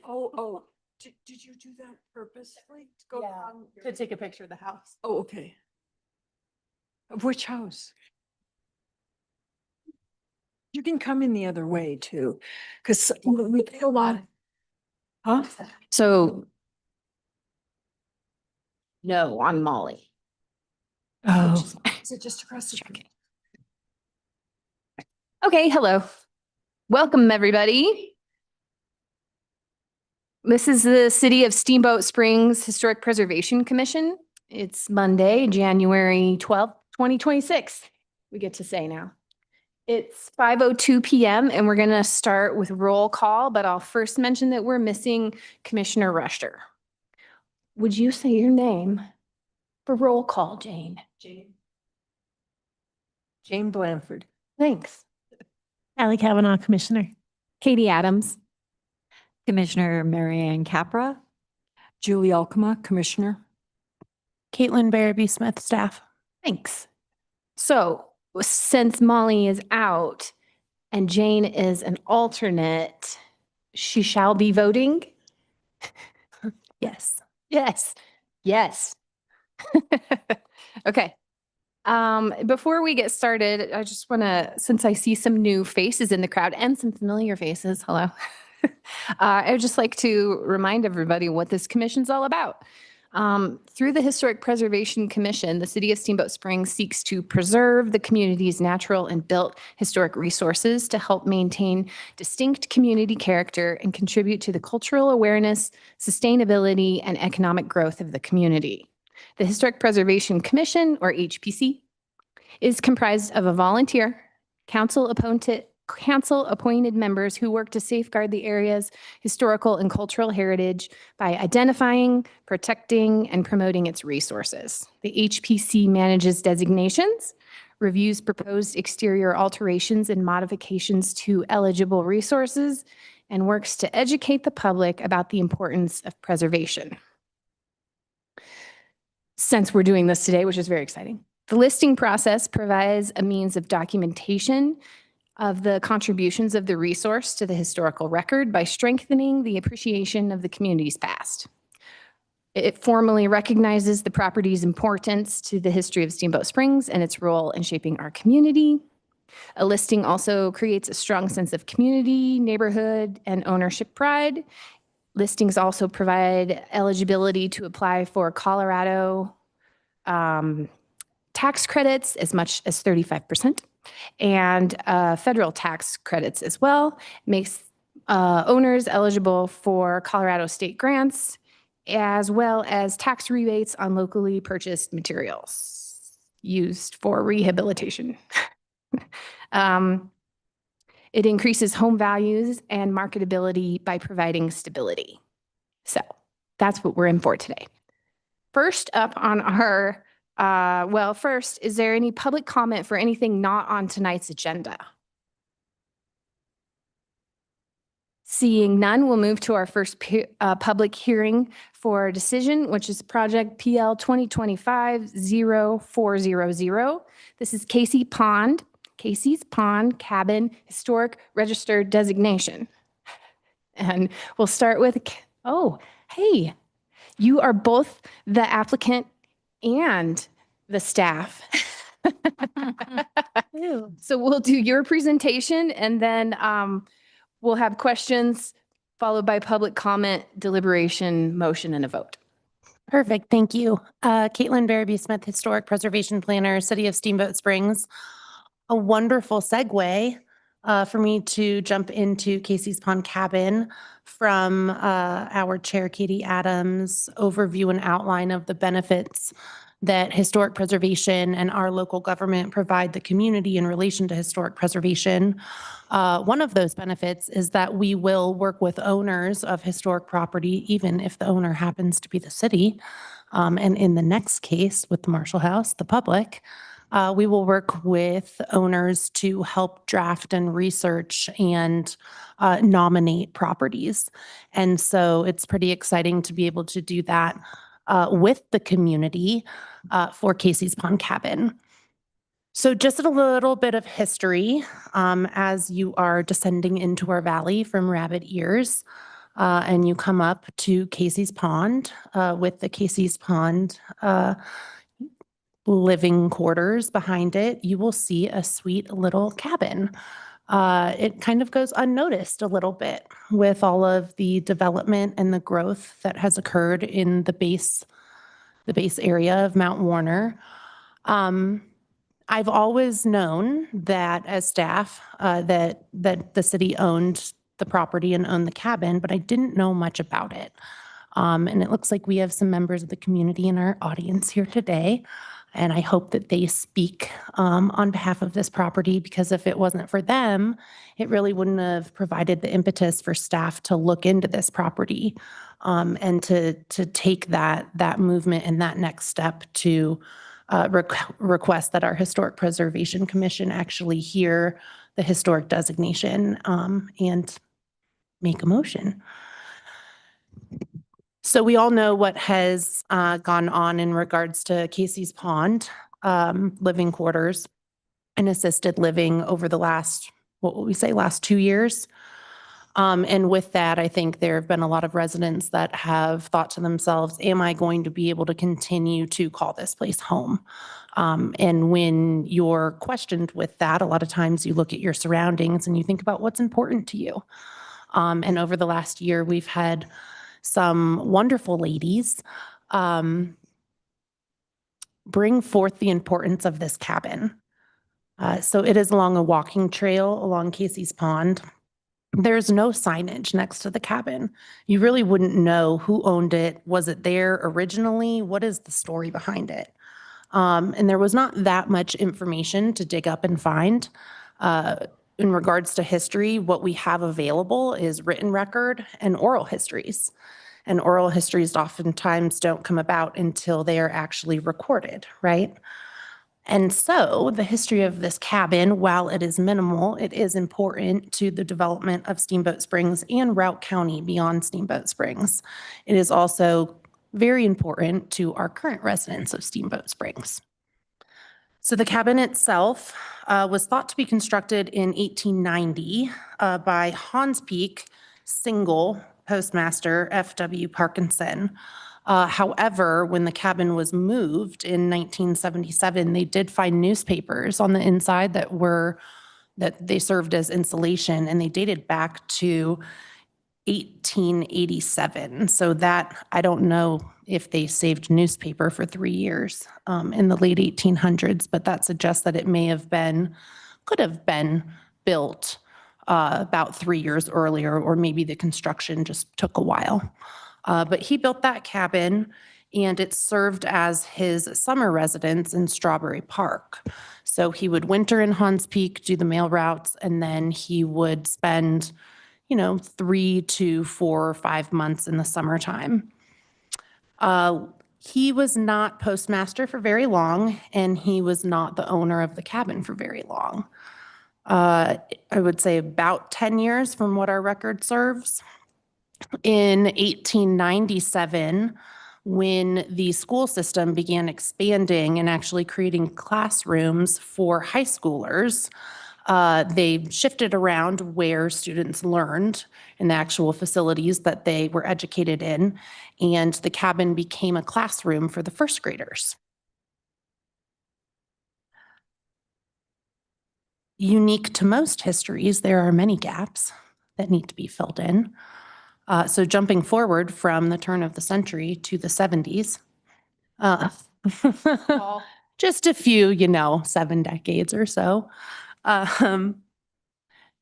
Oh, did you do that purposely? To go down? To take a picture of the house. Oh, okay. Of which house? You can come in the other way too, because we pay a lot. Huh? So no, on Molly. Oh, is it just across the street? Okay, hello. Welcome, everybody. This is the City of Steamboat Springs Historic Preservation Commission. It's Monday, January 12th, 2026. We get to say now. It's 5:02 p.m. and we're going to start with roll call, but I'll first mention that we're missing Commissioner Rusher. Would you say your name for roll call, Jane? Jane Blanford. Thanks. Allie Kavanaugh, Commissioner. Katie Adams. Commissioner Marianne Capra. Julie Alcama, Commissioner. Caitlin Barabee Smith, staff. Thanks. So since Molly is out and Jane is an alternate, she shall be voting? Yes. Yes. Yes. Okay. Before we get started, I just want to, since I see some new faces in the crowd and some familiar faces, hello. I would just like to remind everybody what this commission's all about. Through the Historic Preservation Commission, the City of Steamboat Springs seeks to preserve the community's natural and built historic resources to help maintain distinct community character and contribute to the cultural awareness, sustainability, and economic growth of the community. The Historic Preservation Commission, or HPC, is comprised of a volunteer, council-appointed members who work to safeguard the area's historical and cultural heritage by identifying, protecting, and promoting its resources. The HPC manages designations, reviews proposed exterior alterations and modifications to eligible resources, and works to educate the public about the importance of preservation. Since we're doing this today, which is very exciting, the listing process provides a means of documentation of the contributions of the resource to the historical record by strengthening the appreciation of the community's past. It formally recognizes the property's importance to the history of Steamboat Springs and its role in shaping our community. A listing also creates a strong sense of community, neighborhood, and ownership pride. Listings also provide eligibility to apply for Colorado tax credits as much as 35%. And federal tax credits as well. Makes owners eligible for Colorado state grants, as well as tax rebates on locally purchased materials used for rehabilitation. It increases home values and marketability by providing stability. So that's what we're in for today. First up on our first, is there any public comment for anything not on tonight's agenda? Seeing none, we'll move to our first public hearing for a decision, which is project PL 2025-0400. This is Casey's Pond Cabin Historic Registered Designation. And we'll start with, oh, hey, you are both the applicant and the staff. So we'll do your presentation and then we'll have questions followed by public comment, deliberation, motion, and a vote. Perfect. Thank you. Caitlin Barabee Smith, Historic Preservation Planner, City of Steamboat Springs. A wonderful segue for me to jump into Casey's Pond Cabin from our Chair, Katie Adams' overview and outline of the benefits that historic preservation and our local government provide the community in relation to historic preservation. One of those benefits is that we will work with owners of historic property, even if the owner happens to be the city. And in the next case with the Marshall House, the public, we will work with owners to help draft and research and nominate properties. And so it's pretty exciting to be able to do that with the community for Casey's Pond Cabin. So just a little bit of history as you are descending into our valley from Rabbit Ears. and you come up to Casey's Pond with the Casey's Pond living quarters behind it, you will see a sweet little cabin. It kind of goes unnoticed a little bit with all of the development and the growth that has occurred in the base area of Mount Warner. I've always known that as staff, that the city owned the property and owned the cabin, but I didn't know much about it. And it looks like we have some members of the community in our audience here today. And I hope that they speak on behalf of this property, because if it wasn't for them, it really wouldn't have provided the impetus for staff to look into this property and to take that movement and that next step to request that our Historic Preservation Commission actually hear the historic designation and make a motion. So we all know what has gone on in regards to Casey's Pond, living quarters and assisted living over the last, what would we say, last 2 years. And with that, I think there have been a lot of residents that have thought to themselves, am I going to be able to continue to call this place home? And when you're questioned with that, a lot of times you look at your surroundings and you think about what's important to you. And over the last year, we've had some wonderful ladies bring forth the importance of this cabin. So it is along a walking trail along Casey's Pond. There's no signage next to the cabin. You really wouldn't know who owned it. Was it there originally? What is the story behind it? And there was not that much information to dig up and find. In regards to history, what we have available is written record and oral histories. And oral histories oftentimes don't come about until they are actually recorded, right? And so the history of this cabin, while it is minimal, it is important to the development of Steamboat Springs and Routt County beyond Steamboat Springs. It is also very important to our current residents of Steamboat Springs. So the cabin itself was thought to be constructed in 1890 by Hans Peak, single postmaster F.W. Parkinson. However, when the cabin was moved in 1977, they did find newspapers on the inside that they served as insulation, and they dated back to 1887. So that, I don't know if they saved newspaper for 3 years in the late 1800s, but that suggests that it could have been built about 3 years earlier, or maybe the construction just took a while. But he built that cabin, and it served as his summer residence in Strawberry Park. So he would winter in Hans Peak, do the mail routes, and then he would spend 3 to 4 or 5 months in the summertime. He was not postmaster for very long, and he was not the owner of the cabin for very long. I would say about 10 years from what our record serves. In 1897, when the school system began expanding and actually creating classrooms for high schoolers, they shifted around where students learned in the actual facilities that they were educated in, and the cabin became a classroom for the first graders. Unique to most histories, there are many gaps that need to be filled in. So jumping forward from the turn of the century to the 70s, just a few, 7 decades or so.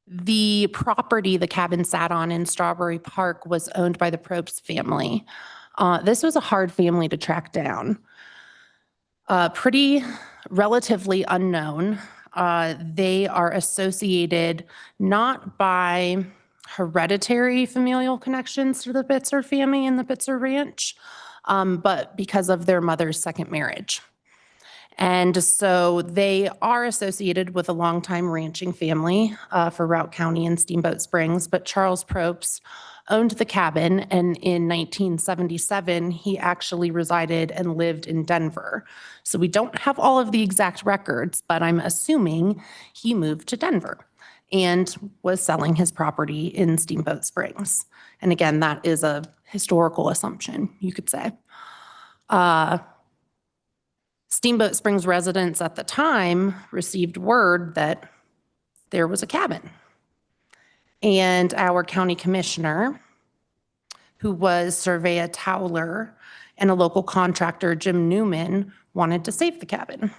The property the cabin sat on in Strawberry Park was owned by the Probst family. This was a hard family to track down. Pretty relatively unknown. They are associated not by hereditary familial connections to the Bitzer family and the Bitzer Ranch, but because of their mother's second marriage. And so they are associated with a longtime ranching family for Routt County and Steamboat Springs, but Charles Probst owned the cabin, and in 1977, he actually resided and lived in Denver. So we don't have all of the exact records, but I'm assuming he moved to Denver. and was selling his property in Steamboat Springs. And again, that is a historical assumption, you could say. Steamboat Springs residents at the time received word that there was a cabin. And our county commissioner, who was Surveyor Towler, and a local contractor, Jim Newman, wanted to save the cabin.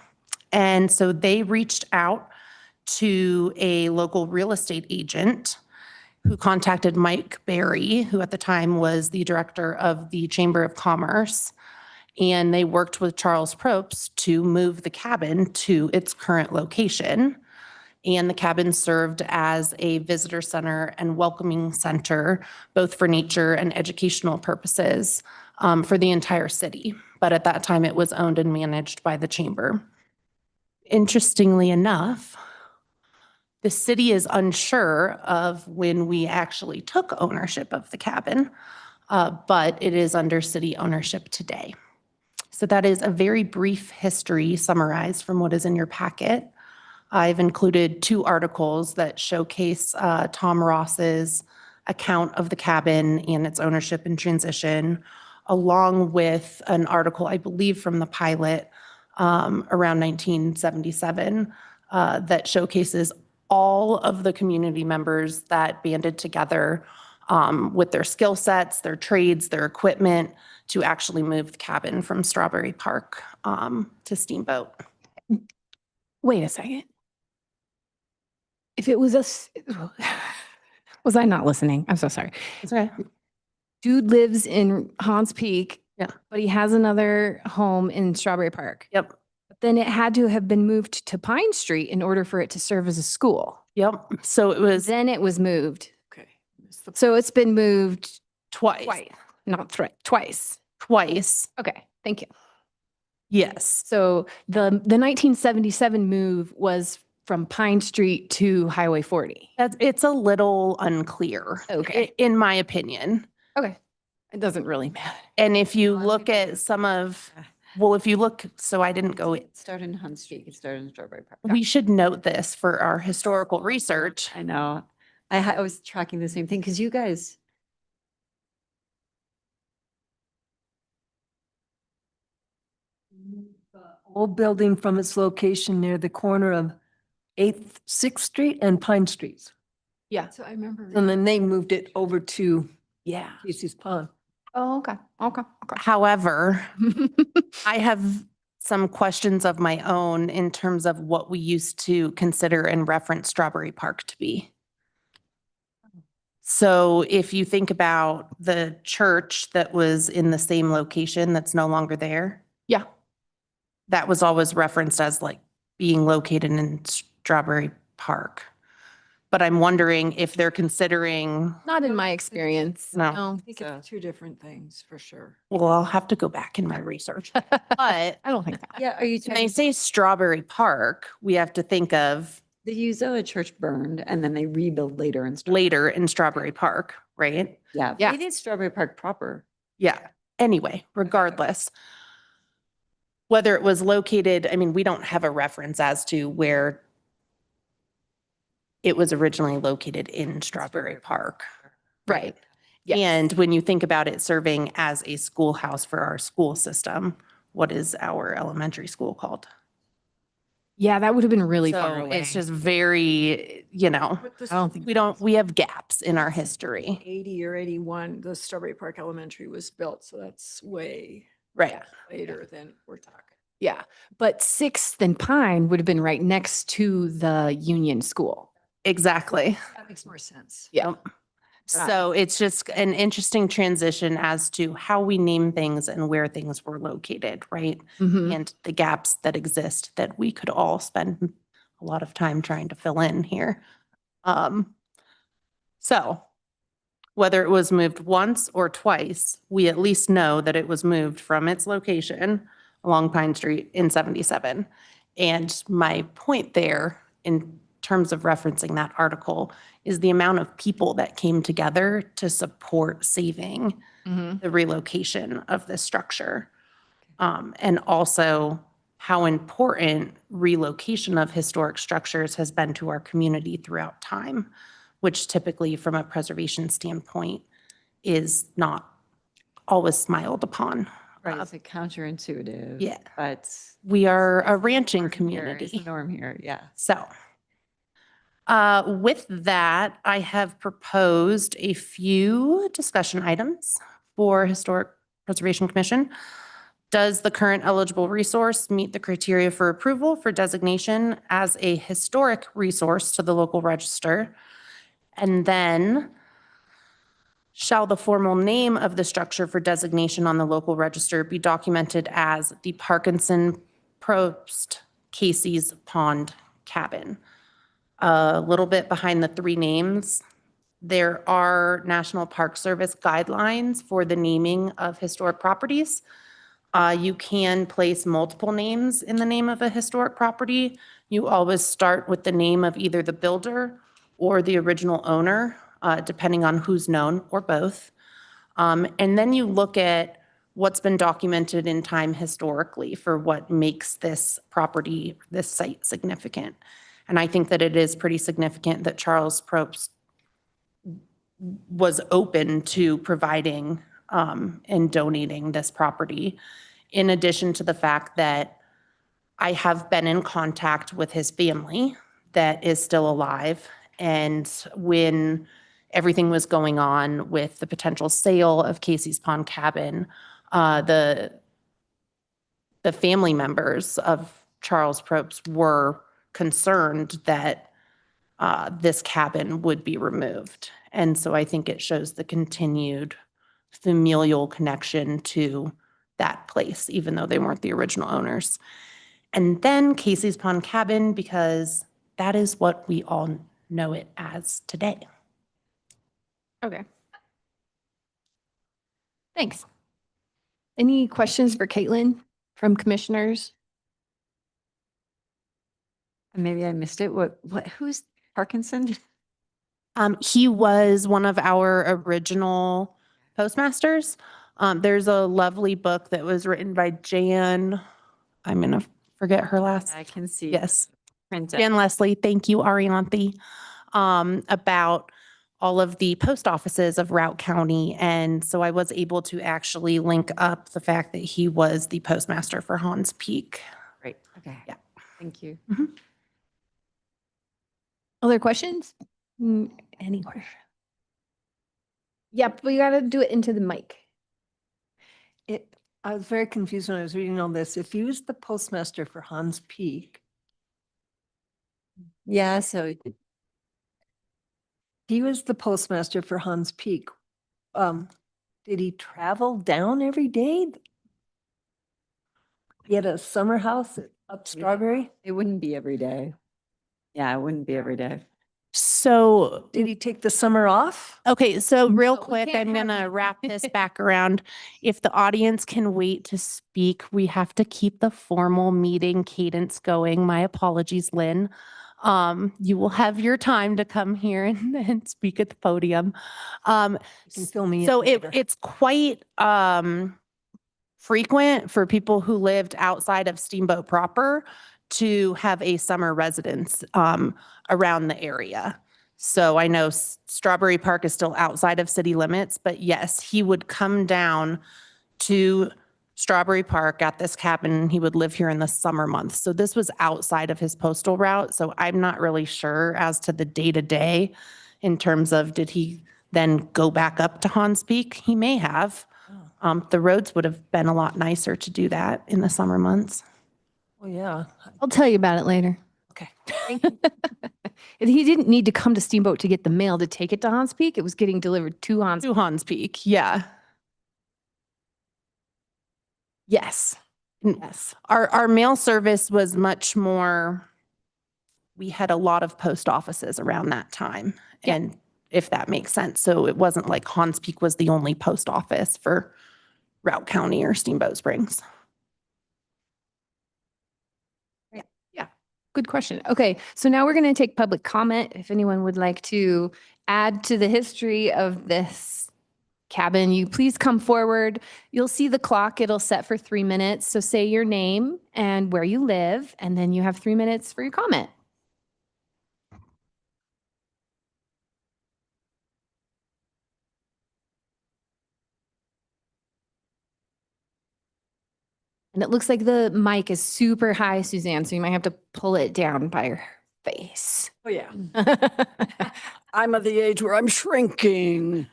And so they reached out to a local real estate agent who contacted Mike Berry, who at the time was the director of the Chamber of Commerce. And they worked with Charles Probst to move the cabin to its current location. And the cabin served as a visitor center and welcoming center, both for nature and educational purposes, for the entire city. But at that time, it was owned and managed by the chamber. Interestingly enough, the city is unsure of when we actually took ownership of the cabin, but it is under city ownership today. So that is a very brief history summarized from what is in your packet. I've included 2 articles that showcase Tom Ross's account of the cabin and its ownership and transition, along with an article, I believe, from the pilot around 1977 that showcases all of the community members that banded together with their skill sets, their trades, their equipment to actually move the cabin from Strawberry Park to Steamboat. Wait a second. If it was us, was I not listening? I'm so sorry. Okay. Dude lives in Hans Peak. Yeah. But he has another home in Strawberry Park. Yep. But then it had to have been moved to Pine Street in order for it to serve as a school. Yep. So it was Then it was moved. Okay. So it's been moved twice. twice. Twice. Okay, thank you. Yes. So the 1977 move was from Pine Street to Highway 40. It's a little unclear. Okay. In my opinion. Okay. It doesn't really matter. And if you Well, I look think at some of, well, if you look, so I didn't go, It started in Hunt Street, it started in Strawberry Park. we should note this for our historical research. I know. I was tracking the same thing because you guys, Old building from its location near the corner of 8th, 6th Street and Pine Streets. Yeah. So I remember. And then they moved it over to Casey's Pond. Oh, okay. Okay. However, I have some questions of my own in terms of what we used to consider and reference Strawberry Park to be. So if you think about the church that was in the same location that's no longer there, Yeah. that was always referenced as like being located in Strawberry Park. But I'm wondering if they're considering, Not in my experience. No. I think it's 2 different things for sure. well, I'll have to go back in my research. But I don't think that. yeah, are you when they talking, say Strawberry Park, we have to think of the Uzoa church burned and then they rebuilt later and later in Strawberry Park, right? yeah, Yeah. they did Strawberry Park proper. Yeah. Anyway, regardless, whether it was located, I mean, we don't have a reference as to where it was originally located in Strawberry Park. Right. Yes. And when you think about it serving as a schoolhouse for our school system, what is our elementary school called? Yeah, that would have been really far So away. it's just very, I don't think. we have gaps in our history. 80 or 81, the Strawberry Park Elementary was built, so that's way Right. later than we're talking. Yeah. But 6th and Pine would have been right next to the Union School. Exactly. That makes more sense. Yeah. Yep. So it's just an interesting transition as to how we name things and where things were located, right? Mhm. And the gaps that exist that we could all spend a lot of time trying to fill in here. So whether it was moved once or twice, we at least know that it was moved from its location along Pine Street in 77. And my point there in terms of referencing that article is the amount of people that came together to support saving Mhm. the relocation of this structure. And also how important relocation of historic structures has been to our community throughout time, which typically from a preservation standpoint is not always smiled upon. Right, it's like counterintuitive. yeah. But. We are a it's the ranching norm here, it's the community. norm here, yeah. So with that, I have proposed a few discussion items for Historic Preservation Commission. Does the current eligible resource meet the criteria for approval for designation as a historic resource to the local register? And then shall the formal name of the structure for designation on the local register be documented as the Parkinson Probst Casey's Pond Cabin? A little bit behind the three names, there are National Park Service guidelines for the naming of historic properties. You can place multiple names in the name of a historic property. You always start with the name of either the builder or the original owner, depending on who's known, or both. And then you look at what's been documented in time historically for what makes this property, this site significant. And I think that it is pretty significant that Charles Probst was open to providing and donating this property, in addition to the fact that I have been in contact with his family that is still alive. And when everything was going on with the potential sale of Casey's Pond Cabin, the family members of Charles Probst were concerned that this cabin would be removed. And so I think it shows the continued familial connection to that place, even though they weren't the original owners. And then Casey's Pond Cabin, because that is what we all know it as today. Okay. Thanks. Any questions for Caitlin from commissioners? And maybe I missed it. Who's Parkinson? He was one of our original postmasters. There's a lovely book that was written by Jan, I'm going to forget her last. I can see. Yes. Print Jan Leslie, thank you, Arianthi, about all of the post offices of Routt County. And so I was able to actually link up the fact that he was the postmaster for Hans Peak. Great, okay. Yeah. Thank you. Other questions? Any question? Yep, we gotta do it into the mic. I was very confused when I was reading all this. If he was the postmaster for Hans Peak, Yeah, so he was the postmaster for Hans Peak. Did he travel down every day? He had a summer house up Strawberry? it wouldn't be every day. Yeah, it wouldn't be every day. So Did he take the summer off? okay, so real But we quick, can't I'm have gonna you. wrap this back around. If the audience can wait to speak, we have to keep the formal meeting cadence going. My apologies, Lynn. You will have your time to come here and speak at the podium. You can fill me in So later. it's quite frequent for people who lived outside of Steamboat proper to have a summer residence around the area. So I know Strawberry Park is still outside of city limits, but yes, he would come down to Strawberry Park at this cabin. And he would live here in the summer months. So this was outside of his postal route. So I'm not really sure as to the day-to-day in terms of did he then go back up to Hans Peak? He may have. The roads would have been a lot nicer to do that in the summer months. Oh, yeah. I'll tell you about it later. Okay. And he didn't need to come to Steamboat to get the mail to take it to Hans Peak. It was getting delivered to Hans. To Hans Peak, yeah. Yes. Yes. Our mail service was much more, we had a lot of post offices around that time. Yeah. And if that makes sense. So it wasn't like Hans Peak was the only post office for Routt County or Steamboat Springs. Good question. Okay, so now we're going to take public comment. If anyone would like to add to the history of this cabin, you please come forward. You'll see the clock. It'll set for 3 minutes. So say your name and where you live, and then you have 3 minutes for your comment. And it looks like the mic is super high, Suzanne, so you might have to pull it down by your face. Oh, yeah. I'm of the age where I'm shrinking.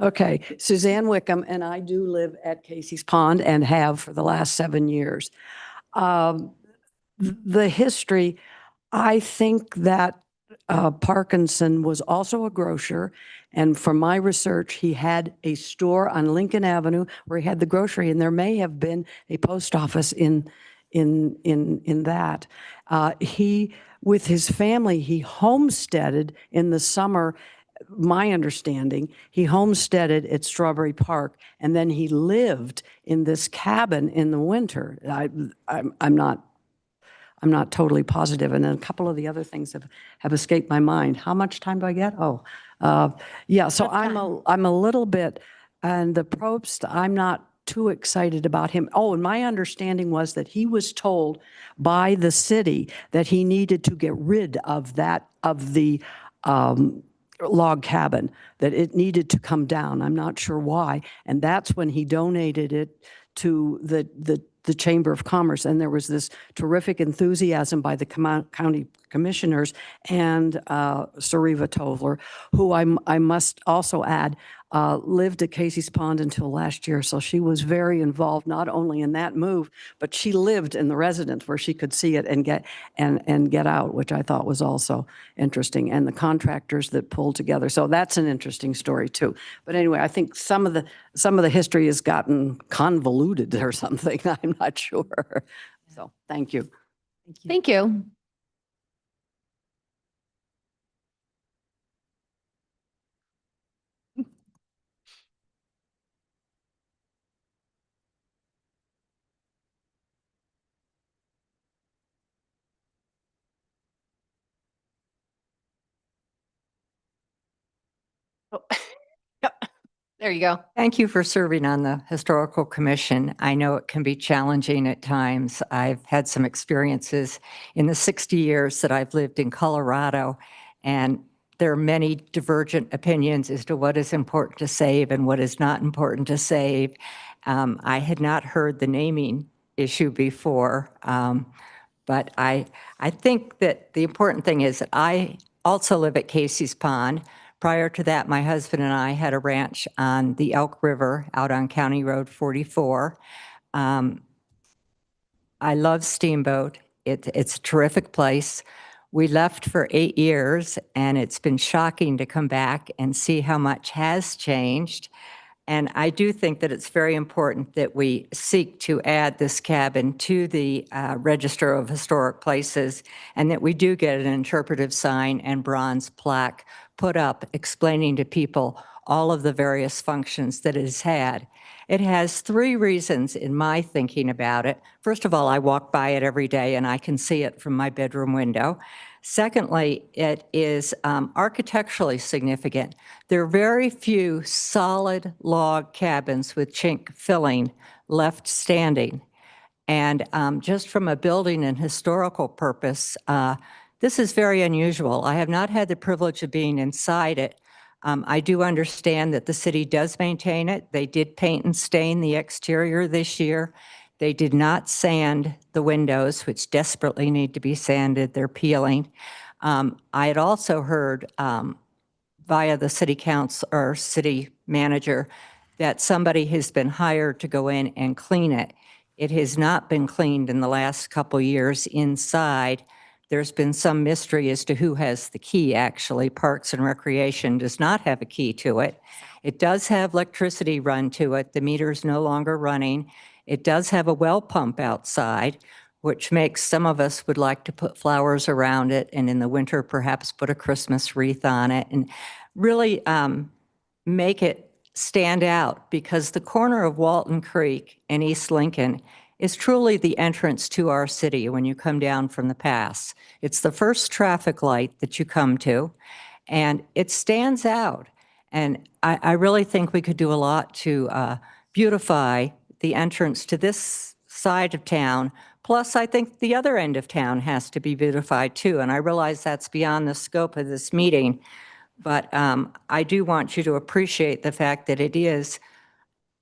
Okay, Suzanne Wickham, and I do live at Casey's Pond and have for the last 7 years. The history, I think that Parkinson was also a grocer. And from my research, he had a store on Lincoln Avenue where he had the grocery, and there may have been a post office in that. He, with his family, he homesteaded in the summer. My understanding, he homesteaded at Strawberry Park, and then he lived in this cabin in the winter. I'm not totally positive. And then a couple of the other things have escaped my mind. How much time do I get? Oh, yeah. So I'm a little bit, and the Probst, I'm not too excited about him. Oh, and my understanding was that he was told by the city that he needed to get rid of the log cabin, that it needed to come down. I'm not sure why. And that's when he donated it to the Chamber of Commerce. And there was this terrific enthusiasm by the county commissioners and Sariva Tovler, who I must also add, lived at Casey's Pond until last year. So she was very involved, not only in that move, but she lived in the residence where she could see it and get out, which I thought was also interesting. And the contractors that pulled together. So that's an interesting story too. But anyway, I think some of the history has gotten convoluted or something. I'm not sure. So thank you. Thank you. Oh. Yep. There you go. Thank you for serving on the Historical Commission. I know it can be challenging at times. I've had some experiences in the 60 years that I've lived in Colorado, and there are many divergent opinions as to what is important to save and what is not important to save. I had not heard the naming issue before, but I think that the important thing is that I also live at Casey's Pond. Prior to that, my husband and I had a ranch on the Elk River out on County Road 44. I love Steamboat. It's a terrific place. We left for 8 years, and it's been shocking to come back and see how much has changed. And I do think that it's very important that we seek to add this cabin to the Register of Historic Places, and that we do get an interpretive sign and bronze plaque put up explaining to people all of the various functions that it has had. It has 3 reasons in my thinking about it. First of all, I walk by it every day and I can see it from my bedroom window. Secondly, it is architecturally significant. There are very few solid log cabins with chink filling left standing. And just from a building and historical purpose, this is very unusual. I have not had the privilege of being inside it. I do understand that the city does maintain it. They did paint and stain the exterior this year. They did not sand the windows, which desperately need to be sanded. They're peeling. I had also heard via the city council or city manager that somebody has been hired to go in and clean it. It has not been cleaned in the last couple years inside. There's been some mystery as to who has the key, actually. Parks and Recreation does not have a key to it. It does have electricity run to it. The meter is no longer running. It does have a well pump outside, which makes some of us would like to put flowers around it, and in the winter perhaps put a Christmas wreath on it and really make it stand out, because the corner of Walton Creek and East Lincoln is truly the entrance to our city when you come down from the pass. It's the first traffic light that you come to, and it stands out. And I really think we could do a lot to beautify the entrance to this side of town. Plus, I think the other end of town has to be beautified too. And I realize that's beyond the scope of this meeting. But I do want you to appreciate the fact that it is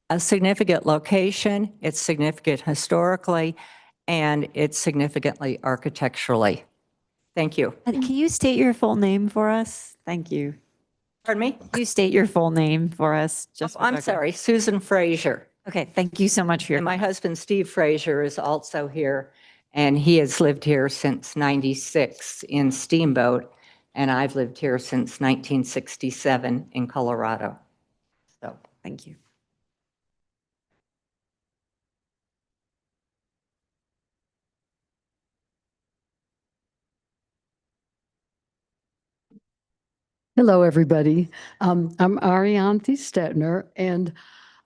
a significant location, it's significant historically, and it's significantly architecturally. Thank you. Can you state your full name for us? Thank you. Pardon me? Can you state your full name for us? Just for I'm record? sorry, Susan Frazier. Okay, thank you so much for your. And my husband, Steve Frazier, is also here, and he has lived here since 96 in Steamboat, and I've lived here since 1967 in Colorado. So, Thank you. Hello, everybody. I'm Arianthi Stetner, and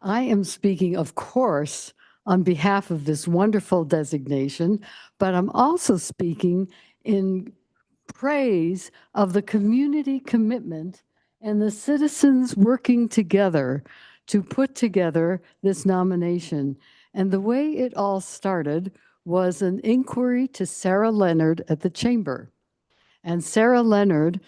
I am speaking, of course, on behalf of this wonderful designation, but I'm also speaking in praise of the community commitment and the citizens working together to put together this nomination. And the way it all started was an inquiry to Sarah Leonard at the Chamber. And Sarah Leonard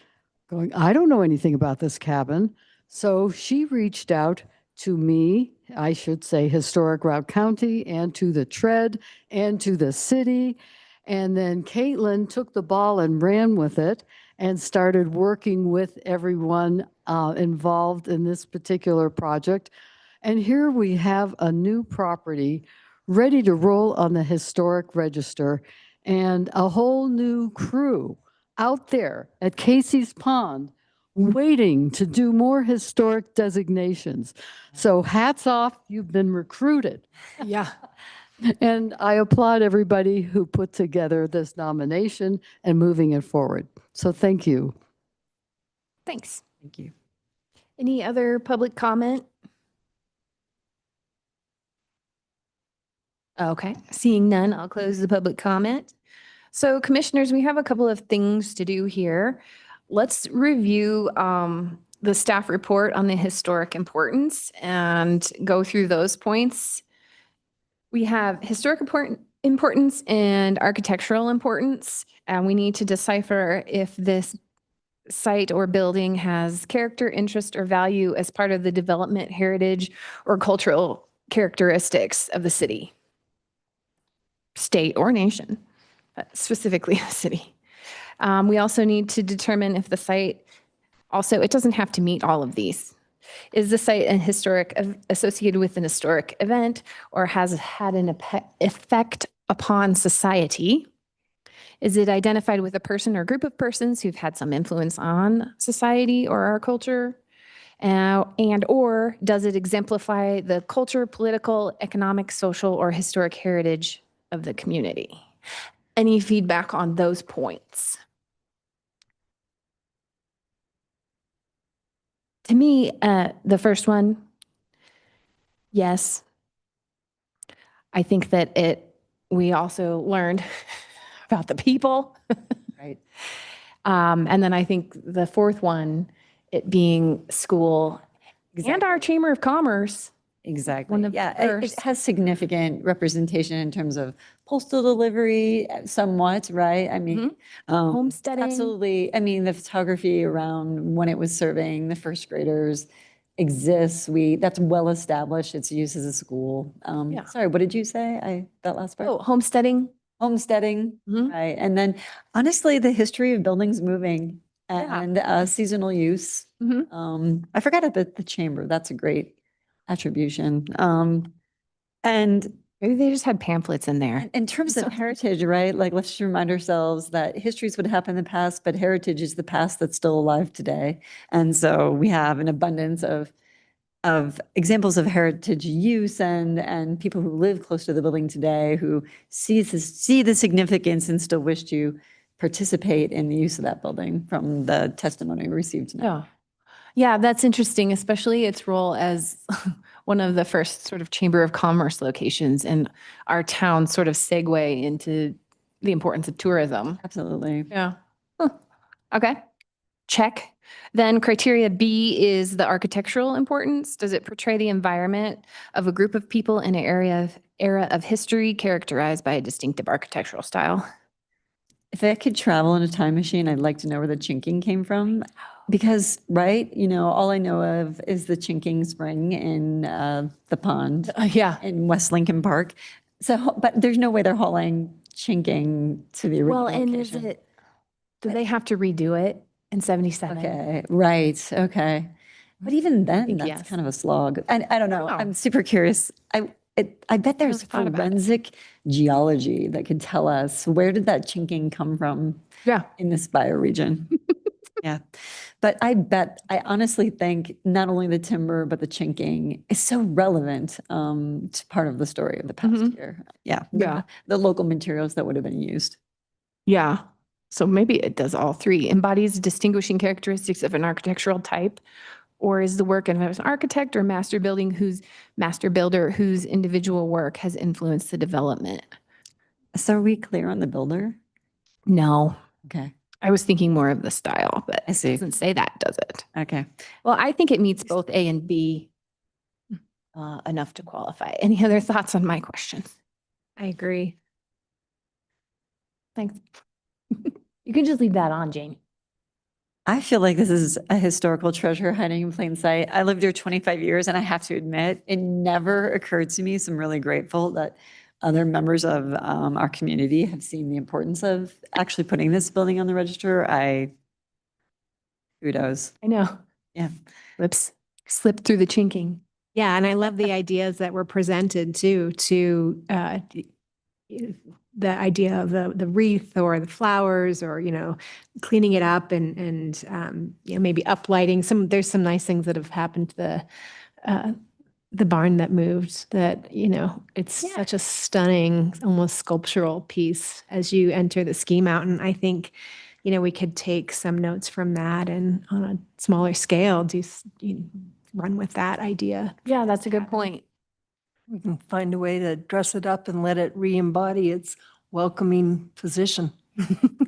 going, I don't know anything about this cabin. So she reached out to me, I should say Historic Route County, and to the TRED, and to the city. And then Caitlin took the ball and ran with it and started working with everyone involved in this particular project. And here we have a new property ready to roll on the historic register and a whole new crew out there at Casey's Pond waiting to do more historic designations. So hats off, you've been recruited. Yeah. And I applaud everybody who put together this nomination and moving it forward. So thank you. Thanks. Thank you. Any other public comment? Okay, seeing none, I'll close the public comment. So commissioners, we have a couple of things to do here. Let's review the staff report on the historic importance and go through those points. We have historic importance and architectural importance, and we need to decipher if this site or building has character, interest, or value as part of the development, heritage, or cultural characteristics of the city, state, or nation, but specifically the city. We also need to determine if the site also, it doesn't have to meet all of these. Is the site an associated with an historic event or has had an effect upon society? Is it identified with a person or group of persons who've had some influence on society or our culture? And or does it exemplify the culture, political, economic, social, or historic heritage of the community? Any feedback on those points? To me, the first one, yes. I think that we also learned about the people. Right. And then I think the fourth one, it being school and our Chamber of Commerce. Exactly. One of the Yeah, it first. has significant representation in terms of postal delivery somewhat, right? I mean, Homesteading. absolutely. I mean, the photography around when it was serving the first graders exists. That's well established. Its use as a school. Yeah. Sorry, what did you say? That last part? Oh, homesteading. Homesteading, Mhm. right? And then honestly, the history of buildings moving Yeah. and seasonal use. Mhm. I forgot about the chamber. That's a great attribution. And Maybe they just had pamphlets in there. in terms of So- heritage, right? Like, let's just remind ourselves that history is what happened in the past, but heritage is the past that's still alive today. And so we have an abundance of examples of heritage use and people who live close to the building today who see the significance and still wish to participate in the use of that building from the testimony we received tonight. Yeah. Yeah, that's interesting, especially its role as one of the first sort of Chamber of Commerce locations in our town sort of segue into the importance of tourism. Absolutely. Yeah. Okay. Check. Then criteria B is the architectural importance. Does it portray the environment of a group of people in an era of history characterized by a distinctive architectural style? If I could travel in a time machine, I'd like to know where the chinking came from. Because, right, all I know of is the chinking spring in the pond Yeah. in West Lincoln Park. So, but there's no way they're hauling chinking to the original Well, and is location. it, do they have to redo it in 77? Okay, right, okay. But even then, think that's yes. kind of a slog. I don't know. Oh. I'm super curious. I bet there's really thought about it. forensic geology that could tell us where did that chinking come from Yeah. in this bioregion. Yeah. But I honestly think not only the timber, but the chinking is so relevant to part of the story of the past Mhm. year. Yeah. Yeah. The local materials that would have been used. Yeah. So maybe it does all three. Embodies distinguishing characteristics of an architectural type, or is the work of an architect or master builder whose individual work has influenced the development? So are we clear on the builder? No, Okay. I was thinking more of the style, but I it see. doesn't say that, does it? Okay. Well, I think it meets both A and B enough to qualify. Any other thoughts on my questions? I agree. Thanks. You can just leave that on, Jane. I feel like this is a historical treasure hiding in plain sight. I lived here 25 years and I have to admit, it never occurred to me. So I'm really grateful that other members of our community have seen the importance of actually putting this building on the register. Kudos. I know. Yeah. Whoops. Slipped through the chinking. Yeah, and I love the ideas that were presented too, to the idea of the wreath or the flowers or, cleaning it up and maybe uplighting. There's some nice things that have happened to the barn that moved that, it's Yeah. such a stunning, almost sculptural piece as you enter the ski mountain. I think, we could take some notes from that and on a smaller scale, run with that idea. Yeah, that's a good point. We can find a way to dress it up and let it re-embody its welcoming position.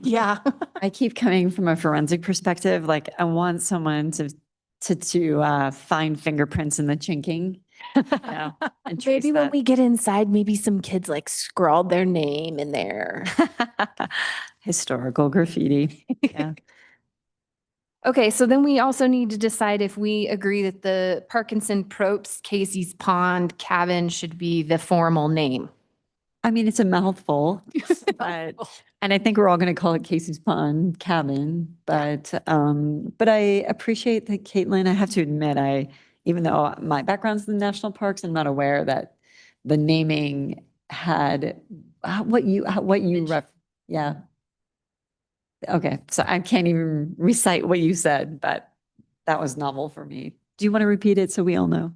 Yeah. I keep coming from a forensic perspective. Like I want someone to find fingerprints in the chinking. And trace Maybe when that. we get inside, maybe some kids like scrawled their name in there. Historical graffiti. Yeah. Okay, so then we also need to decide if we agree that the Parkinson Propst Casey's Pond Cabin should be the formal name. I mean, it's a mouthful, but, and I think we're all going to call it Casey's Pond Cabin, but I appreciate that, Caitlin. I have to admit, even though my background's in the national parks, I'm not aware that the naming had yeah. Okay, so I can't even recite what you said, but that was novel for me. Do you want to repeat it so we all know?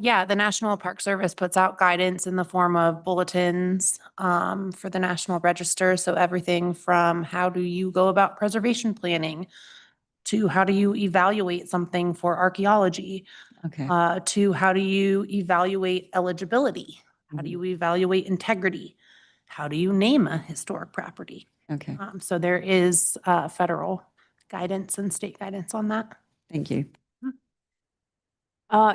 Yeah, the National Park Service puts out guidance in the form of bulletins for the National Register. So everything from how do you go about preservation planning to how do you evaluate something for archaeology Okay. to how do you evaluate eligibility? How do you evaluate integrity? How do you name a historic property? Okay, So there is federal guidance and state guidance on that. thank you.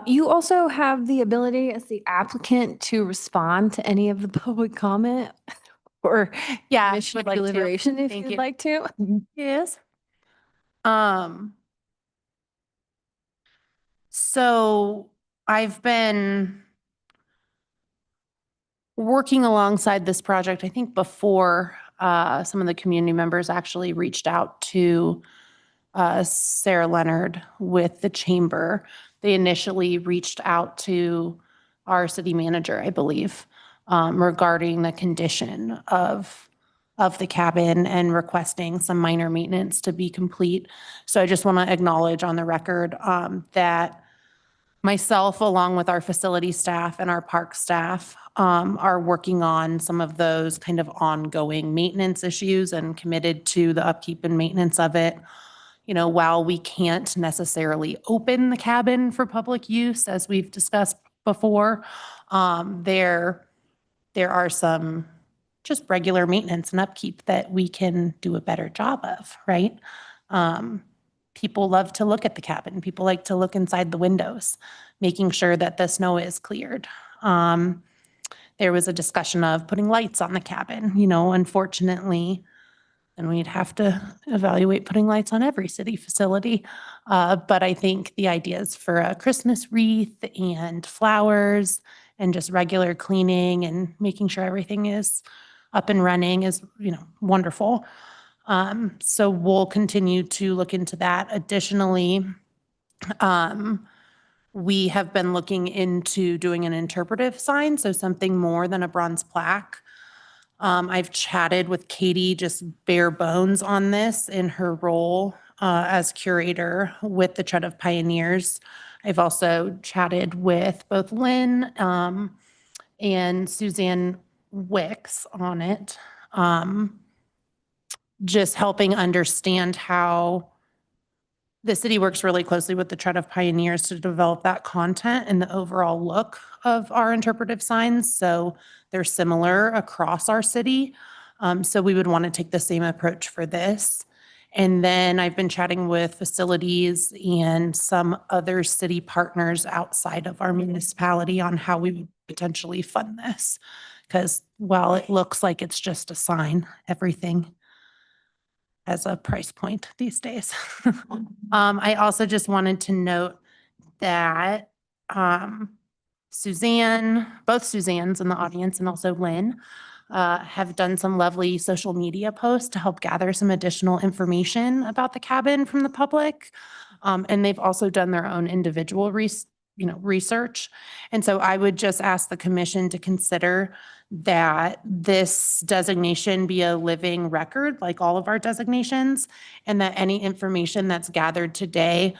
You also have the ability as the applicant to respond to any of the public comment or Yeah, commission would like to. deliberation if Thank you'd you. like to. Yes. So I've been working alongside this project, I think before some of the community members actually reached out to Sarah Leonard with the chamber. They initially reached out to our city manager, I believe, regarding the condition of the cabin and requesting some minor maintenance to be complete. So I just want to acknowledge on the record that myself, along with our facility staff and our park staff, are working on some of those kind of ongoing maintenance issues and committed to the upkeep and maintenance of it. While we can't necessarily open the cabin for public use, as we've discussed before, there are some just regular maintenance and upkeep that we can do a better job of, right? people love to look at the cabin. People like to look inside the windows, making sure that the snow is cleared. There was a discussion of putting lights on the cabin, unfortunately, and we'd have to evaluate putting lights on every city facility. But I think the ideas for a Christmas wreath and flowers and just regular cleaning and making sure everything is up and running is, wonderful. So we'll continue to look into that. Additionally, we have been looking into doing an interpretive sign, so something more than a bronze plaque. I've chatted with Katie just bare bones on this in her role as curator with the Tread of Pioneers. I've also chatted with both Lynn and Suzanne Wicks on it, just helping understand how the city works really closely with the Tread of Pioneers to develop that content and the overall look of our interpretive signs. So they're similar across our city. So we would want to take the same approach for this. And then I've been chatting with facilities and some other city partners outside of our municipality on how we would potentially fund this. Because while it looks like it's just a sign, everything has a price point these days. I also just wanted to note that Suzanne, both Suzannes in the audience and also Lynn, have done some lovely social media posts to help gather some additional information about the cabin from the public. And they've also done their own individual research. And so I would just ask the commission to consider that this designation be a living record, like all of our designations, and that any information that's gathered today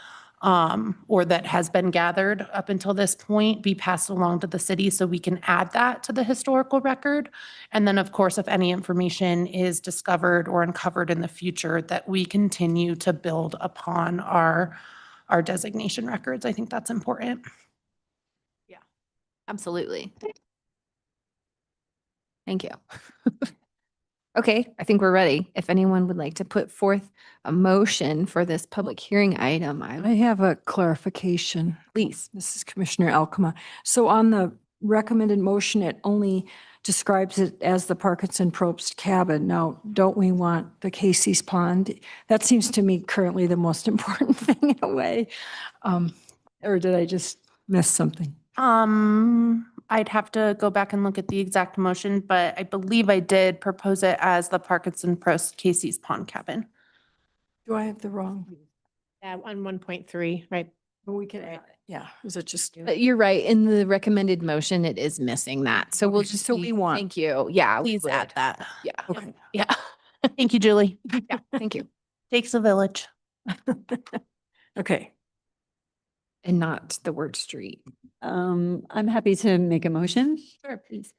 or that has been gathered up until this point be passed along to the city so we can add that to the historical record. And then, of course, if any information is discovered or uncovered in the future, that we continue to build upon our designation records. I think that's important. Absolutely. Thank you. Okay, I think we're ready. If anyone would like to put forth a motion for this public hearing item, I have a clarification. please. This is Commissioner Alkema. So on the recommended motion, it only describes it as the Parkinson Probst cabin. Now, don't we want the Casey's Pond? That seems to me currently the most important thing in a way. Or did I just miss something? I'd have to go back and look at the exact motion, but I believe I did propose it as the Parkinson Prost Casey's Pond cabin. Do I have the wrong? Yeah, on 1.3, right? We can add, yeah, is it just? But you're right, in the recommended motion, it is missing that. So we'll Okay, just, so we want- thank you. Yeah. we Please add would. that. Yeah. Okay. Yeah. Thank you, Julie. Yeah, thank you. Takes a village. Okay. And not the word street. I'm happy to make a motion. Sure, please.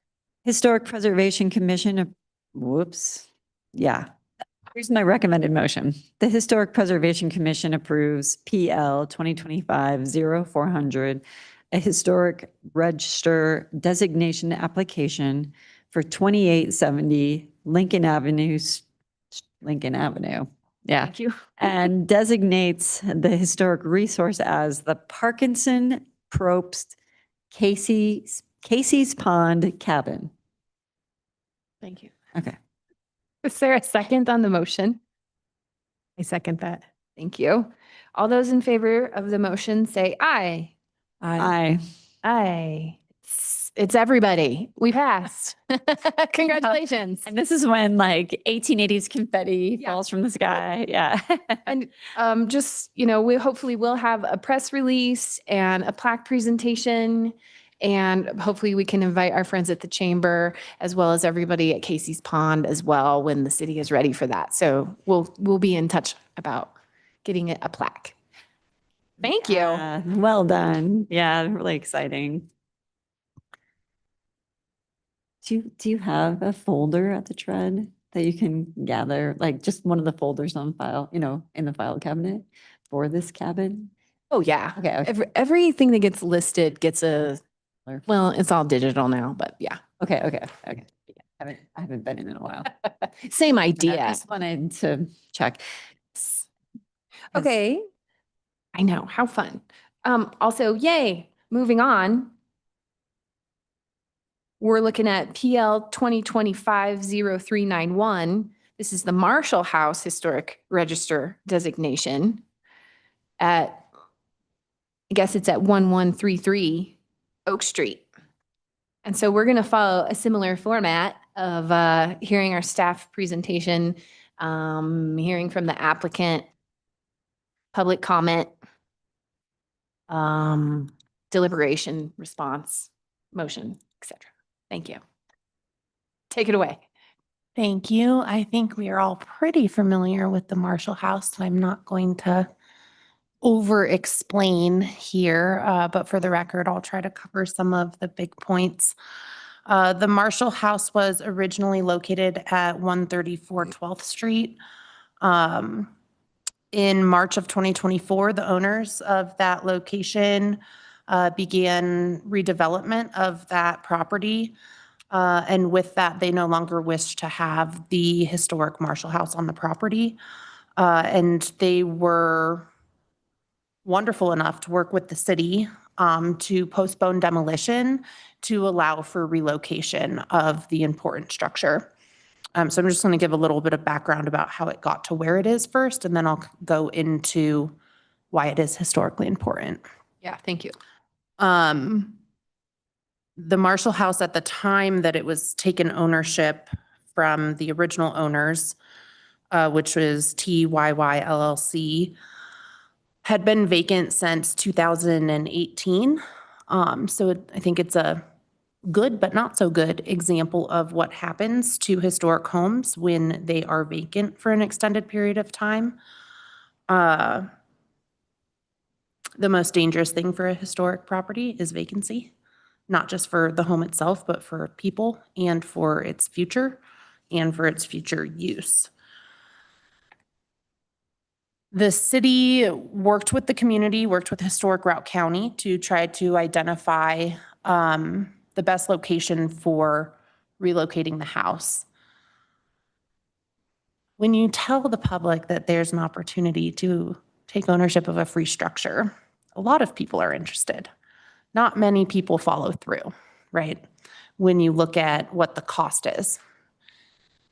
Historic Preservation Commission, here's my recommended motion. The Historic Preservation Commission approves PL 2025-0400, a historic register designation application for 2870 Lincoln Avenue. Yeah. Thank you. And designates the historic resource as the Parkinson Probst Casey's Pond Cabin. Thank you. Okay. Is there a second on the motion? I second that. Thank you. All those in favor of the motion say aye. Aye. Aye. It's everybody. We passed. Congratulations. And this is when like 1880s confetti Yeah. falls from the sky. Yeah. And just, we hopefully will have a press release and a plaque presentation. And hopefully we can invite our friends at the chamber as well as everybody at Casey's Pond as well when the city is ready for that. So we'll be in touch about getting it a plaque. Thank you. Well done. Yeah, really exciting. Do you have a folder at the Tread that you can gather, like just one of the folders on file, in the file cabinet for this cabin? Oh, yeah. Okay. Everything that gets listed gets it's all digital now, but yeah, Okay. Yeah, I haven't been in a while. same I idea. just wanted to check. Okay. I know, how fun. Also, yay, moving on. We're looking at PL 2025-0391. This is the Marshall House Historic Register designation at, I guess it's at 1133 Oak Street. And so we're going to follow a similar format of hearing our staff presentation, hearing from the applicant, public comment, deliberation, response, motion, etc. Thank you. Take it away. Thank you. I think we are all pretty familiar with the Marshall House, so I'm not going to over-explain here, but for the record, I'll try to cover some of the big points. The Marshall House was originally located at 134 12th Street. In March of 2024, the owners of that location began redevelopment of that property. And with that, they no longer wish to have the historic Marshall House on the property. And they were wonderful enough to work with the city to postpone demolition to allow for relocation of the important structure. So I'm just going to give a little bit of background about how it got to where it is first, and then I'll go into why it is historically important. Yeah, thank you. The Marshall House, at the time that it was taken ownership from the original owners, which was TYY LLC, had been vacant since 2018. So I think it's a good but not so good example of what happens to historic homes when they are vacant for an extended period of time. The most dangerous thing for a historic property is vacancy, not just for the home itself, but for people and for its future and for its future use. The city worked with the community, worked with Historic Route County to try to identify the best location for relocating the house. When you tell the public that there's an opportunity to take ownership of a free structure, a lot of people are interested. Not many people follow through, right? When you look at what the cost is.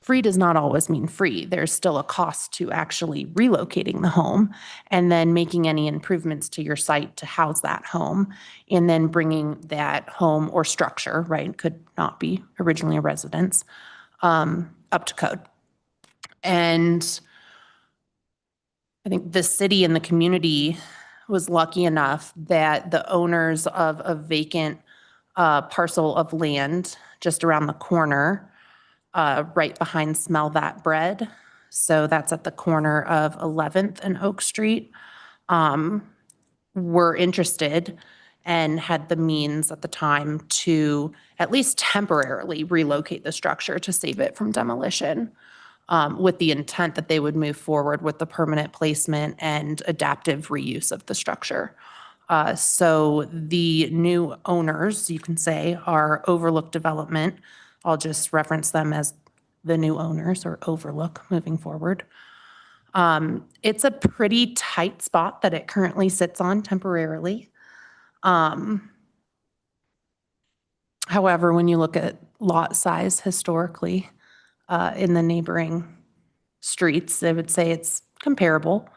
Free does not always mean free. There's still a cost to actually relocating the home and then making any improvements to your site to house that home, and then bringing that home or structure, right, could not be originally a residence, up to code. And I think the city and the community was lucky enough that the owners of a vacant parcel of land just around the corner, right behind Smell That Bread. So that's at the corner of 11th and Oak Street, were interested and had the means at the time to at least temporarily relocate the structure to save it from demolition, with the intent that they would move forward with the permanent placement and adaptive reuse of the structure. So the new owners, you can say, are Overlook Development. I'll just reference them as the new owners or Overlook moving forward. It's a pretty tight spot that it currently sits on temporarily. However, when you look at lot size historically in the neighboring streets, I would say it's comparable.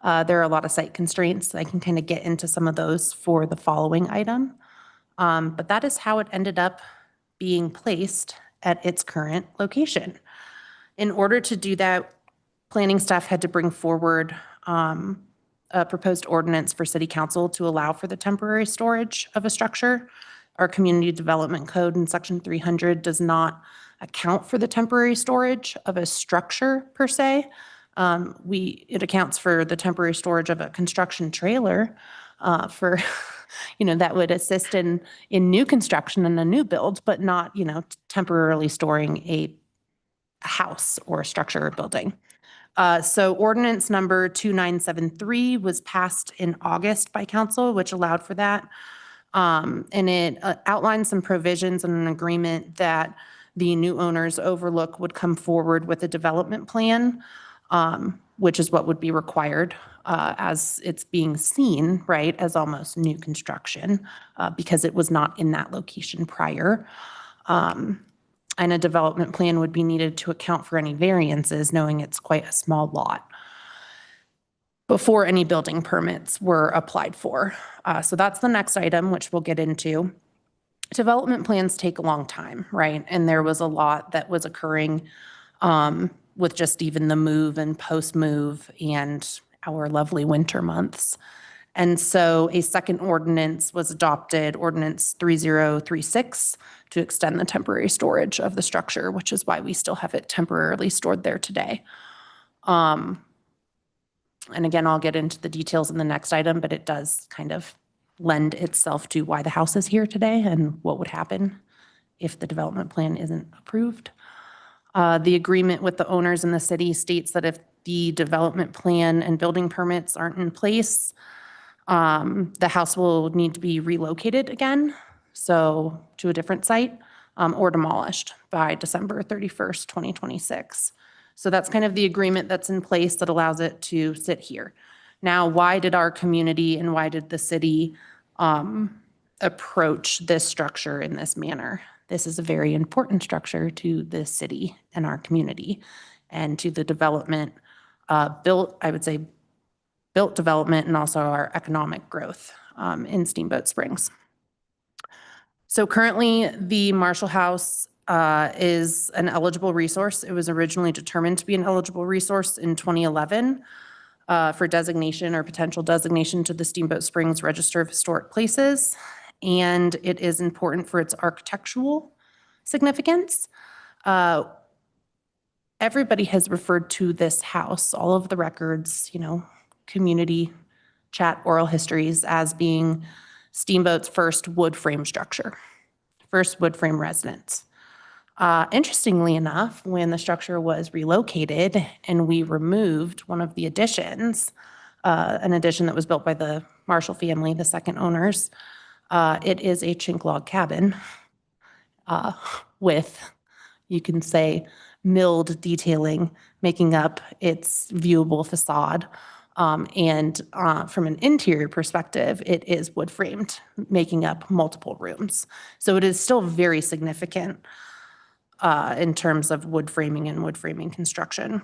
There are a lot of site constraints. I can kind of get into some of those for the following item. But that is how it ended up being placed at its current location. In order to do that, planning staff had to bring forward a proposed ordinance for city council to allow for the temporary storage of a structure. Our community development code in section 300 does not account for the temporary storage of a structure per se. It accounts for the temporary storage of a construction trailer for that would assist in new construction and a new build, but not, temporarily storing a house or a structure or building. So ordinance number 2973 was passed in August by council, which allowed for that. And it outlines some provisions and an agreement that the new owners Overlook would come forward with a development plan, which is what would be required as it's being seen, right, as almost new construction because it was not in that location prior. And a development plan would be needed to account for any variances, knowing it's quite a small lot before any building permits were applied for. So that's the next item, which we'll get into. Development plans take a long time, right? And there was a lot that was occurring with just even the move and post-move and our lovely winter months. And so a second ordinance was adopted, Ordinance 3036, to extend the temporary storage of the structure, which is why we still have it temporarily stored there today. And again, I'll get into the details in the next item, but it does kind of lend itself to why the house is here today and what would happen if the development plan isn't approved. The agreement with the owners in the city states that if the development plan and building permits aren't in place, the house will need to be relocated again, so to a different site, or demolished by December 31st, 2026. So that's kind of the agreement that's in place that allows it to sit here. Now, why did our community and why did the city approach this structure in this manner? This is a very important structure to the city and our community and to the development, I would say, built development and also our economic growth in Steamboat Springs. So currently, the Marshall House is an eligible resource. It was originally determined to be an eligible resource in 2011 for designation or potential designation to the Steamboat Springs Register of Historic Places. And it is important for its architectural significance. Everybody has referred to this house, all of the records, community chat oral histories, as being Steamboat's first wood frame structure, first wood frame residence. Interestingly enough, when the structure was relocated and we removed one of the additions, an addition that was built by the Marshall family, the second owners, it is a chink log cabin with, you can say, milled detailing making up its viewable facade. And from an interior perspective, it is wood framed, making up multiple rooms. So it is still very significant in terms of wood framing and wood framing construction.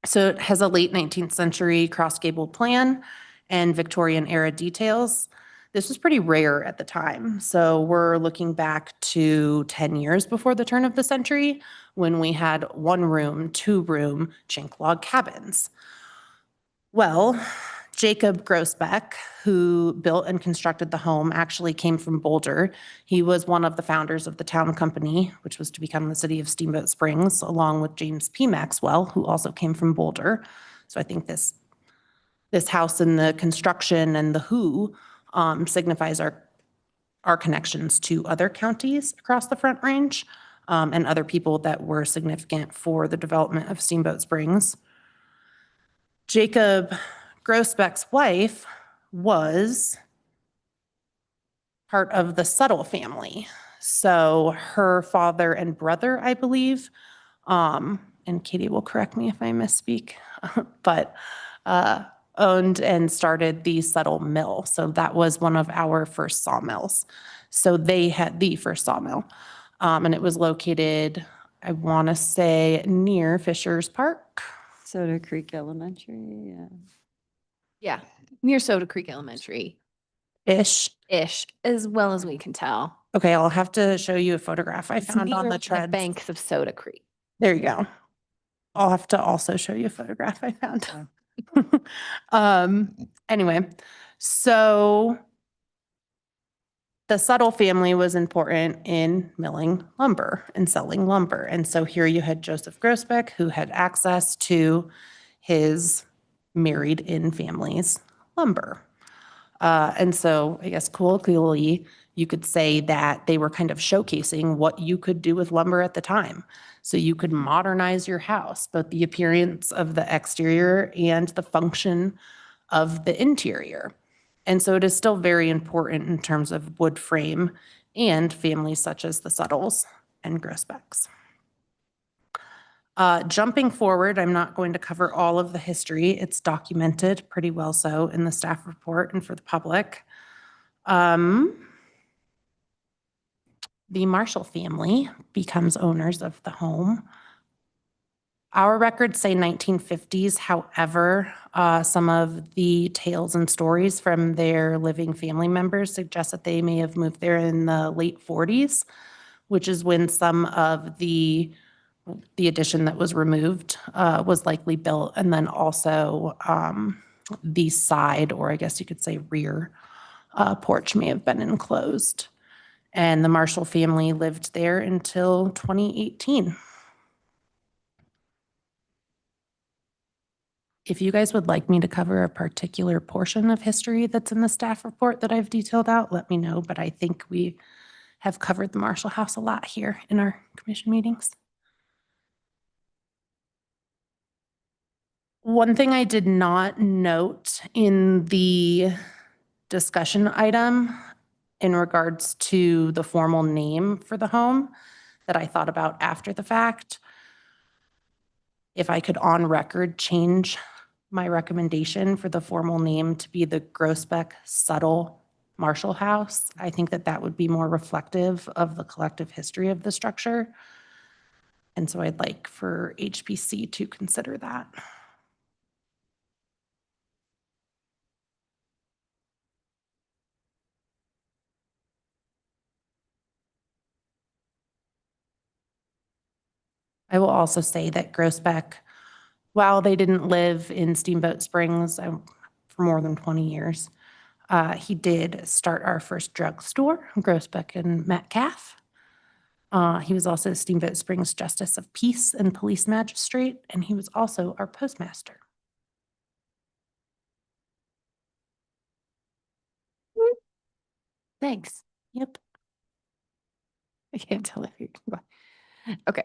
So it has a late 19th century cross gable plan and Victorian era details. This was pretty rare at the time. So we're looking back to 10 years before the turn of the century when we had 1-room, 2-room chink log cabins. Well, Jacob Grossbeck, who built and constructed the home, actually came from Boulder. He was one of the founders of the town company, which was to become the city of Steamboat Springs, along with James P. Maxwell, who also came from Boulder. So I think this house and the construction and the who signifies our connections to other counties across the Front Range and other people that were significant for the development of Steamboat Springs. Jacob Grossbeck's wife was part of the Suttle family. So her father and brother, I believe, and Katie will correct me if I misspeak, but owned and started the Suttle Mill. So that was one of our first sawmills. So they had the first sawmill. And it was located, I want to say, near Fishers Park. Soda Creek Elementary, yeah. Yeah, near Soda Creek Elementary. Ish. As well as we can tell. Okay, I'll have to show you a photograph I It's found on near the treads. banks of Soda Creek. There you go. I'll have to also show you a photograph I found. Anyway, so the Suttle family was important in milling lumber and selling lumber. And so here you had Joseph Grossbeck, who had access to his married-in family's lumber. And so I guess colloquially, you could say that they were kind of showcasing what you could do with lumber at the time. So you could modernize your house, both the appearance of the exterior and the function of the interior. And so it is still very important in terms of wood frame and families such as the Suttles and Grossbecks. Jumping forward, I'm not going to cover all of the history. It's documented pretty well so in the staff report and for the public. The Marshall family becomes owners of the home. Our records say 1950s. However, some of the tales and stories from their living family members suggest that they may have moved there in the late 40s, which is when some of the addition that was removed was likely built, and then also the side, or I guess you could say rear porch may have been enclosed. And the Marshall family lived there until 2018. If you guys would like me to cover a particular portion of history that's in the staff report that I've detailed out, let me know, but I think we have covered the Marshall House a lot here in our commission meetings. One thing I did not note in the discussion item in regards to the formal name for the home that I thought about after the fact, if I could on record change my recommendation for the formal name to be the Groesbeck Subtle Marshall House, I think that that would be more reflective of the collective history of the structure. And so I'd like for HPC to consider that. I will also say that Groesbeck, while they didn't live in Steamboat Springs for more than 20 years, he did start our first drugstore, Groesbeck and Metcalf. He was also Steamboat Springs Justice of Peace and Police Magistrate, and he was also our postmaster. Thanks. Yep. I can't tell if you okay.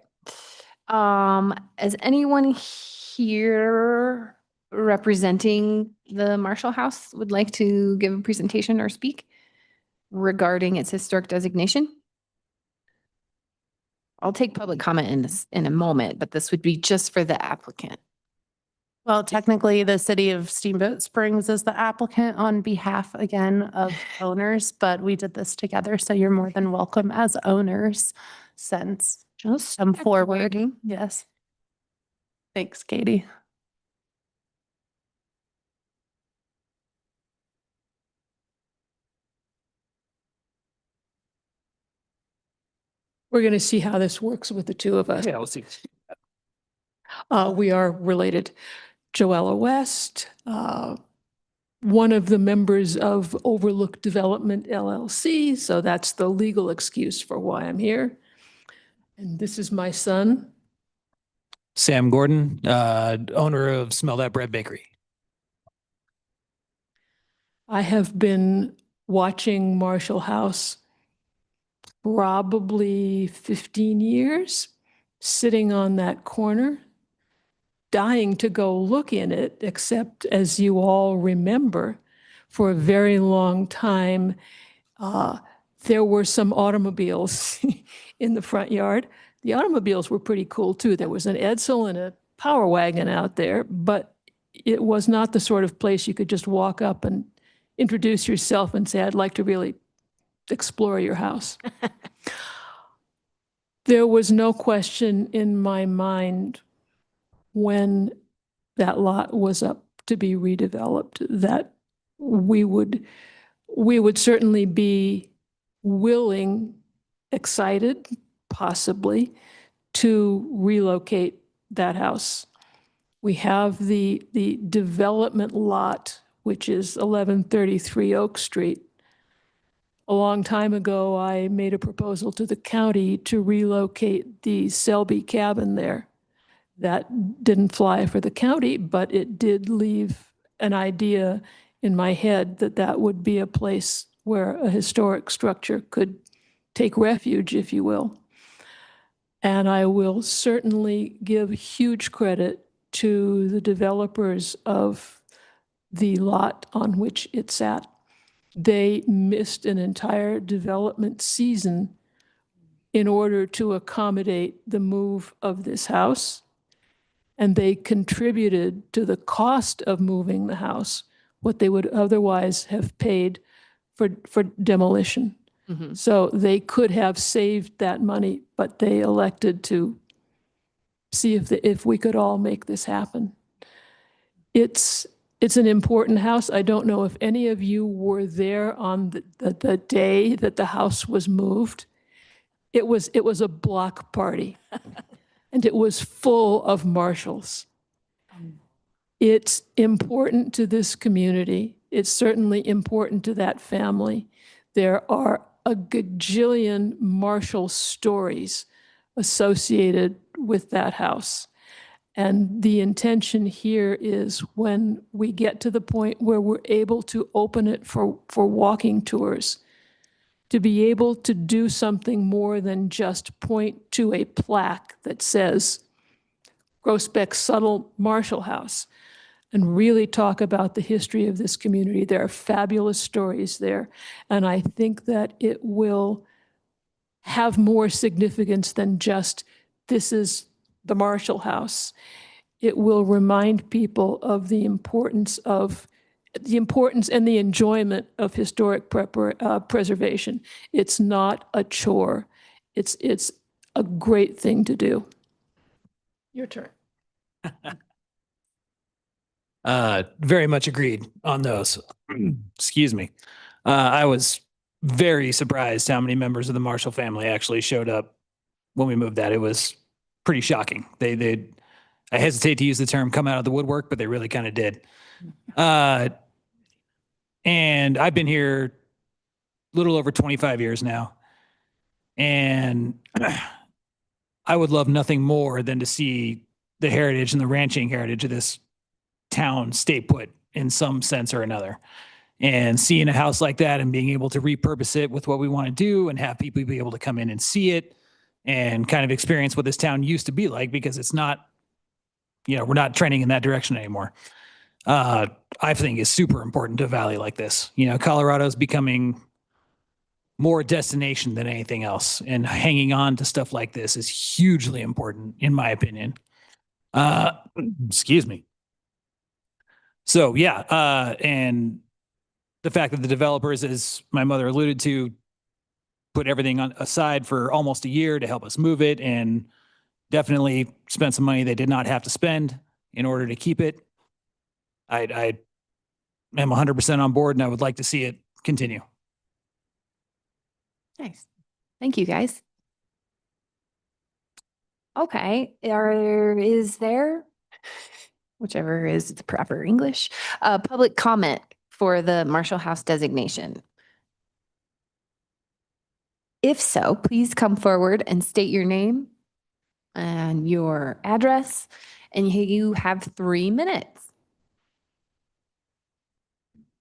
Is anyone here representing the Marshall House would like to give a presentation or speak regarding its historic designation? I'll take public comment in this in a moment, but this would be just for the applicant. Well, technically, the city of Steamboat Springs is the applicant on behalf, again, of owners, but we did this together, so you're more than welcome as owners since Just come forward. checking. Yes. Thanks, Katie. We're going to see how this works with the two of us. Yeah, let's see. We are related. Joella West, one of the members of Overlook Development LLC, so that's the legal excuse for why I'm here. And this is my son. Sam Gordon, owner of Smell That Bread Bakery. I have been watching Marshall House probably 15 years, sitting on that corner, dying to go look in it, except as you all remember, for a very long time, there were some automobiles in the front yard. The automobiles were pretty cool too. There was an Edsel and a Power Wagon out there, but it was not the sort of place you could just walk up and introduce yourself and say, I'd like to really explore your house. There was no question in my mind when that lot was up to be redeveloped that we would certainly be willing, excited, possibly, to relocate that house. We have the development lot, which is 1133 Oak Street. A long time ago, I made a proposal to the county to relocate the Selby cabin there. That didn't fly for the county, but it did leave an idea in my head that that would be a place where a historic structure could take refuge, if you will. And I will certainly give huge credit to the developers of the lot on which it sat. They missed an entire development season in order to accommodate the move of this house. and they contributed to the cost of moving the house, what they would otherwise have paid for demolition. So they could have saved that money, but they elected to see if we could all make this happen. It's an important house. I don't know if any of you were there on the day that the house was moved. It was a block party, and it was full of marshals. It's important to this community. It's certainly important to that family. There are a gajillion Marshall stories associated with that house. And the intention here is when we get to the point where we're able to open it for walking tours, to be able to do something more than just point to a plaque that says Groesbeck Subtle Marshall House, and really talk about the history of this community. There are fabulous stories there, and I think that it will have more significance than just this is the Marshall House. It will remind people of the importance and the enjoyment of historic preservation. It's not a chore. It's a great thing to do. Your turn. Very much agreed on those. Excuse me. I was very surprised how many members of the Marshall family actually showed up when we moved that. It was pretty shocking. I hesitate to use the term come out of the woodwork, but they really kind of did. And I've been here a little over 25 years now. And I would love nothing more than to see the heritage and the ranching heritage of this town stay put in some sense or another. And seeing a house like that and being able to repurpose it with what we want to do and have people be able to come in and see it and kind of experience what this town used to be like, because it's not, we're not trending in that direction anymore. I think is super important to a valley like this. Colorado's becoming more a destination than anything else, and hanging on to stuff like this is hugely important, in my opinion. Excuse me. So yeah, and the fact that the developers, as my mother alluded to, put everything aside for almost a year to help us move it, and definitely spent some money they did not have to spend in order to keep it. I am 100% on board, and I would like to see it continue. Nice. Thank you, guys. Okay, is there, whichever is the proper English, public comment for the Marshall House designation? If so, please come forward and state your name and your address, and you have 3 minutes.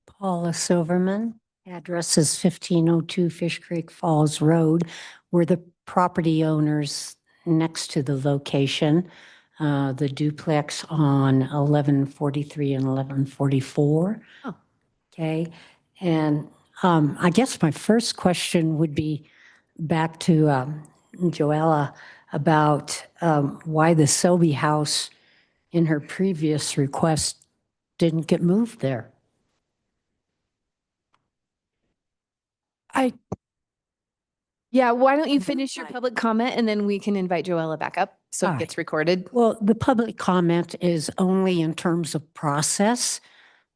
Paula Silverman, address is 1502 Fish Creek Falls Road. We're the property owners next to the location, the duplex on 1143 and 1144. Oh. Okay. And I guess my first question would be back to Joella about why the Selby house in her previous request didn't get moved there. Yeah, why don't you finish your public comment and then we can invite Joella back up so All it right. gets recorded. Well, the public comment is only in terms of process,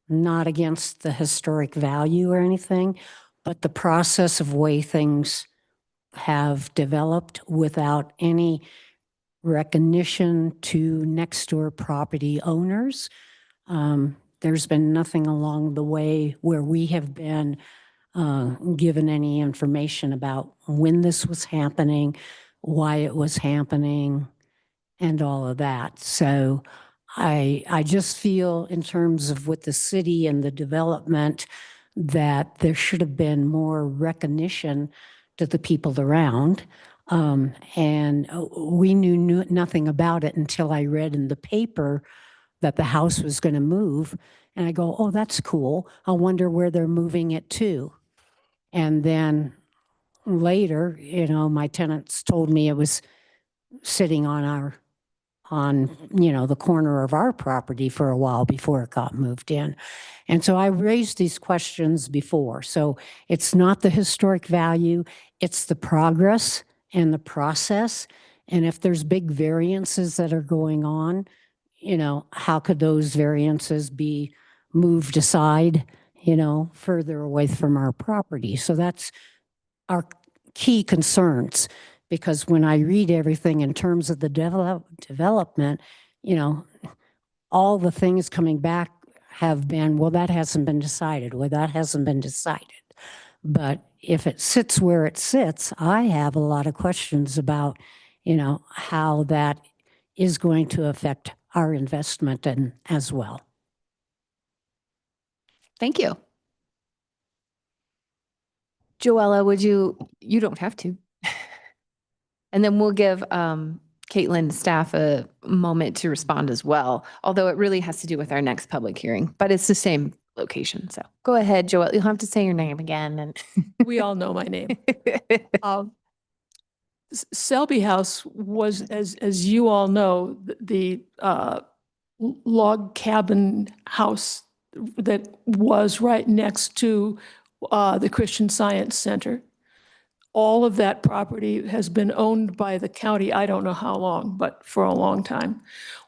not against the historic value or anything, but the process of way things have developed without any recognition to next door property owners. There's been nothing along the way where we have been given any information about when this was happening, why it was happening, and all of that. So I just feel in terms of with the city and the development that there should have been more recognition to the people around. And we knew nothing about it until I read in the paper that the house was going to move. And I go, oh, that's cool. I wonder where they're moving it to. And then later, my tenants told me it was sitting on on, you know, the corner of our property for a while before it got moved in. And so I raised these questions before. So it's not the historic value, it's the progress and the process. And if there's big variances that are going on, you know, how could those variances be moved aside, you know, further away from our property? So that's our key concerns, because when I read everything in terms of the development, you know, all the things coming back have been, well, that hasn't been decided. Well, that hasn't been decided. But if it sits where it sits, I have a lot of questions about, you know, how that is going to affect our investment and as well. Thank you. Joella, you don't have to. And then we'll give Caitlin staff a moment to respond as well, although it really has to do with our next public hearing, but it's the same location. So go ahead, Joella. You'll have to say your name again. And We all know my name. Selby House was, as you all know, the log cabin house that was right next to the Christian Science Center. All of that property has been owned by the county, I don't know how long, but for a long time.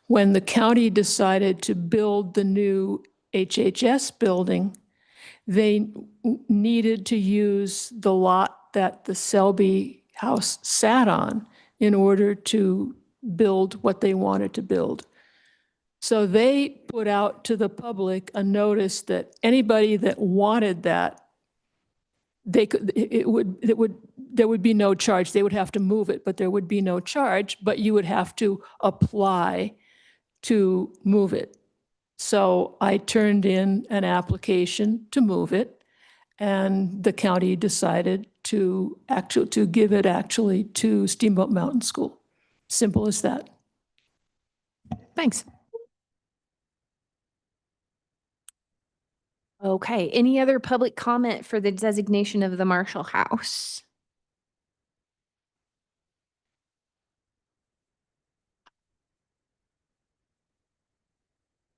When the county decided to build the new HHS building, they needed to use the lot that the Selby House sat on in order to build what they wanted to build. So they put out to the public a notice that anybody that wanted that, there would be no charge. They would have to move it, but there would be no charge, but you would have to apply to move it. So I turned in an application to move it, and the county decided to give it actually to Steamboat Mountain School. Simple as that. thanks. Okay, any other public comment for the designation of the Marshall House?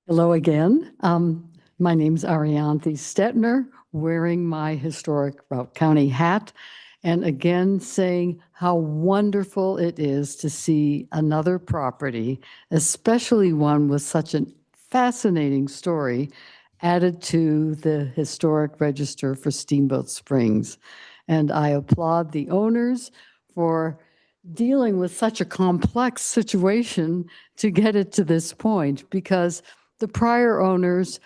Hello again. My name's Arianthe Stetner, wearing my historic Routt County hat, and again saying how wonderful it is to see another property, especially one with such a fascinating story, added to the historic register for Steamboat Springs. And I applaud the owners for dealing with such a complex situation to get it to this point, because the prior owners,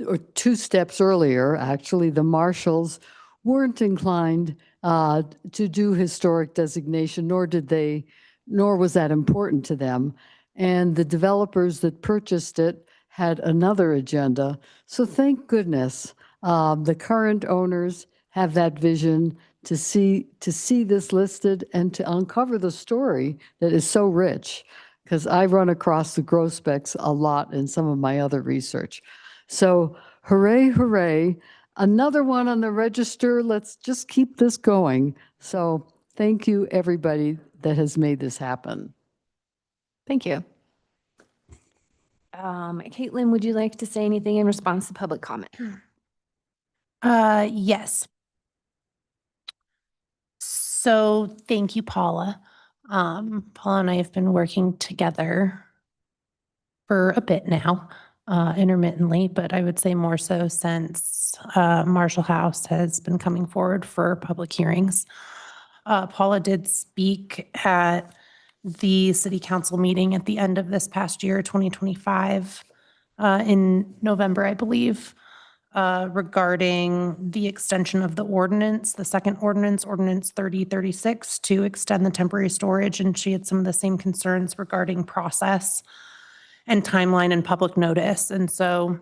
or 2 steps earlier, actually, the Marshalls weren't inclined to do historic designation, nor was that important to them. And the developers that purchased it had another agenda. So thank goodness the current owners have that vision to see this listed and to uncover the story that is so rich, because I run across the Grosbecks a lot in some of my other research. So hooray, hooray. Another one on the register. Let's just keep this going. So thank you, everybody that has made this happen. Thank you. Caitlin, would you like to say anything in response to public comment? Yes. So thank you, Paula. Paula and I have been working together for a bit now, intermittently, but I would say more so since Marshall House has been coming forward for public hearings. Paula did speak at the city council meeting at the end of this past year, 2025, in November, I believe, regarding the extension of the ordinance, the second ordinance, Ordinance 3036, to extend the temporary storage. And she had some of the same concerns regarding process and timeline and public notice. And so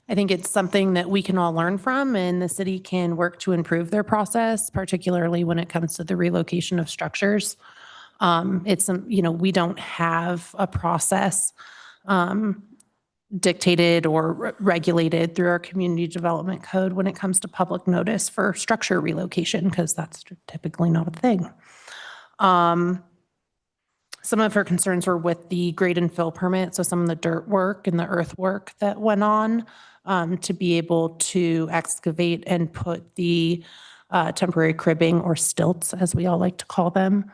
I think it's something that we can all learn from, and the city can work to improve their process, particularly when it comes to the relocation of structures. We don't have a process dictated or regulated through our community development code when it comes to public notice for structure relocation, because that's typically not a thing. Some of her concerns were with the grade and fill permit, so some of the dirt work and the earthwork that went on to be able to excavate and put the temporary cribbing or stilts, as we all like to call them,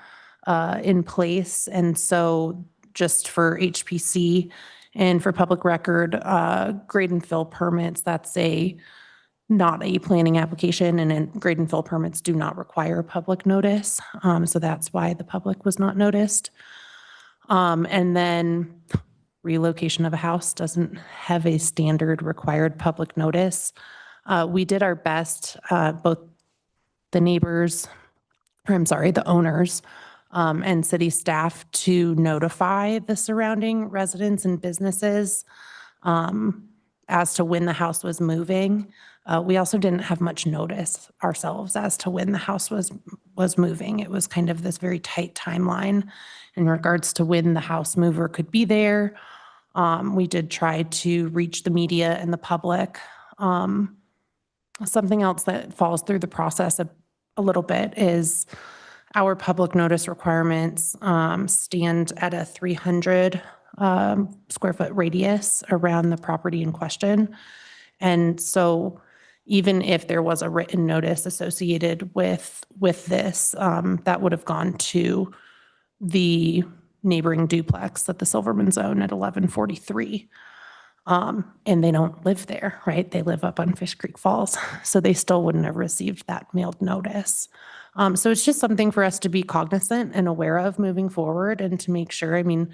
in place. And so just for HPC and for public record, grade and fill permits, that's not a planning application, and then grade and fill permits do not require public notice. So that's why the public was not noticed. And then relocation of a house doesn't have a standard required public notice. We did our best, both the neighbors, the owners, and city staff to notify the surrounding residents and businesses as to when the house was moving. We also didn't have much notice ourselves as to when the house was moving. It was kind of this very tight timeline in regards to when the house mover could be there. We did try to reach the media and the public. Something else that falls through the process a little bit is our public notice requirements stand at a 300 square foot radius around the property in question. And so even if there was a written notice associated with this, that would have gone to the neighboring duplex that the Silvermans own at 1143. And they don't live there, right? They live up on Fish Creek Falls. So they still wouldn't have received that mailed notice. So it's just something for us to be cognizant and aware of moving forward and to make sure. I mean,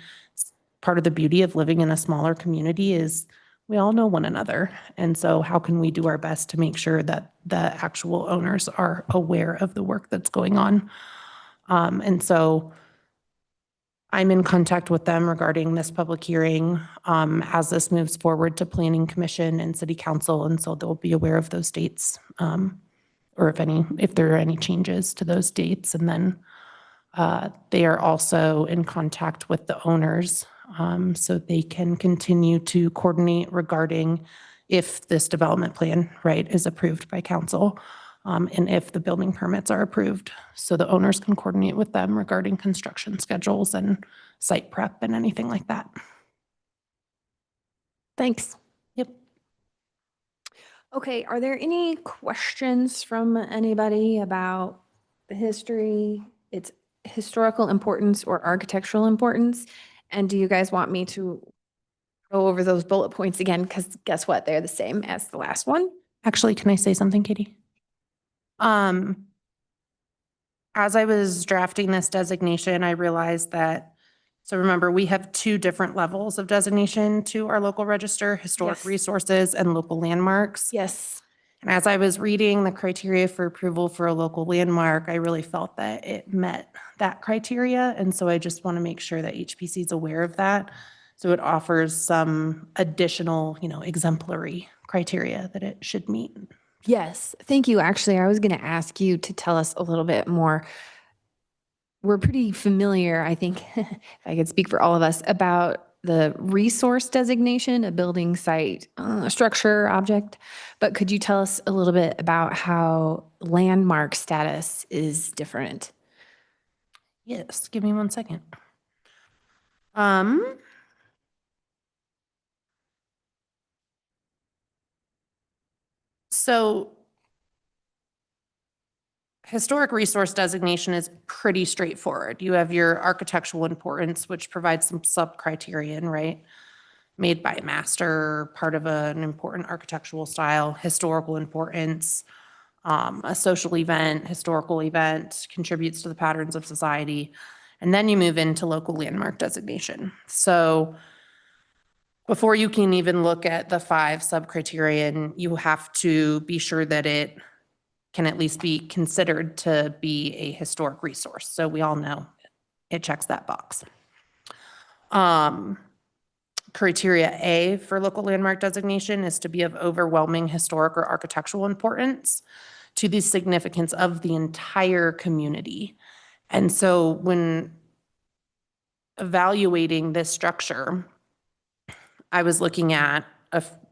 part of the beauty of living in a smaller community is we all know one another. And so how can we do our best to make sure that the actual owners are aware of the work that's going on? And so I'm in contact with them regarding this public hearing as this moves forward to Planning Commission and City Council. And so they'll be aware of those dates or if there are any changes to those dates. And then they are also in contact with the owners so they can continue to coordinate regarding if this development plan, right, is approved by council and if the building permits are approved. So the owners can coordinate with them regarding construction schedules and site prep and anything like that. Thanks. Yep. Okay, are there any questions from anybody about the history, its historical importance or architectural importance? And do you guys want me to go over those bullet points again? Because guess what? They're the same as the last one. Actually, can I say something, Katie? As I was drafting this designation, I realized that, so remember, we have two different levels of designation to our local register, historic Yes. resources and local landmarks. Yes. And as I was reading the criteria for approval for a local landmark, I really felt that it met that criteria. And so I just want to make sure that HPC is aware of that. So it offers some additional, exemplary criteria that it should meet. Yes, thank you. Actually, I was going to ask you to tell us a little bit more. We're pretty familiar, I think, if I could speak for all of us, about the resource designation, a building site, structure, object. But could you tell us a little bit about how landmark status is different? Yes, give me 1 second. So historic resource designation is pretty straightforward. You have your architectural importance, which provides some sub-criterion, right? Made by a master, part of an important architectural style, historical importance, a social event, historical event, contributes to the patterns of society. And then you move into local landmark designation. So before you can even look at the 5 sub-criterion, you have to be sure that it can at least be considered to be a historic resource. So we all know it checks that box. Criteria A for local landmark designation is to be of overwhelming historic or architectural importance to the significance of the entire community. And so when evaluating this structure, I was looking at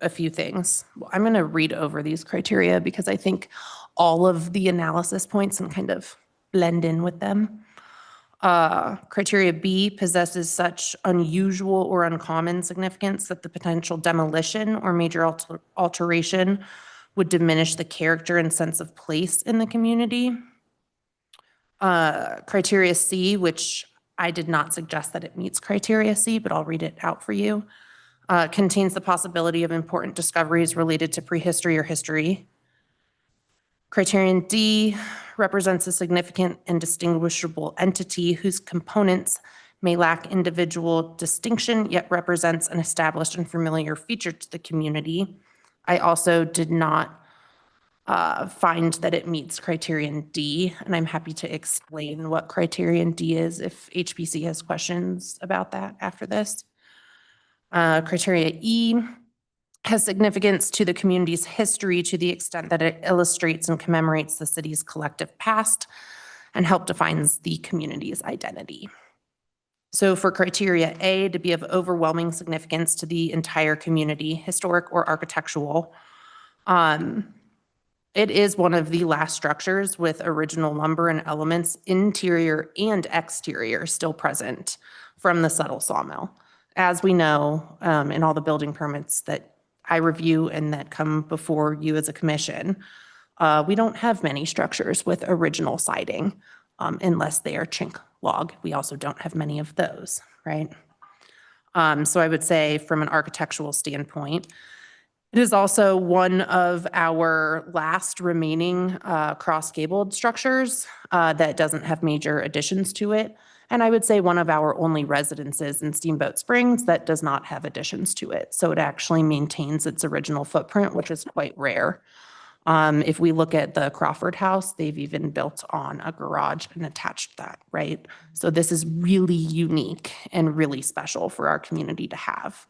a few things. I'm going to read over these criteria because I think all of the analysis points and kind of blend in with them. Criteria B possesses such unusual or uncommon significance that the potential demolition or major alteration would diminish the character and sense of place in the community. Criteria C, which I did not suggest that it meets criteria C, but I'll read it out for you, contains the possibility of important discoveries related to prehistory or history. Criterion D represents a significant and distinguishable entity whose components may lack individual distinction, yet represents an established and familiar feature to the community. I also did not find that it meets criterion D, and I'm happy to explain what criterion D is if HPC has questions about that after this. Criteria E has significance to the community's history to the extent that it illustrates and commemorates the city's collective past and help defines the community's identity. So for criteria A to be of overwhelming significance to the entire community, historic or architectural, it is one of the last structures with original lumber and elements, interior and exterior, still present from the Settle Sawmill. As we know, in all the building permits that I review and that come before you as a commission, we don't have many structures with original siding unless they are chink log. We also don't have many of those, right? So I would say from an architectural standpoint, it is also one of our last remaining cross-gabled structures that doesn't have major additions to it. And I would say one of our only residences in Steamboat Springs that does not have additions to it. So it actually maintains its original footprint, which is quite rare. If we look at the Crawford House, they've even built on a garage and attached that, right? So this is really unique and really special for our community to have.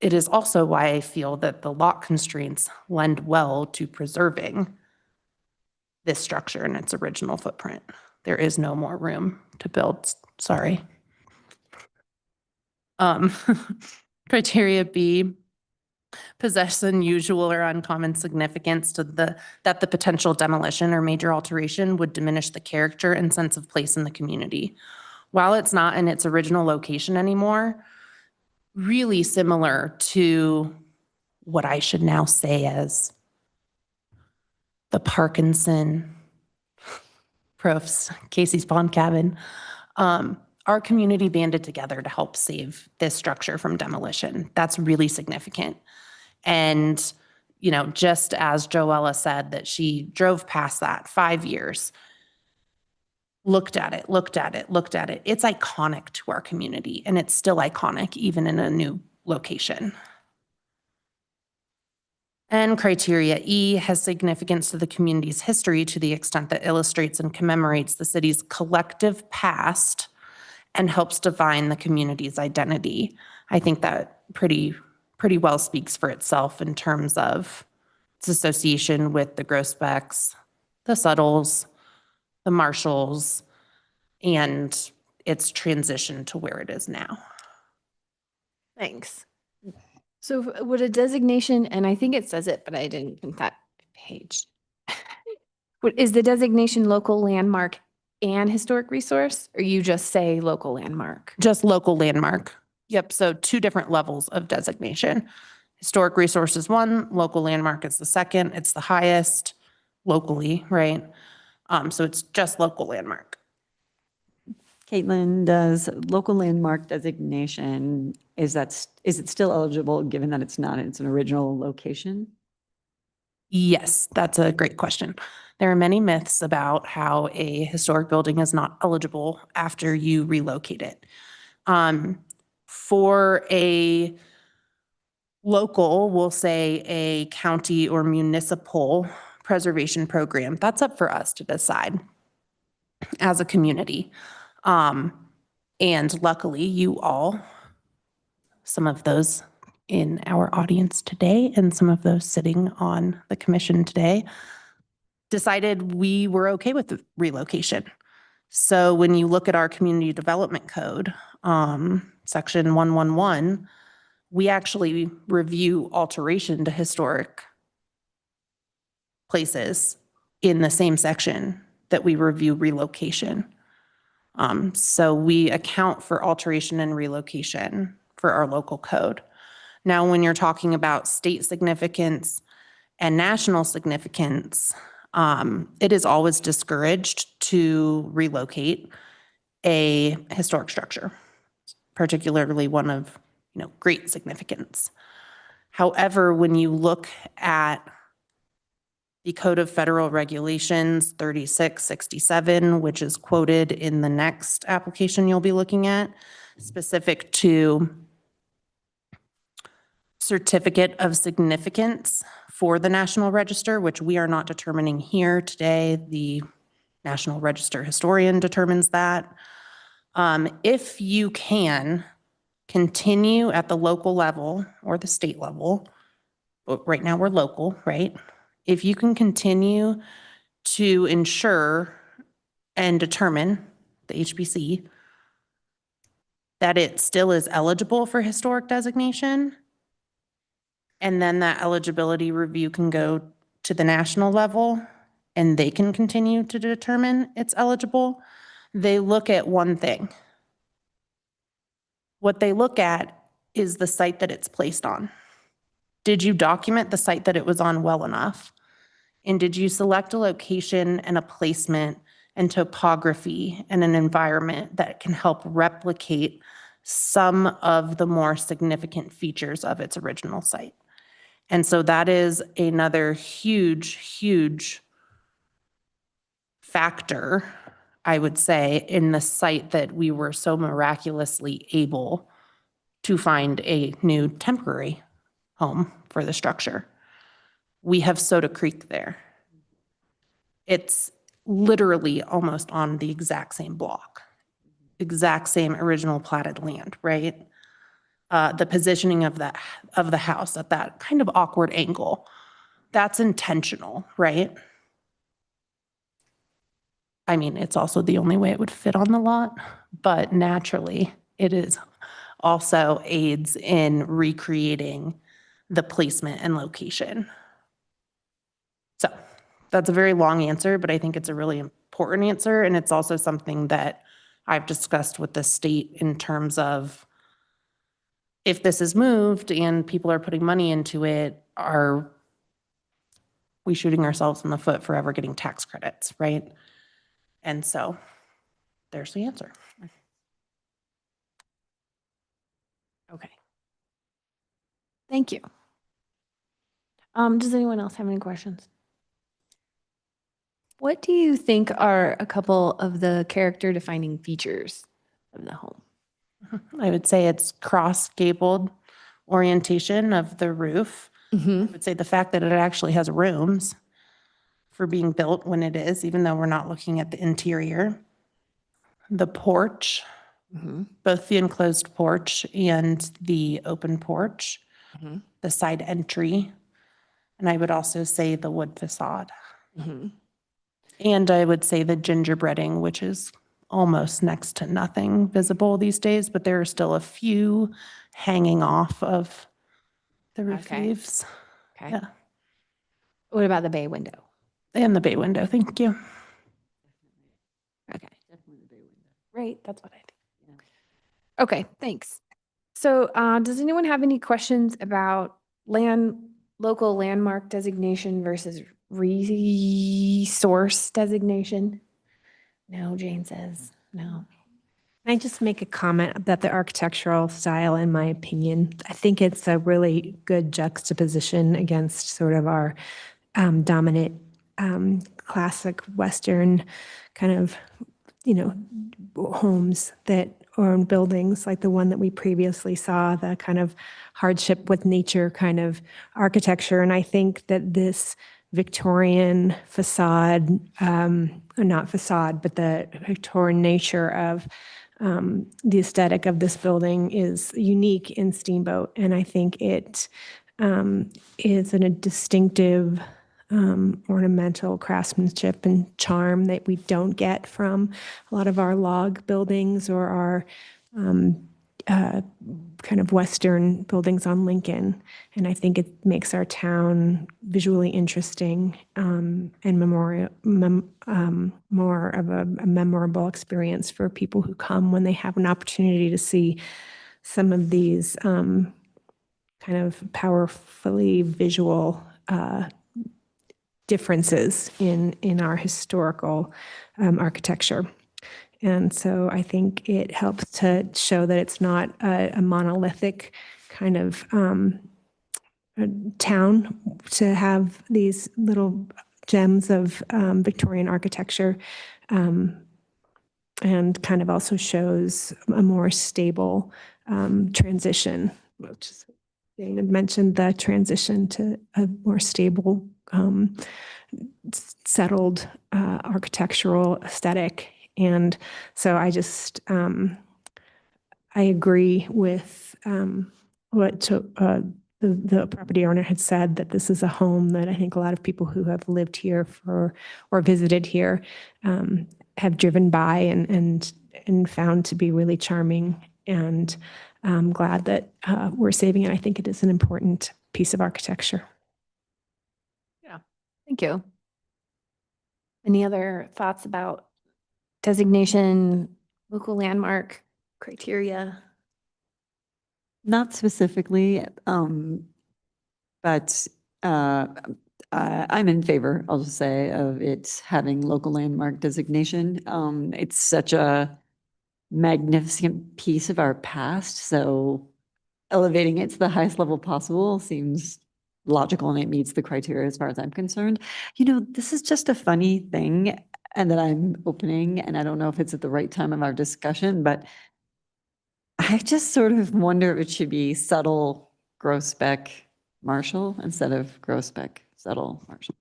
It is also why I feel that the lot constraints lend well to preserving this structure in its original footprint. There is no more room to build, sorry. Criteria B, possess unusual or uncommon significance to that the potential demolition or major alteration would diminish the character and sense of place in the community. While it's not in its original location anymore, really similar to what I should now say as the Parkinson Profs, Casey's Pond Cabin. Our community banded together to help save this structure from demolition. That's really significant. And, you know, just as Joella said that she drove past that 5 years, looked at it, looked at it, looked at it. It's iconic to our community, and it's still iconic even in a new location. And criteria E has significance to the community's history to the extent that illustrates and commemorates the city's collective past and helps define the community's identity. I think that pretty well speaks for itself in terms of its association with the Grosbecks, the Suttles, the Marshalls, and its transition to where it is now. Thanks. So would a designation, and I think it says it, but I didn't print that page. Is the designation local landmark and historic resource, or you just say local landmark? Just local landmark. Yep, so 2 different levels of designation. Historic resource is 1, local landmark is the 2nd. It's the highest locally, right? So it's just local landmark. Caitlin, does local landmark designation, is it still eligible given that it's not in its original location? Yes, that's a great question. There are many myths about how a historic building is not eligible after you relocate it. For a local, we'll say a county or municipal preservation program, that's up for us to decide as a community. And luckily you all, some of those in our audience today and some of those sitting on the commission today, decided we were okay with the relocation. So when you look at our community development code, section 111, we actually review alteration to historic places in the same section that we review relocation. So we account for alteration and relocation for our local code. Now, when you're talking about state significance and national significance, it is always discouraged to relocate a historic structure, particularly one of, great significance. However, when you look at the Code of Federal Regulations 3667, which is quoted in the next application you'll be looking at, specific to certificate of significance for the National Register, which we are not determining here today. The National Register historian determines that. If you can continue at the local level or the state level, but right now we're local, right? If you can continue to ensure and determine, the HBC, that it still is eligible for historic designation, and then that eligibility review can go to the national level and they can continue to determine it's eligible, they look at one thing. What they look at is the site that it's placed on. Did you document the site that it was on well enough? And did you select a location and a placement and topography and an environment that can help replicate some of the more significant features of its original site? And so that is another huge, huge factor, I would say, in the site that we were so miraculously able to find a new temporary home for the structure. We have Soda Creek there. It's literally almost on the exact same block, exact same original platted land, right? The positioning of the house at that kind of awkward angle, that's intentional, right? I mean, it's also the only way it would fit on the lot, but naturally it is also aids in recreating the placement and location. So that's a very long answer, but I think it's a really important answer. And it's also something that I've discussed with the state in terms of if this is moved and people are putting money into it, are we shooting ourselves in the foot for ever getting tax credits, right? And so there's the answer. Okay. Thank you. Does anyone else have any questions? What do you think are a couple of the character defining features of the home? I would say it's cross-gabled orientation of the roof. I would say the fact that it actually has rooms for being built when it is, even though we're not looking at the interior. The porch, both the enclosed porch and the open porch, the side entry, and I would also say the wood facade. And I would say the gingerbreading, which is almost next to nothing visible these days, but there are still a few hanging off of the roof Okay. eaves. Okay. Yeah. What about the bay window? And the bay window, thank you. Okay. Right, that's what I think. Okay, thanks. So does anyone have any questions about local landmark designation versus resource designation? No, Jane says no. Can I just make a comment about the architectural style, in my opinion? I think it's a really good juxtaposition against sort of our dominant classic Western kind of, homes or buildings like the one that we previously saw, the kind of hardship with nature kind of architecture. And I think that this Victorian facade, or not facade, but the Victorian nature of the aesthetic of this building is unique in Steamboat. And I think it is a distinctive ornamental craftsmanship and charm that we don't get from a lot of our log buildings or our kind of Western buildings on Lincoln. And I think it makes our town visually interesting and more of a memorable experience for people who come when they have an opportunity to see some of these kind of powerfully visual differences in our historical architecture. And so I think it helps to show that it's not a monolithic kind of town, to have these little gems of Victorian architecture, and kind of also shows a more stable transition, which is, Dana mentioned the transition to a more stable, settled architectural aesthetic. And so I just, I agree with what the property owner had said, that this is a home that I think a lot of people who have lived here or visited here have driven by and found to be really charming. And I'm glad that we're saving it. I think it is an important piece of architecture. Thank you. Any other thoughts about designation, local landmark criteria? Not specifically, but I'm in favor, I'll just say, of it having local landmark designation. It's such a magnificent piece of our past, so elevating it to the highest level possible seems logical, and it meets the criteria as far as I'm concerned. You know, this is just a funny thing, and that I'm opening, and I don't know if it's at the right time of our discussion, but I just sort of wonder if it should be Subtle Groesbeck Marshall instead of Groesbeck Subtle Marshall.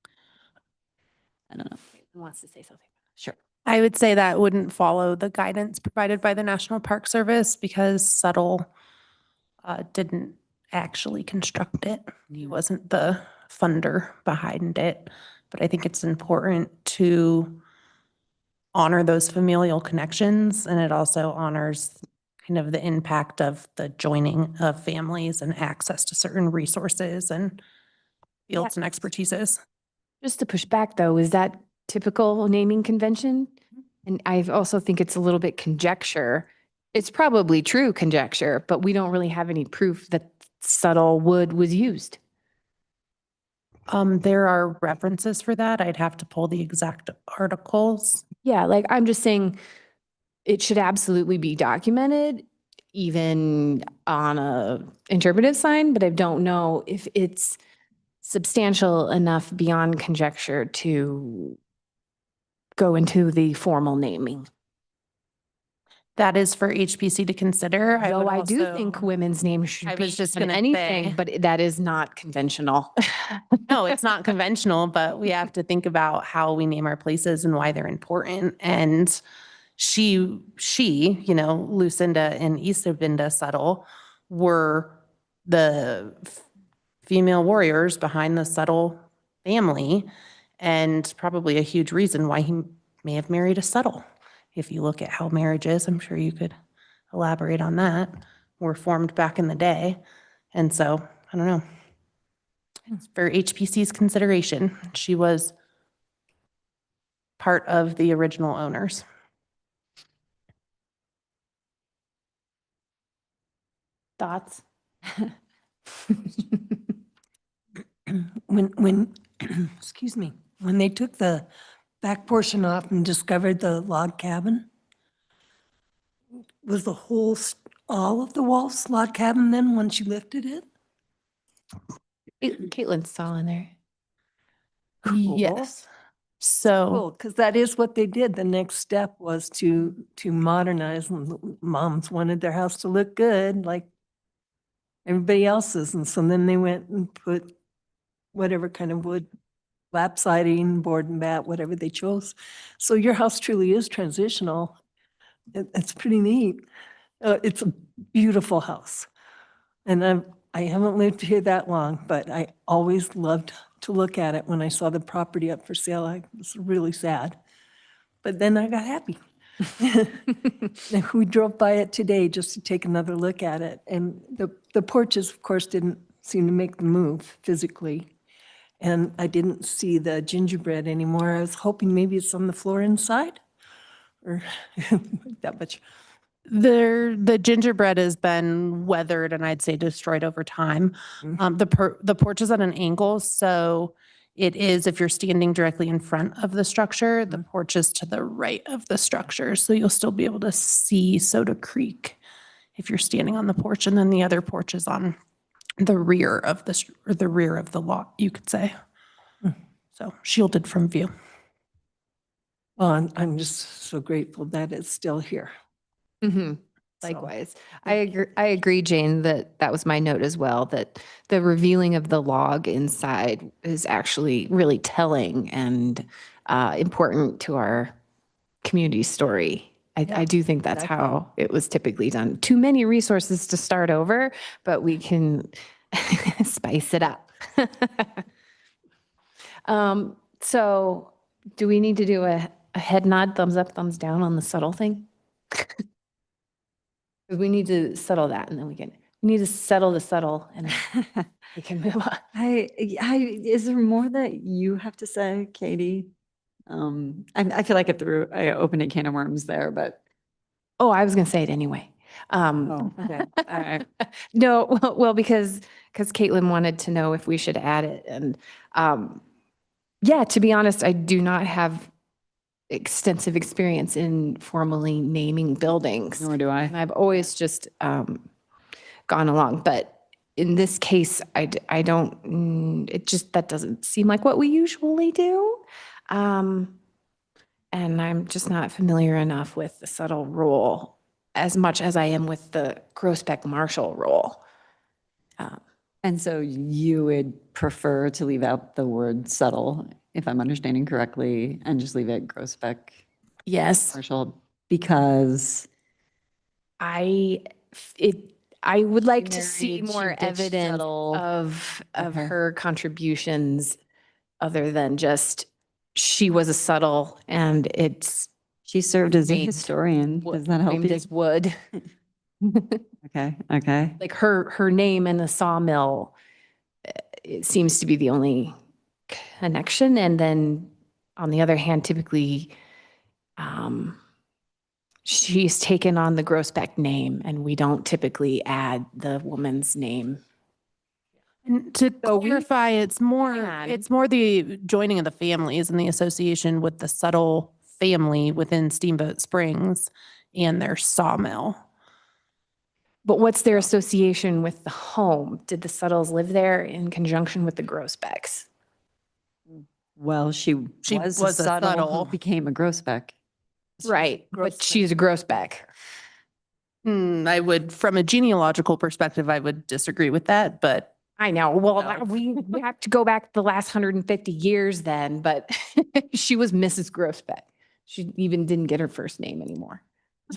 I don't know. Who wants to say something? Sure. I would say that wouldn't follow the guidance provided by the National Park Service, because Subtle didn't actually construct it. He wasn't the funder behind it. But I think it's important to honor those familial connections, and it also honors kind of the impact of the joining of families and access to certain resources and fields and expertises. Just to push back though, is that typical naming convention? And I also think it's a little bit conjecture. It's probably true conjecture, but we don't really have any proof that Subtle wood was used. There are references for that. I'd have to pull the exact articles. Yeah, like I'm just saying it should absolutely be documented, even on a interpretive sign, but I don't know if it's substantial enough beyond conjecture to go into the formal naming. That is for HPC to consider. Though I do also- think women's names should I be was just given gonna anything, say. but that is not conventional. No, it's not conventional, but we have to think about how we name our places and why they're important. And she, you know, Lucinda and Isabinda Subtle were the female warriors behind the Subtle family, and probably a huge reason why he may have married a Subtle. If you look at how marriage is, I'm sure you could elaborate on that, were formed back in the day. And so, I don't know. It's for HPC's consideration. She was part of the original owners. Thoughts? When, excuse me, when they took the back portion off and discovered the log cabin, was the whole, all of the walls log cabin then, once you lifted it? Caitlin's still in there. Yes. So Cool, because that is what they did. The next step was to modernize, and the moms wanted their house to look good, like everybody else's. And so then they went and put whatever kind of wood, lap siding, board and bat, whatever they chose. So your house truly is transitional. It's pretty neat. It's a beautiful house. And I haven't lived here that long, but I always loved to look at it. When I saw the property up for sale, I was really sad. But then I got happy. We drove by it today just to take another look at it. And the porches, of course, didn't seem to make the move physically. And I didn't see the gingerbread anymore. I was hoping maybe it's on the floor inside or that much. The gingerbread has been weathered and I'd say destroyed over time. The porch is at an angle, so it is, if you're standing directly in front of the structure, the porch is to the right of the structure. So you'll still be able to see Soda Creek if you're standing on the porch, and then the other porch is on the rear of the rear of the lot, you could say. So shielded from view. Well, I'm just so grateful that it's still here. Mhm. So, Likewise. I agree, Jane, that was my note as well, that the revealing of the log inside is actually really telling and important to our community story. I do think that's how it was typically done. Too many resources to start over, but we can spice it up. So do we need to do a head nod, thumbs up, thumbs down on the subtle thing? We need to settle that and then we need to settle the subtle and we can move on. Is there more that you have to say, Katie? I feel like I opened a can of worms there, but. Oh, I was going to say it anyway. Okay. All right. No, well, because Caitlin wanted to know if we should add it. And yeah, to be honest, I do not have extensive experience in formally naming buildings. Nor do I. And I've always just gone along. But in this case, I don't, that doesn't seem like what we usually do. And I'm just not familiar enough with the subtle rule as much as I am with the Groesbeck Marshall rule. And so you would prefer to leave out the word subtle, if I'm understanding correctly, and just leave it Groesbeck Yes. Marshall, because I would like to see married, she more ditched evidence subtle. of Okay. her contributions other than just she was a subtle and it's she served as a Made historian. Does that help framed you? as wood. Okay. Like her name and the sawmill, it seems to be the only connection. And then on the other hand, typically, she's taken on the Groesbeck name and we don't typically add the woman's name. And to So we clarify, it's more can. the joining of the families and the association with the Settle family within Steamboat Springs and their sawmill. But what's their association with the home? Did the Suttles live there in conjunction with the Groesbecks? Well, she was a subtle who became a Groesbeck. Right, but she's a Groesbeck. I would, from a genealogical perspective, I would disagree with that, but I know. Well, No. we have to go back the last 150 years then, but she was Mrs. Groesbeck. She even didn't get her first name anymore.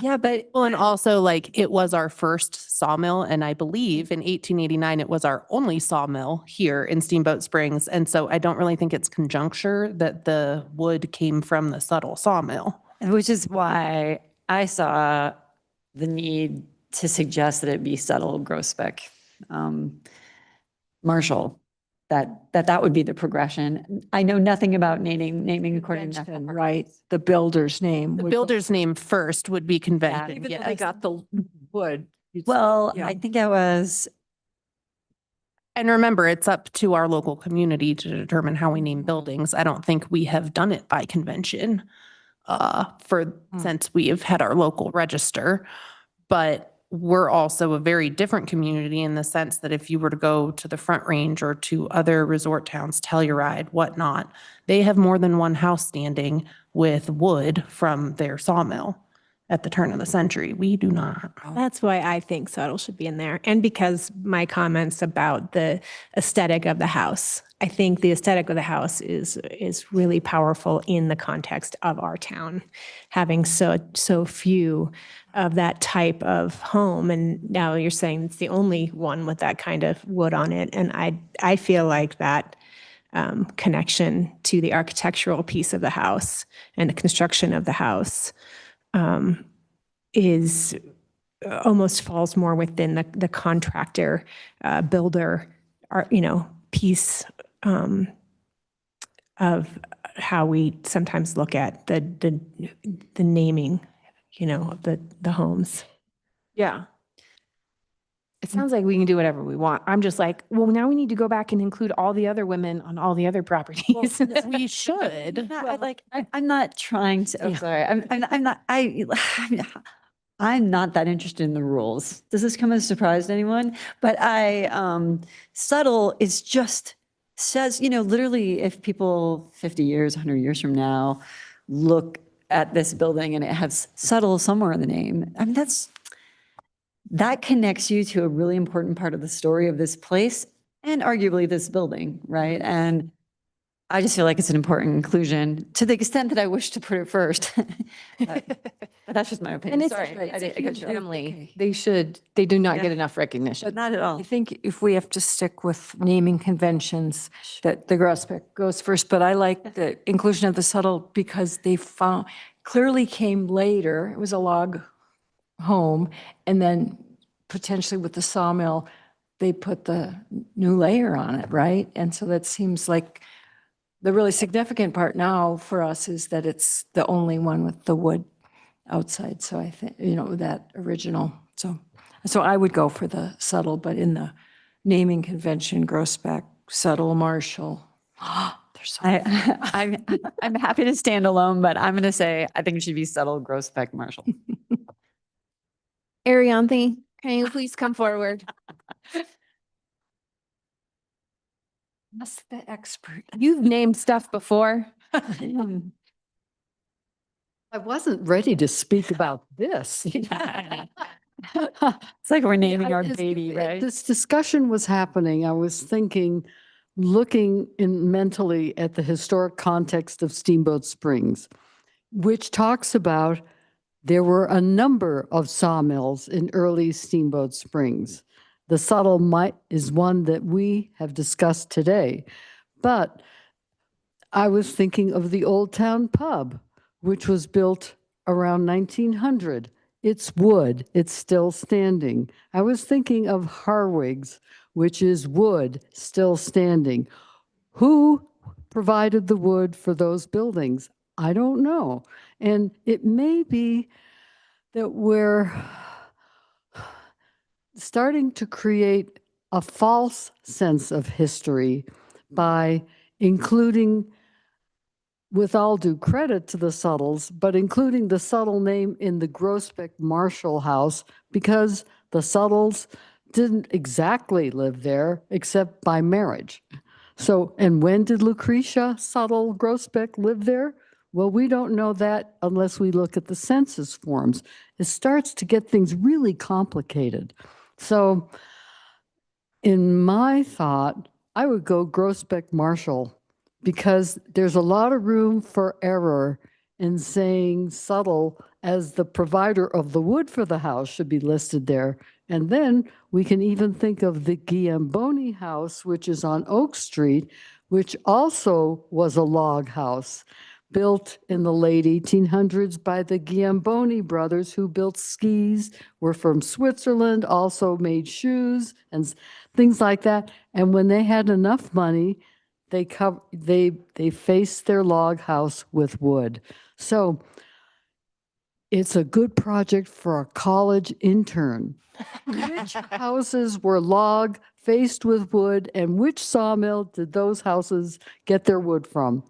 Yeah, but well, and also like it was our first sawmill, and I believe in 1889 it was our only sawmill here in Steamboat Springs, and so I don't really think it's conjuncture that the wood came from the Subtle sawmill. which is why I saw the need to suggest that it be subtle Groesbeck, Marshall, that would be the progression. I know nothing about naming according to. Convention, right, the builder's name. The would go- builder's name first would be convention. Even though yes. they got the wood. it's- Well, yeah. I think I was, And remember, it's up to our local community to determine how we name buildings. I don't think we have done it by convention since we have had our local register. But we're also a very different community in the sense that if you were to go to the Front Range or to other resort towns, Telluride, whatnot, they have more than one house standing with wood from their sawmill at the turn of the century. We do not. That's why I think subtle should be in there. And because my comments about the aesthetic of the house, I think the aesthetic of the house is really powerful in the context of our town, having so few of that type of home. And now you're saying it's the only one with that kind of wood on it. And I feel like that connection to the architectural piece of the house and the construction of the house is almost falls more within the contractor, builder, piece of how we sometimes look at the naming, of the homes. Yeah. It sounds like we can do whatever we want. I'm just like, well, now we need to go back and include all the other women on all the other properties. We should. I'm not trying to, I'm sorry, I'm not, I'm not that interested in the rules. Does this come as a surprise to anyone? But subtle is just says, literally if people 50 years, 100 years from now, look at this building and it has subtle somewhere in the name, I mean, that connects you to a really important part of the story of this place and arguably this building, right? And I just feel like it's an important inclusion to the extent that I wish to put it first. But that's just my opinion. And it's, Sorry. it's a I cut huge you off. family. They do not Yeah. get enough recognition. But not at all. I think if we have to stick with naming conventions, that the Groesbeck goes first, but I like the inclusion of the subtle because they clearly came later. It was a log home, and then potentially with the sawmill, they put the new layer on it, right? And so that seems like the really significant part now for us is that it's the only one with the wood outside. So I think, that original. So I would go for the subtle, but in the naming convention, Groesbeck, subtle, Marshall. There's so I'm happy to stand alone, but I'm going to say I think it should be subtle, Groesbeck, Marshall. Arianthi, can you please come forward? That's the expert. You've named stuff before. I wasn't ready to speak about this. It's like we're naming our As baby, right? This discussion was happening. I was thinking, looking mentally at the historic context of Steamboat Springs, which talks about there were a number of sawmills in early Steamboat Springs. The subtle is one that we have discussed today. But I was thinking of the Old Town Pub, which was built around 1900. It's wood, it's still standing. I was thinking of Harwig's, which is wood, still standing. Who provided the wood for those buildings? I don't know. And it may be that we're starting to create a false sense of history by including, with all due credit to the Suttles, but including the Subtle name in the Groesbeck Marshall house because the Suttles didn't exactly live there except by marriage. So, and when did Lucretia Subtle Groesbeck live there? Well, we don't know that unless we look at the census forms. It starts to get things really complicated. So in my thought, I would go Groesbeck Marshall because there's a lot of room for error in saying Subtle as the provider of the wood for the house should be listed there. And then we can even think of the Giamboni house, which is on Oak Street, which also was a log house built in the late 1800s by the Giamboni brothers who built skis, were from Switzerland, also made shoes and things like that. And when they had enough money, they faced their log house with wood. So it's a good project for a college intern. Which houses were log faced with wood, and which sawmill did those houses get their wood from?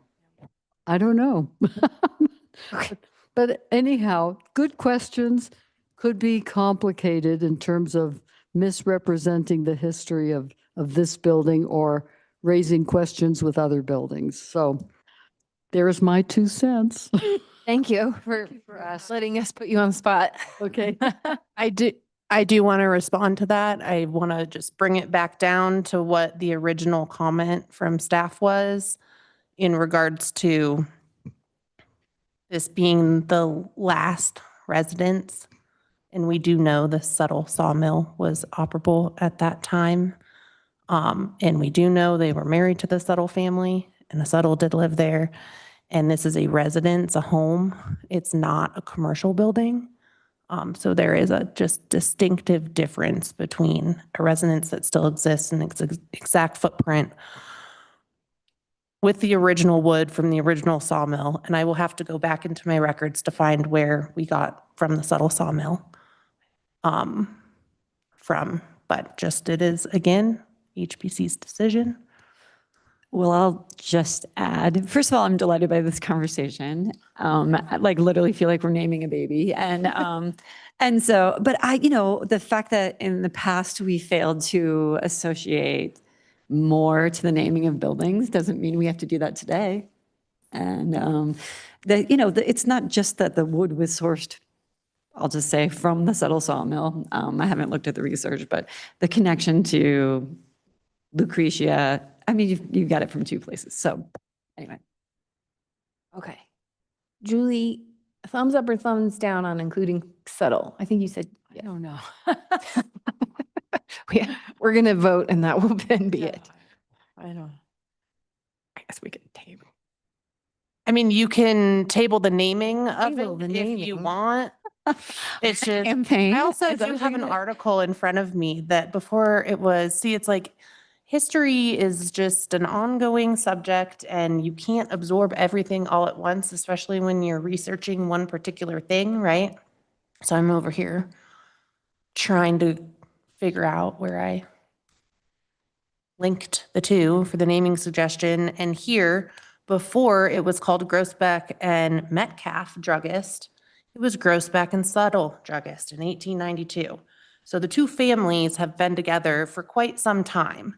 I don't know. But anyhow, good questions could be complicated in terms of misrepresenting the history of this building or raising questions with other buildings. So there's my 2 cents. Thank you for letting us put you on the spot. Okay. I do want to respond to that. I want to just bring it back down to what the original comment from staff was in regards to this being the last residence. And we do know the Subtle sawmill was operable at that time. And we do know they were married to the Subtle family, and the Subtle did live there. And this is a residence, a home. It's not a commercial building. So there is a just distinctive difference between a residence that still exists in its exact footprint with the original wood from the original sawmill. And I will have to go back into my records to find where we got from the Settle sawmill. But just it is, again, HPC's decision. Well, I'll just add, first of all, I'm delighted by this conversation. I like literally feel like we're naming a baby. And so, but the fact that in the past we failed to associate more to the naming of buildings doesn't mean we have to do that today. And it's not just that the wood was sourced, I'll just say, from the Settle sawmill. I haven't looked at the research, but the connection to Lucretia, I mean, you got it from two places. So anyway. Okay. Julie, thumbs up or thumbs down on including Settle? I think you said, I don't know. we're going to vote and that will then be it. I don't. I guess we could table. I mean, you can table the naming of Table it the if you naming. want. It's just, Campaign. I also Is that do what have you're an gonna- article in front of me that before it was, see, it's like history is just an ongoing subject and you can't absorb everything all at once, especially when you're researching one particular thing, right? So I'm over here trying to figure out where I linked the two for the naming suggestion. And here, before it was called Grossbeck and Metcalf Druggist, it was Grossbeck and Settle Druggist in 1892. So the two families have been together for quite some time.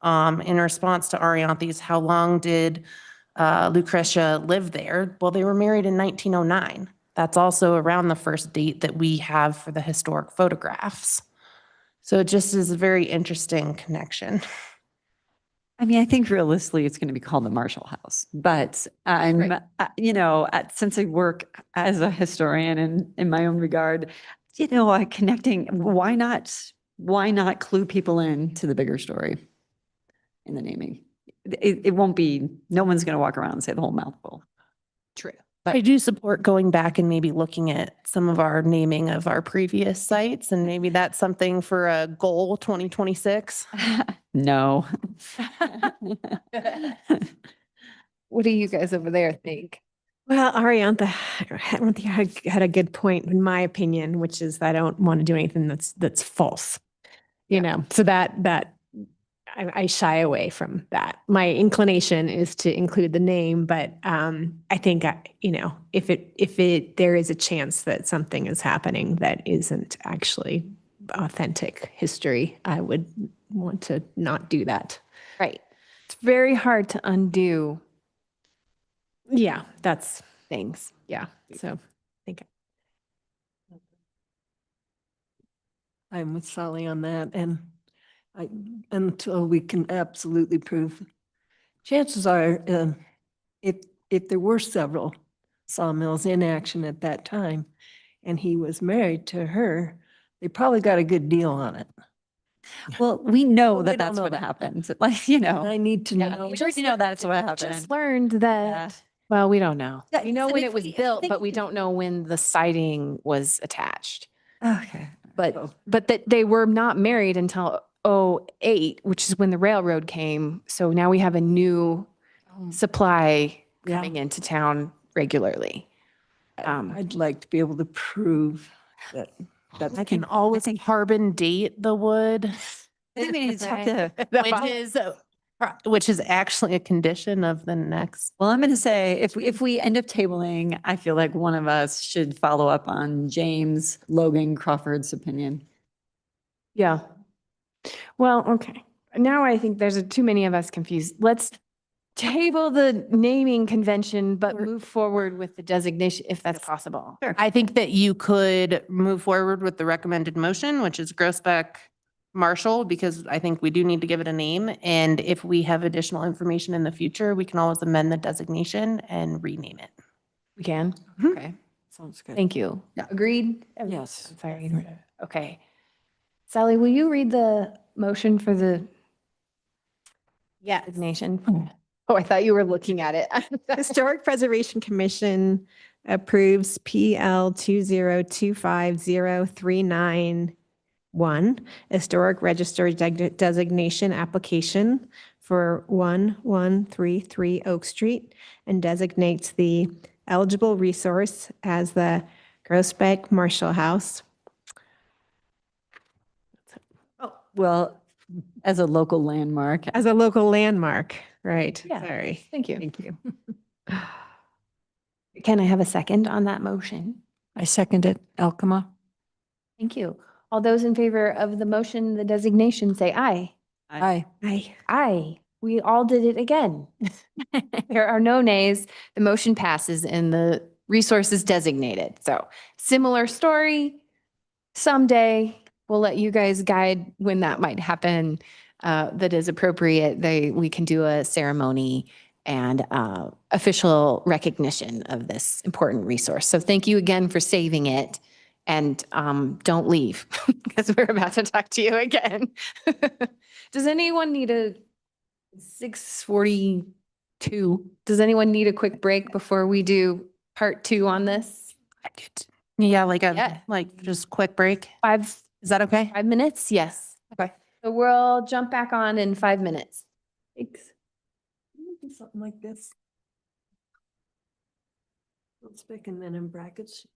In response to Arianthy's, how long did Lucretia live there? Well, they were married in 1909. That's also around the first date that we have for the historic photographs. So it just is a very interesting connection. I mean, I think realistically, it's going to be called the Marshall House, but I'm, since I work as a historian and in my own regard, connecting, why not clue people in to the bigger story in the naming? It won't be, no one's going to walk around and say the whole mouthful. True. I do support going back and maybe looking at some of our naming of our previous sites, and maybe that's something for a goal 2026. No. What do you guys over there think? Well, Ariantha, I don't think had a good point in my opinion, which is that I don't want to do anything that's false. So that I shy away from that. My inclination is to include the name, but I think if there is a chance that something is happening that isn't actually authentic history, I would want to not do that. Right. It's very hard to undo Yeah, that's things. yeah. So I think I'm with Sally on that, and until we can absolutely prove, chances are, if there were several sawmills in action at that time, and he was married to her, they probably got a good deal on it. Well, we know Well, that we don't that's know what that. happened. I need to know. We already know that's what happened. Just learned that, well, we don't know. Yeah, We know and when if it was we- I built, think but we we- don't know when the siding was attached. Okay. But that they were not married until '08, which is when the railroad came. So now we have a new supply Yeah. coming into town regularly. I'd like to be able to prove that that's. I can always carbon date the wood, I think we need to talk to, which is actually a condition of the next. well, I'm going to say, if we end up tabling, I feel like one of us should follow up on James Logan Crawford's opinion. Yeah. Well, okay. Now I think there's too many of us confused. Let's table the naming convention, but move forward with the designation if that's possible. I think that you could move forward with the recommended motion, which is Grossbeck Marshall, because I think we do need to give it a name. And if we have additional information in the future, we can always amend the designation and rename it. We can? Mhm. Okay. Sounds good. Thank you. Yeah. Agreed? Yes. I'm sorry. Okay. Sally, will you read the motion for the yeah. designation? Oh, I thought you were looking at it. Historic Preservation Commission approves PL 2025039-1, Historic Register Designation Application for 1133 Oak Street, and designates the eligible resource as the Groesbeck Marshall House. Well, as a local landmark. As a local landmark, right? Yeah. Sorry. Thank you. Thank you. Can I have a second on that motion? I second it. Alkema. Thank you. All those in favor of the motion, the designation, say aye. Aye. Aye. Aye. We all did it again. There are no nays. The motion passes and the resource is designated. So similar story. Someday we'll let you guys guide when that might happen. That is appropriate. We can do a ceremony and official recognition of this important resource. So thank you again for saving it. And don't leave because we're about to talk to you again. Does anyone need a 6:42? Does anyone need a quick break before we do part 2 on this? Yeah, like Yeah. just quick break. 5 Is that okay? 5 minutes? Yes. Okay. So we'll jump back on in 5 minutes. Thanks. Do something like this. Let's pick and then in brackets.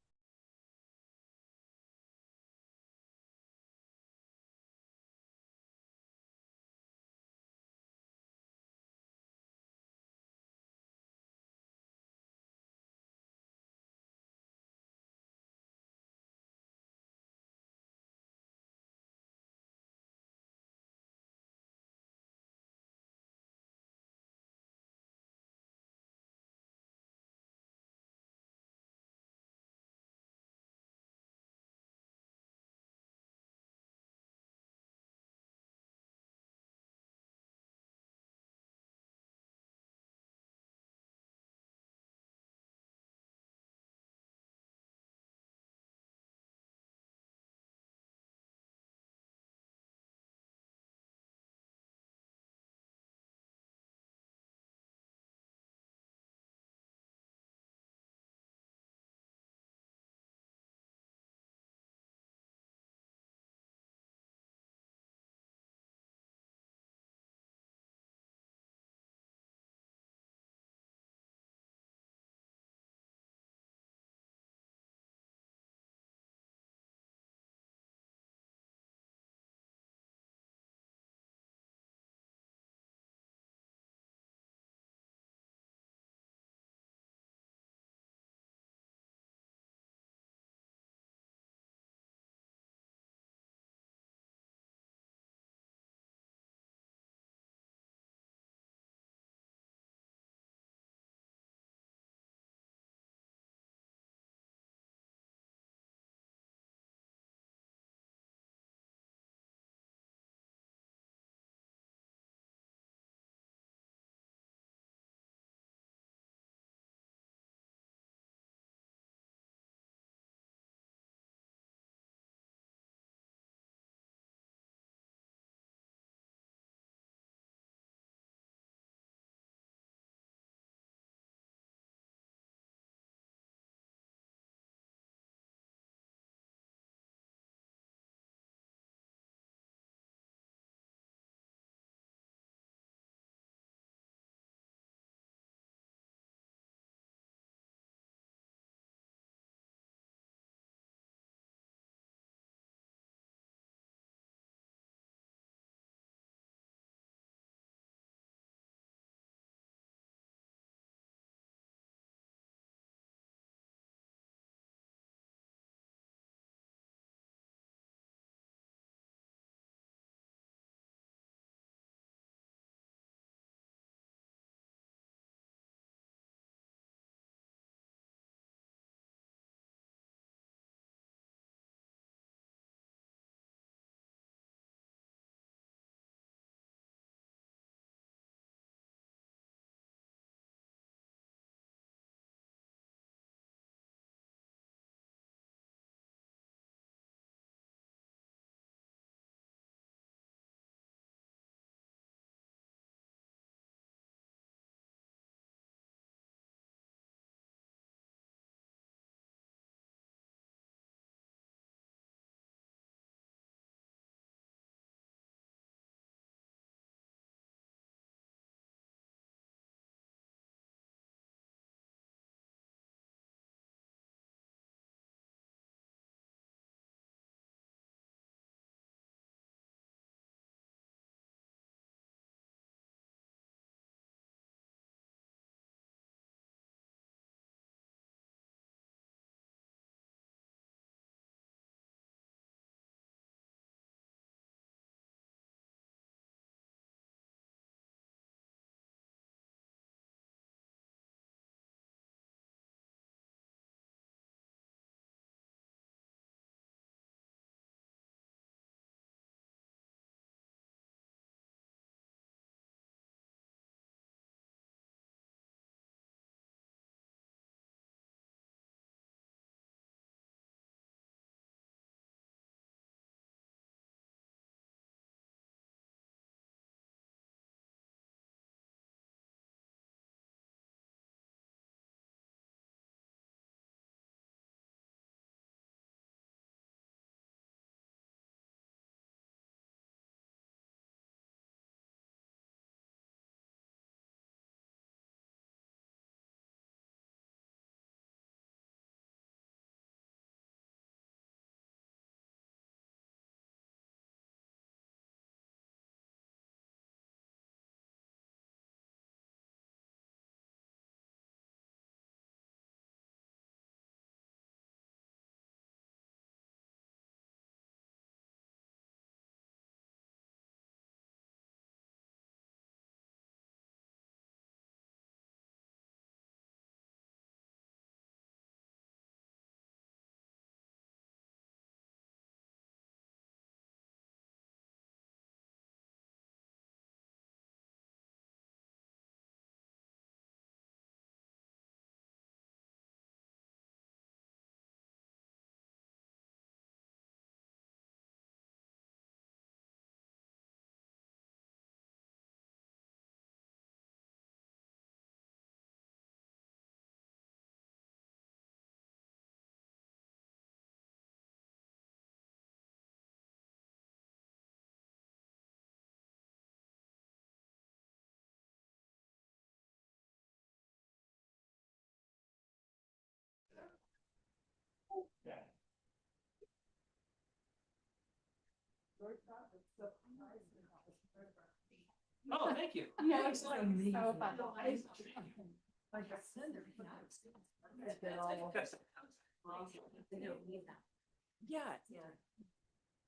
Oh, thank you. Yeah.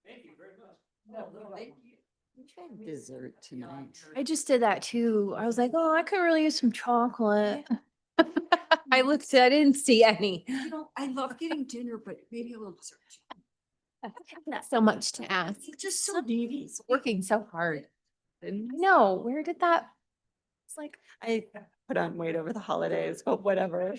Thank you very much. Dessert tonight. I just did that too. I was like, oh, I could really use some chocolate. I looked, I didn't see any. You know, I love getting dinner, but maybe a little dessert. Not so much to ask. Just so needy. Working so hard. No, where did that? It's like, I put on weight over the holidays, but whatever.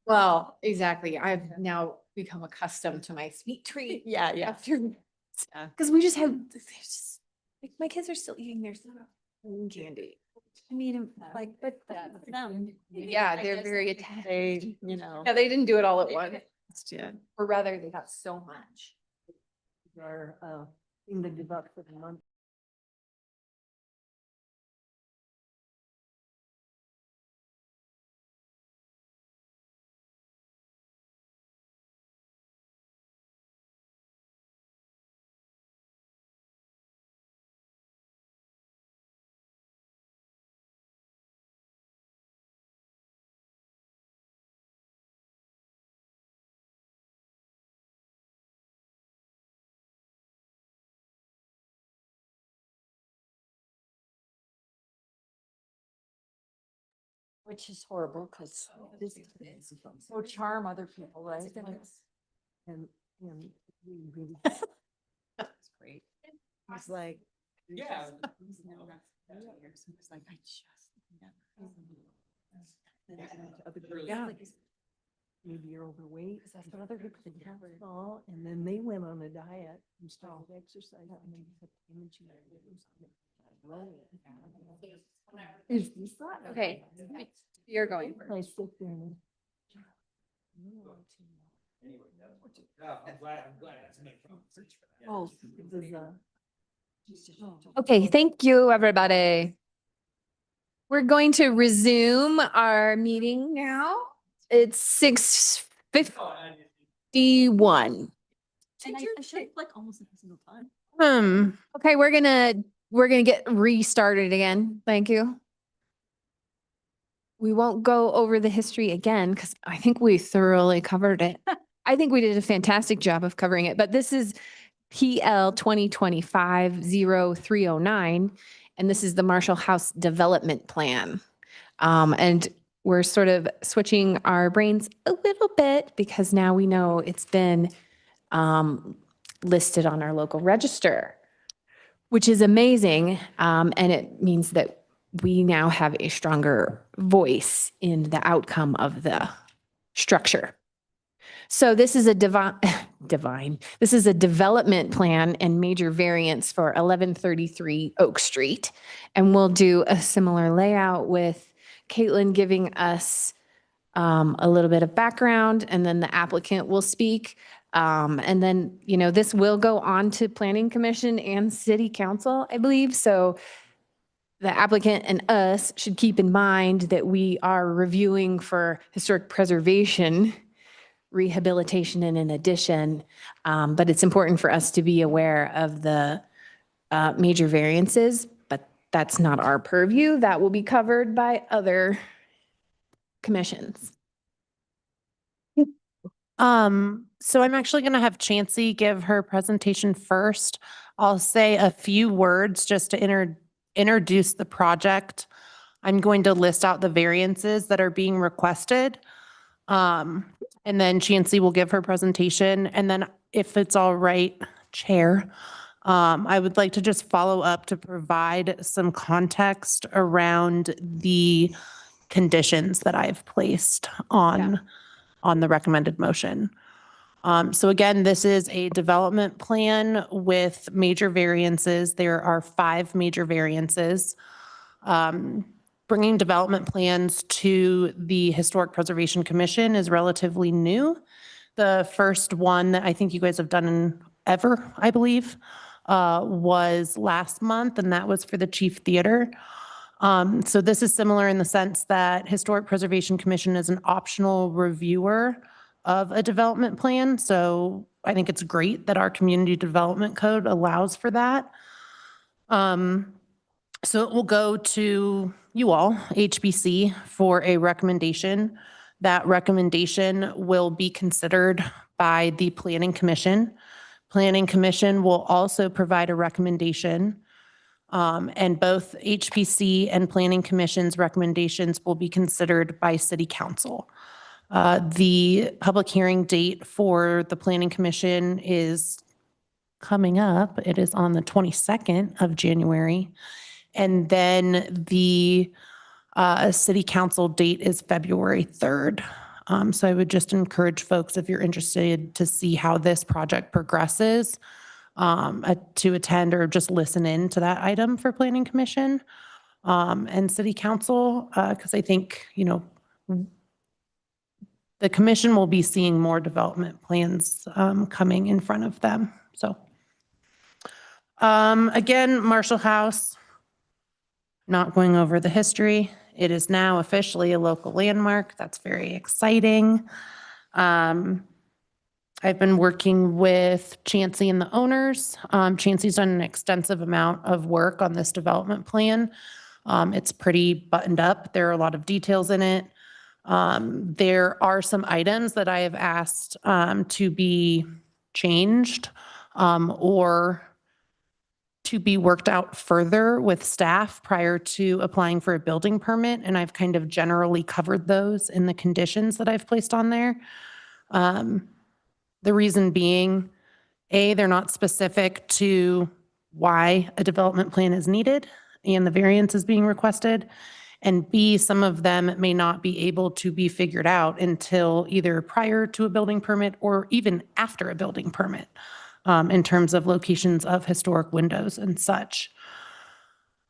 well, exactly. I've now become accustomed to my sweet treat Yeah, yeah. after. Yeah. Because we just have, there's just, like, my kids are still eating their candy. I mean, like, but that's them. Yeah, they're very attached. They, you know. Yeah, they didn't do it all at once, Yeah. or rather they got so much. Our, thing they developed for the month. Which is horrible because this is so charm other people, right? And we really. That's great. It's like. Yeah. It's like, I just never. Yeah. Maybe you're overweight. That's what other people think. All, and then they went on a diet and started exercising. And they kept imaging their limbs. Is this not? Okay, you're going first. I sit there and. I'm glad. That's my problem. Search for that. Oh, it was, Okay, thank you, everybody. We're going to resume our meeting now. It's 6:51. And I should like almost every single time. Okay, we're gonna get restarted again. Thank you. We won't go over the history again because I think we thoroughly covered it. I think we did a fantastic job of covering it, but this is PL 2025-0309, and this is the Marshall House Development Plan. And we're sort of switching our brains a little bit because now we know it's been listed on our local register, which is amazing. And it means that we now have a stronger voice in the outcome of the structure. So this is a this is a development plan and major variance for 1133 Oak Street. And we'll do a similar layout with Caitlin giving us a little bit of background, and then the applicant will speak. And then, you know, this will go on to Planning Commission and City Council, I believe. So the applicant and us should keep in mind that we are reviewing for historic preservation, rehabilitation, and an addition. But it's important for us to be aware of the major variances, but that's not our purview. That will be covered by other commissions. So I'm actually going to have Chancey give her presentation first. I'll say a few words just to introduce the project. I'm going to list out the variances that are being requested. And then Chancey will give her presentation. And then if it's all right, Chair, I would like to just follow up to provide some context around the conditions that I've placed on the recommended motion. So again, this is a development plan with major variances. There are 5 major variances. Bringing development plans to the Historic Preservation Commission is relatively new. The first one that I think you guys have done ever, I believe, was last month, and that was for the Chief Theater. So this is similar in the sense that Historic Preservation Commission is an optional reviewer of a development plan. So I think it's great that our community development code allows for that. So it will go to you all, HBC, for a recommendation. That recommendation will be considered by the Planning Commission. Planning Commission will also provide a recommendation. And both HPC and Planning Commission's recommendations will be considered by City Council. The public hearing date for the Planning Commission is coming up. It is on the 22nd of January. And then the City Council date is February 3rd. So I would just encourage folks, if you're interested to see how this project progresses, to attend or just listen in to that item for Planning Commission and City Council, because I think, the commission will be seeing more development plans coming in front of them. So again, Marshall House, not going over the history. It is now officially a local landmark. That's very exciting. I've been working with Chancey and the owners. Chancey's done an extensive amount of work on this development plan. It's pretty buttoned up. There are a lot of details in it. There are some items that I have asked to be changed or to be worked out further with staff prior to applying for a building permit. And I've kind of generally covered those in the conditions that I've placed on there. The reason being, A, they're not specific to why a development plan is needed and the variance is being requested. And B, some of them may not be able to be figured out until either prior to a building permit or even after a building permit, in terms of locations of historic windows and such.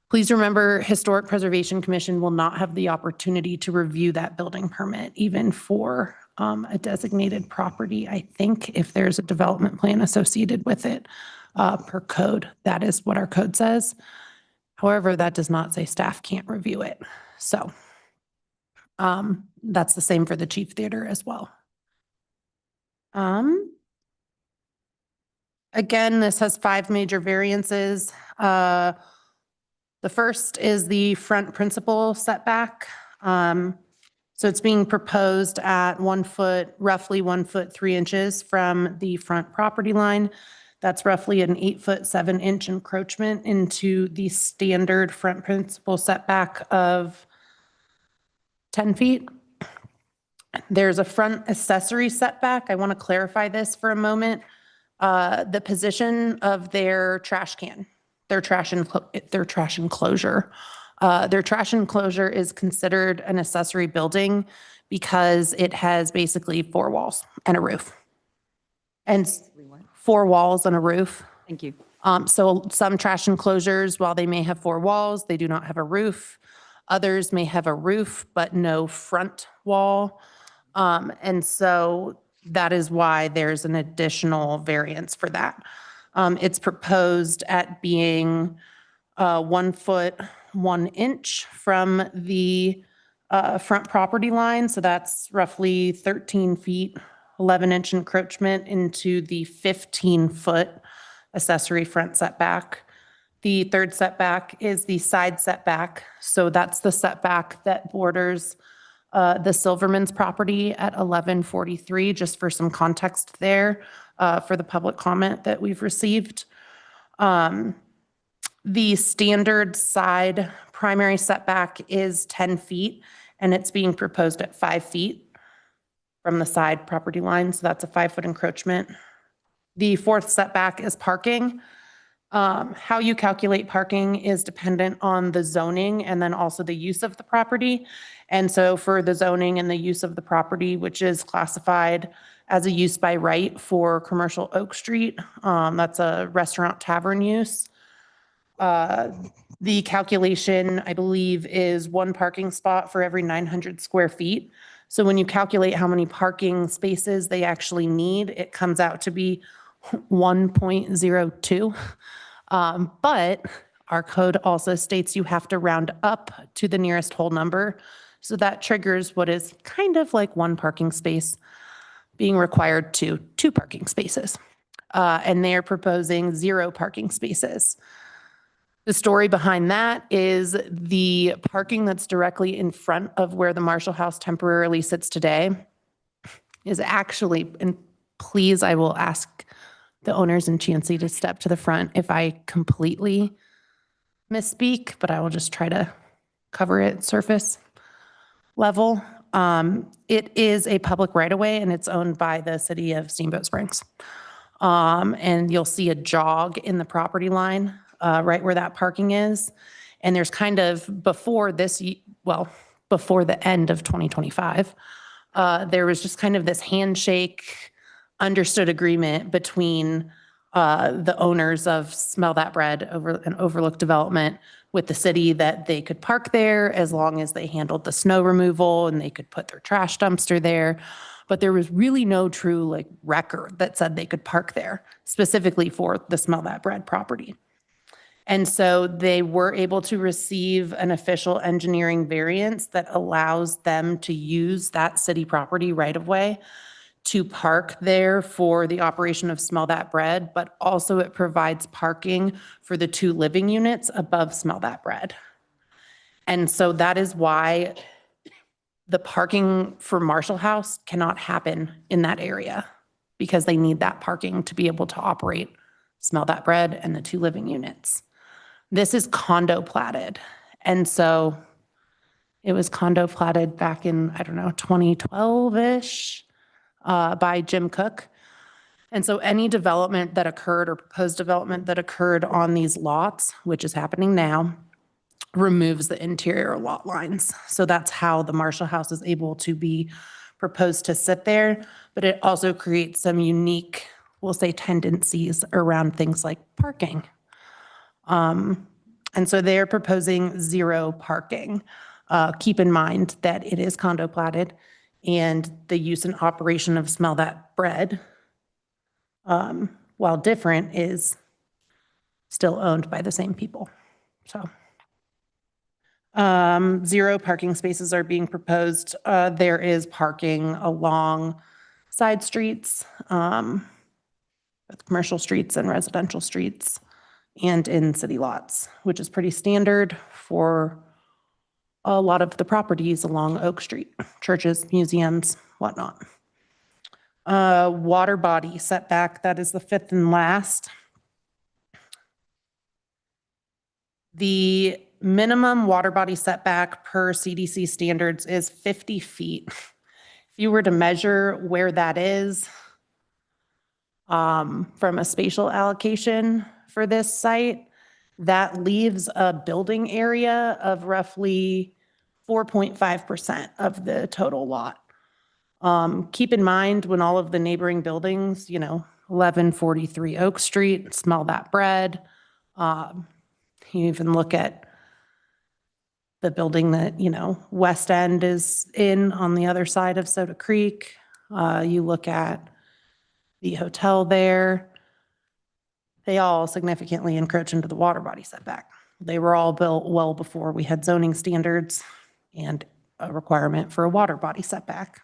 Please remember, Historic Preservation Commission will not have the opportunity to review that building permit, even for a designated property. I think if there's a development plan associated with it per code, that is what our code says. However, that does not say staff can't review it. So that's the same for the Chief Theater as well. Again, this has 5 major variances. The first is the front principal setback. So it's being proposed at 1 foot, roughly 1 foot 3 inches from the front property line. That's roughly an 8 foot 7 inch encroachment into the standard front principal setback of 10 feet. There's a front accessory setback. I want to clarify this for a moment. The position of their trash can, their trash enclosure. Their trash enclosure is considered an accessory building because it has basically 4 walls and a roof. And 4 walls and a roof. Thank you. So some trash enclosures, while they may have 4 walls, they do not have a roof. Others may have a roof, but no front wall. And so that is why there's an additional variance for that. It's proposed at being 1 foot 1 inch from the front property line. So that's roughly 13 feet, 11 inch encroachment into the 15 foot accessory front setback. The third setback is the side setback. So that's the setback that borders the Silverman's property at 1143, just for some context there for the public comment that we've received. The standard side primary setback is 10 feet, and it's being proposed at 5 feet from the side property line. So that's a 5 foot encroachment. The fourth setback is parking. How you calculate parking is dependent on the zoning and then also the use of the property. And so for the zoning and the use of the property, which is classified as a use by right for Commercial Oak Street, that's a restaurant tavern use. The calculation, I believe, is 1 parking spot for every 900 square feet. So when you calculate how many parking spaces they actually need, it comes out to be 1.02. But our code also states you have to round up to the nearest whole number. So that triggers what is kind of like 1 parking space. being required to 2 parking spaces. And they're proposing 0 parking spaces. The story behind that is the parking that's directly in front of where the Marshall House temporarily sits today is actually, and please, I will ask the owners and Chancey to step to the front if I completely misspeak, but I will just try to cover it surface level. It is a public right-of-way and it's owned by the city of Steamboat Springs. And you'll see a jog in the property line right where that parking is. And there's kind of before this, before the end of 2025, there was just kind of this handshake, understood agreement between the owners of Smell That Bread over an Overlook development with the city that they could park there as long as they handled the snow removal and they could put their trash dumpster there. But there was really no true like record that said they could park there specifically for the Smell That Bread property. And so they were able to receive an official engineering variance that allows them to use that city property right of way to park there for the operation of Smell That Bread, but also it provides parking for the 2 living units above Smell That Bread. And so that is why the parking for Marshall House cannot happen in that area because they need that parking to be able to operate Smell That Bread and the 2 living units. This is condo platted. And so it was condo platted back in, I don't know, 2012-ish by Jim Cook. And so any development that occurred or proposed development that occurred on these lots, which is happening now, removes the interior lot lines. So that's how the Marshall House is able to be proposed to sit there. But it also creates some unique, we'll say, tendencies around things like parking. And so they're proposing 0 parking. Keep in mind that it is condo platted and the use and operation of Smell That Bread, while different, is still owned by the same people. So 0 parking spaces are being proposed. There is parking along side streets, commercial streets and residential streets, and in city lots, which is pretty standard for a lot of the properties along Oak Street, churches, museums, whatnot. Water body setback, that is the 5th and last. The minimum water body setback per CDC standards is 50 feet. If you were to measure where that is from a spatial allocation for this site, that leaves a building area of roughly 4.5% of the total lot. Keep in mind when all of the neighboring buildings, 1143 Oak Street, Smell That Bread. You even look at the building that, West End is in on the other side of Soda Creek. You look at the hotel there. They all significantly encroach into the water body setback. They were all built well before we had zoning standards and a requirement for a water body setback.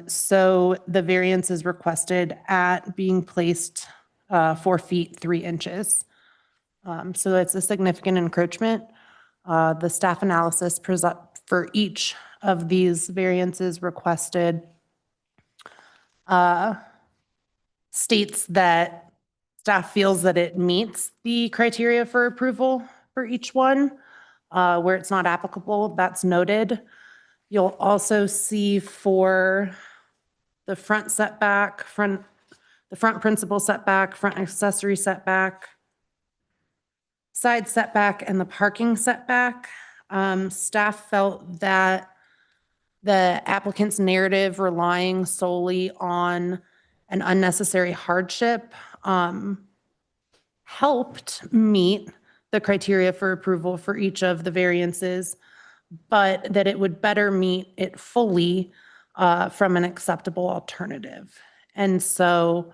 So the variance is requested at being placed 4 feet 3 inches. So it's a significant encroachment. The staff analysis for each of these variances requested states that staff feels that it meets the criteria for approval for each one. Where it's not applicable, that's noted. You'll also see for the front setback, the front principal setback, front accessory setback, side setback, and the parking setback. Staff felt that the applicant's narrative relying solely on an unnecessary hardship helped meet the criteria for approval for each of the variances, but that it would better meet it fully from an acceptable alternative. And so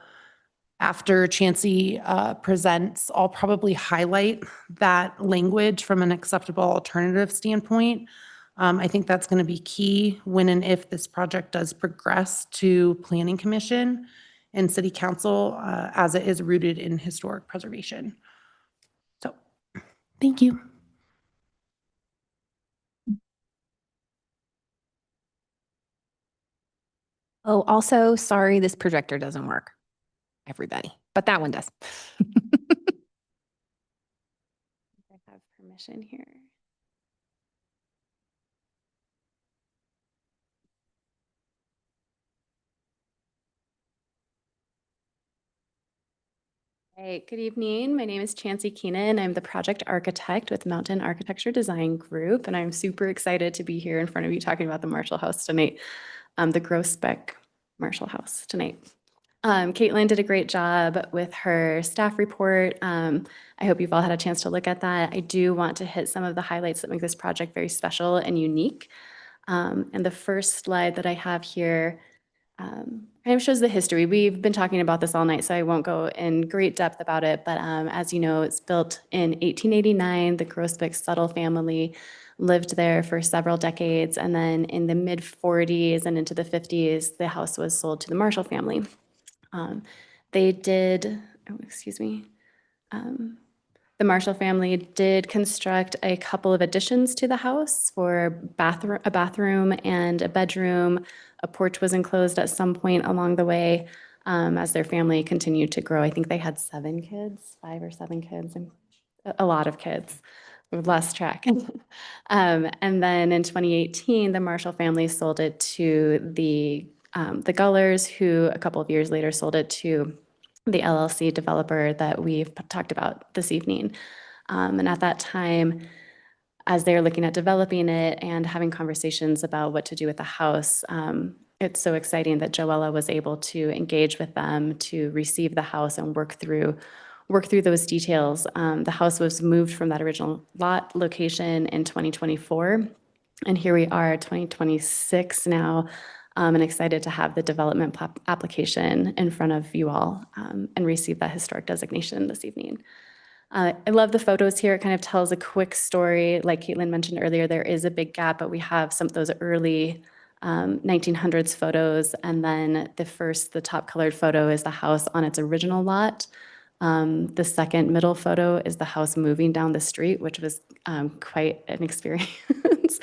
after Chancey presents, I'll probably highlight that language from an acceptable alternative standpoint I think that's going to be key when and if this project does progress to Planning Commission and City Council, as it is rooted in historic preservation. So, thank you. Oh, also, sorry, this projector doesn't work. Everybody, but that one does. I have permission here. Hey, good evening. My name is Chancey Keenan. I'm the project architect with Mountain Architecture Design Group, and I'm super excited to be here in front of you talking about the Marshall House tonight, the Groesbeck Marshall House tonight. Caitlin did a great job with her staff report. I hope you've all had a chance to look at that. I do want to hit some of the highlights that make this project very special and unique. And the first slide that I have here kind of shows the history. We've been talking about this all night, so I won't go in great depth about it. But as you know, it's built in 1889. The Groesbeck Suttle family lived there for several decades. And then in the mid 40s and into the 50s, the house was sold to the Marshall family. They did, oh, excuse me. The Marshall family did construct a couple of additions to the house for a bathroom and a bedroom. A porch was enclosed at some point along the way as their family continued to grow. I think they had 7 kids, 5 or 7 kids, and a lot of kids. We've lost track. And then in 2018, the Marshall family sold it to the Gullers, who a couple of years later sold it to the LLC developer that we've talked about this evening. And at that time, as they're looking at developing it and having conversations about what to do with the house, it's so exciting that Joella was able to engage with them to receive the house and work through those details. The house was moved from that original lot location in 2024. And here we are, 2026 now, and excited to have the development application in front of you all and receive that historic designation this evening. I love the photos here. It kind of tells a quick story. Like Caitlin mentioned earlier, there is a big gap, but we have some of those early 1900s photos. And then the top colored photo is the house on its original lot. The second middle photo is the house moving down the street, which was quite an experience.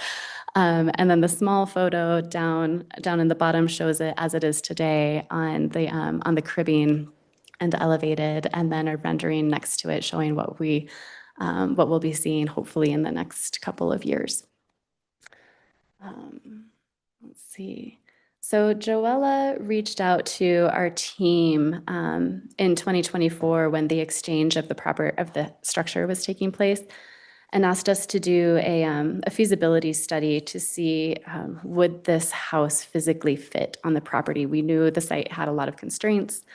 And then the small photo down in the bottom shows it as it is today on the cribbing and elevated, and then a rendering next to it showing what we'll be seeing hopefully in the next couple of years. Let's see. So Joella reached out to our team in 2024 when the exchange of the structure was taking place, and asked us to do a feasibility study to see would this house physically fit on the property. We knew the site had a lot of constraints.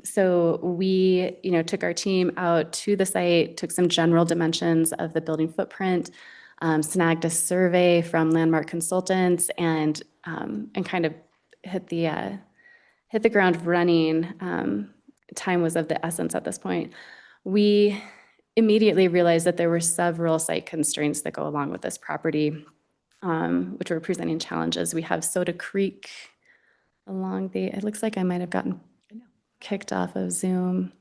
So we, took our team out to the site, took some general dimensions of the building footprint, snagged a survey from Landmark Consultants, and kind of hit the ground running. Time was of the essence at this point. We immediately realized that there were several site constraints that go along with this property, which were presenting challenges. We have Soda Creek along it looks like I might have gotten kicked off of Zoom.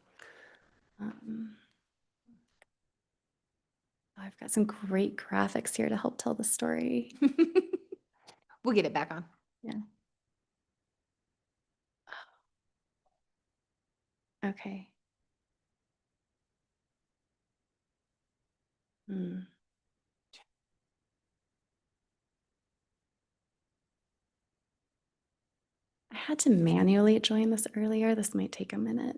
I've got some great graphics here to help tell the story. We'll get it back on. Yeah. Okay. I had to manually join this earlier. This might take a minute.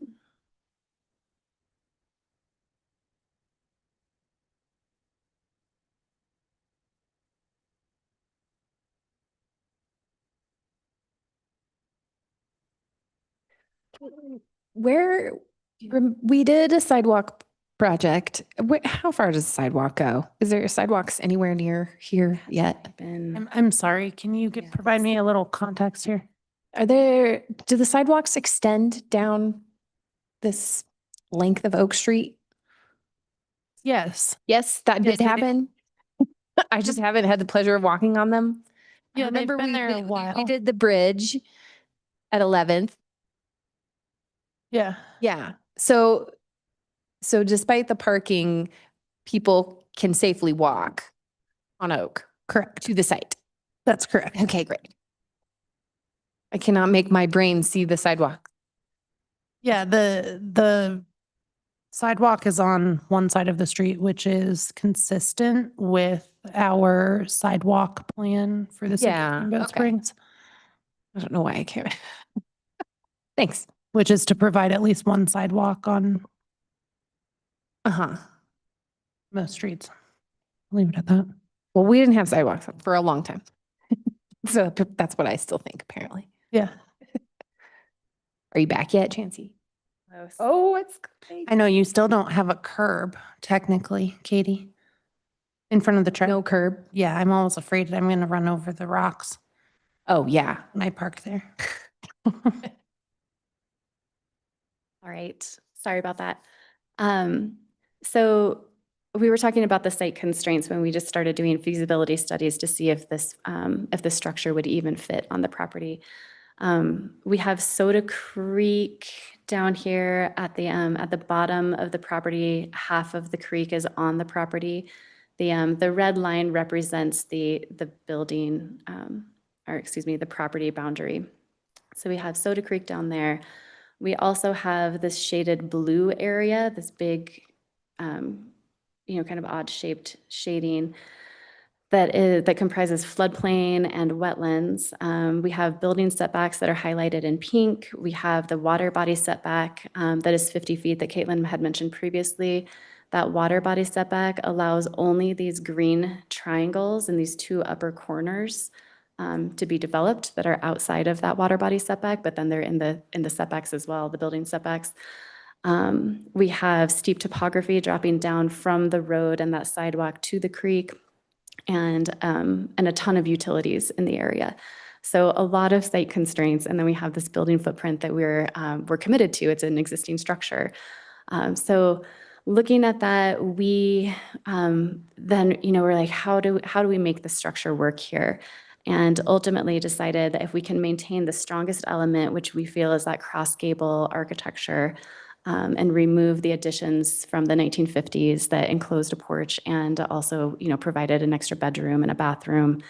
We did a sidewalk project. How far does the sidewalk go? Is there sidewalks anywhere near here yet? I'm sorry, can you provide me a little context here? Do the sidewalks extend down this length of Oak Street? Yes. Yes, that Yes, did they do. happen. I just haven't had the pleasure of walking on them. I Yeah, they've remember been we there a did- we while. did the bridge at 11th. Yeah. Yeah. So despite the parking, people can safely walk on Oak Correct. to the site. That's correct. Okay, great. I cannot make my brain see the sidewalk. Yeah, the sidewalk is on one side of the street, which is consistent with our sidewalk plan for the city of Yeah, Steamboat okay. Springs, I don't know why I can't. Thanks. which is to provide at least one sidewalk on Uh-huh. most streets. Leave it at that. Well, we didn't have sidewalks for a long time. So that's what I still think, apparently. Yeah. Are you back yet, Chancey? Oh, it's I know you still don't have a curb technically, Katie, in front of the truck. no curb. Yeah, I'm almost afraid that I'm going to run over the rocks Oh, yeah. when I park there. All right, sorry about that. So we were talking about the site constraints when we just started doing feasibility studies to see if this structure would even fit on the property. We have Soda Creek down here at the bottom of the property. Half of the creek is on the property. The red line represents the building, or excuse me, the property boundary. So we have Soda Creek down there. We also have this shaded blue area, this big, kind of odd shaped shading that comprises floodplain and wetlands. We have building setbacks that are highlighted in pink. We have the water body setback that is 50 feet that Caitlin had mentioned previously. That water body setback allows only these green triangles in these two upper corners to be developed that are outside of that water body setback, but then they're in the setbacks as well, the building setbacks. We have steep topography dropping down from the road and that sidewalk to the creek, and a ton of utilities in the area. So a lot of site constraints, and then we have this building footprint that we're committed to. It's an existing structure. So looking at that, we then we're like, how do we make the structure work here? And ultimately decided that if we can maintain the strongest element, which we feel is that cross gable architecture, and remove the additions from the 1950s that enclosed a porch and also, provided an extra bedroom and a bathroom.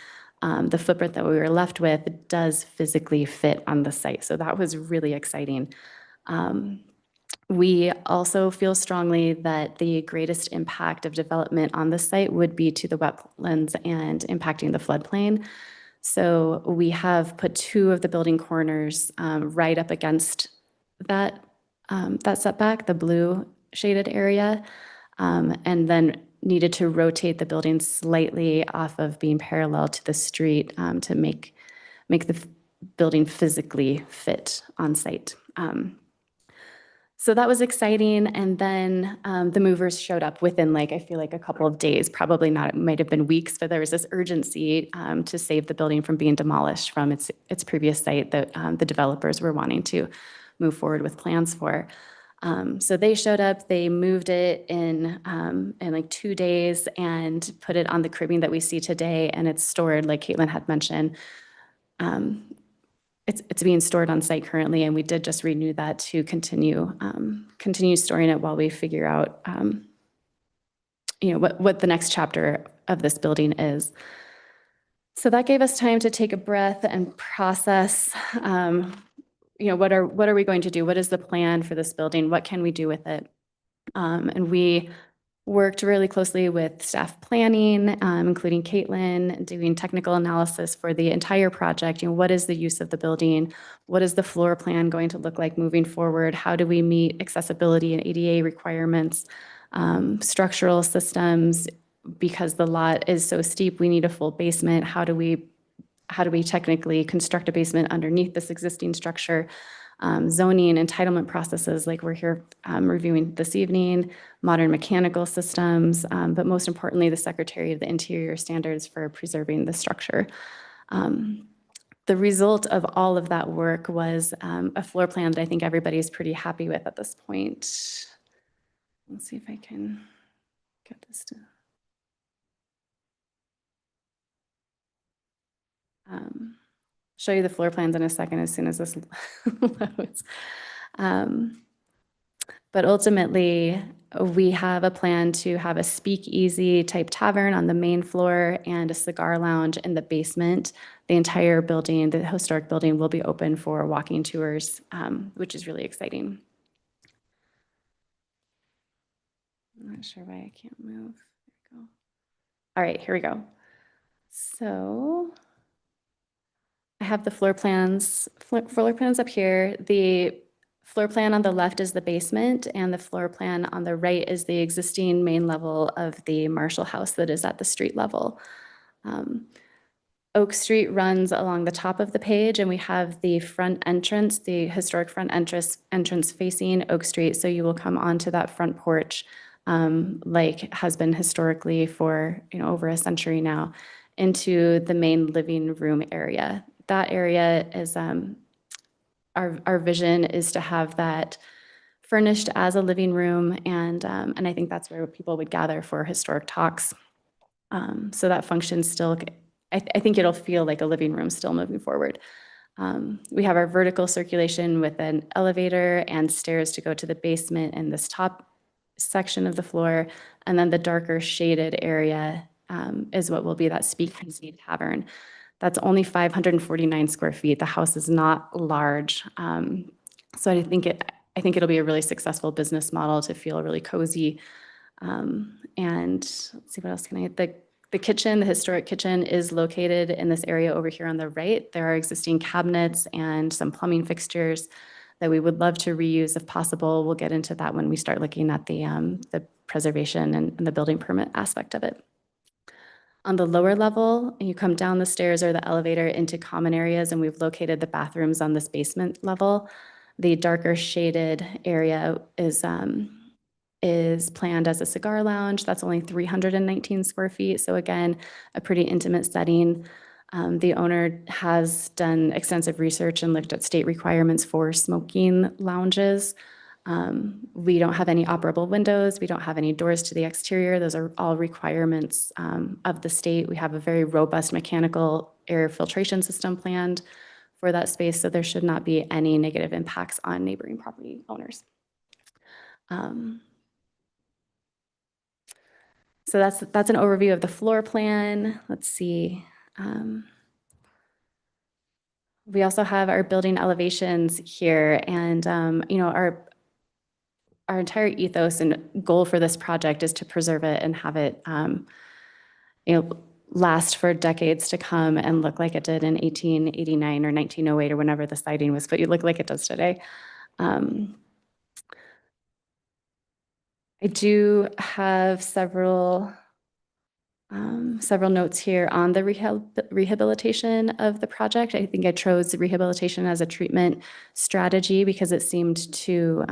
The footprint that we were left with does physically fit on the site. So that was really exciting. We also feel strongly that the greatest impact of development on the site would be to the wetlands and impacting the floodplain. So we have put two of the building corners right up against that setback, the blue shaded area, and then needed to rotate the building slightly off of being parallel to the street to make the building physically fit on site. So that was exciting. And then the movers showed up within I feel like a couple of days, probably not, it might have been weeks, but there was this urgency to save the building from being demolished from its previous site that the developers were wanting to move forward with plans for. So they showed up, they moved it in 2 days and put it on the cribbing that we see today. And it's stored, like Caitlin had mentioned, it's being stored on site currently, and we did just renew that to continue storing it while we figure out, what the next chapter of this building is. So that gave us time to take a breath and process, what are we going to do? What is the plan for this building? What can we do with it? And we worked really closely with staff planning, including Caitlin, doing technical analysis for the entire project. What is the use of the building? What is the floor plan going to look like moving forward? How do we meet accessibility and ADA requirements? Structural systems, because the lot is so steep, we need a full basement. How do we technically construct a basement underneath this existing structure? Zoning, entitlement processes like we're here reviewing this evening, modern mechanical systems, but most importantly, the Secretary of the Interior standards for preserving the structure. The result of all of that work was a floor plan that I think everybody's pretty happy with at this point. Let's see if I can get this to. show you the floor plans in a second as soon as this loads. But ultimately, we have a plan to have a speakeasy type tavern on the main floor and a cigar lounge in the basement. The entire building, the historic building, will be open for walking tours, which is really exciting. I'm not sure why I can't move. There we go. All right, here we go. So I have the floor plans up here. The floor plan on the left is the basement, and the floor plan on the right is the existing main level of the Marshall House that is at the street level. Oak Street runs along the top of the page, and we have the front entrance, the historic front entrance facing Oak Street. So you will come onto that front porch, like has been historically for over a century now, into the main living room area. That area is our vision is to have that furnished as a living room, and I think that's where people would gather for historic talks. So that function still, I think it'll feel like a living room still moving forward. We have our vertical circulation with an elevator and stairs to go to the basement in this top section of the floor, and then the darker shaded area is what will be that speakeasy tavern. That's only 549 square feet. The house is not large. So I think it'll be a really successful business model to feel really cozy. And let's see, what else can I, the kitchen, the historic kitchen, is located in this area over here on the right. There are existing cabinets and some plumbing fixtures that we would love to reuse if possible. We'll get into that when we start looking at the preservation and the building permit aspect of it. On the lower level, you come down the stairs or the elevator into common areas, and we've located the bathrooms on this basement level. The darker shaded area is planned as a cigar lounge. That's only 319 square feet. So again, a pretty intimate setting. The owner has done extensive research and looked at state requirements for smoking lounges. We don't have any operable windows. We don't have any doors to the exterior. Those are all requirements of the state. We have a very robust mechanical air filtration system planned for that space, so there should not be any negative impacts on neighboring property owners. So that's an overview of the floor plan. Let's see. We also have our building elevations here, and our entire ethos and goal for this project is to preserve it and have it last for decades to come and look like it did in 1889 or 1908 or whenever the siding was put. You look like it does today. I do have several notes here on the rehabilitation of the project. I think I chose rehabilitation as a treatment strategy because it seemed to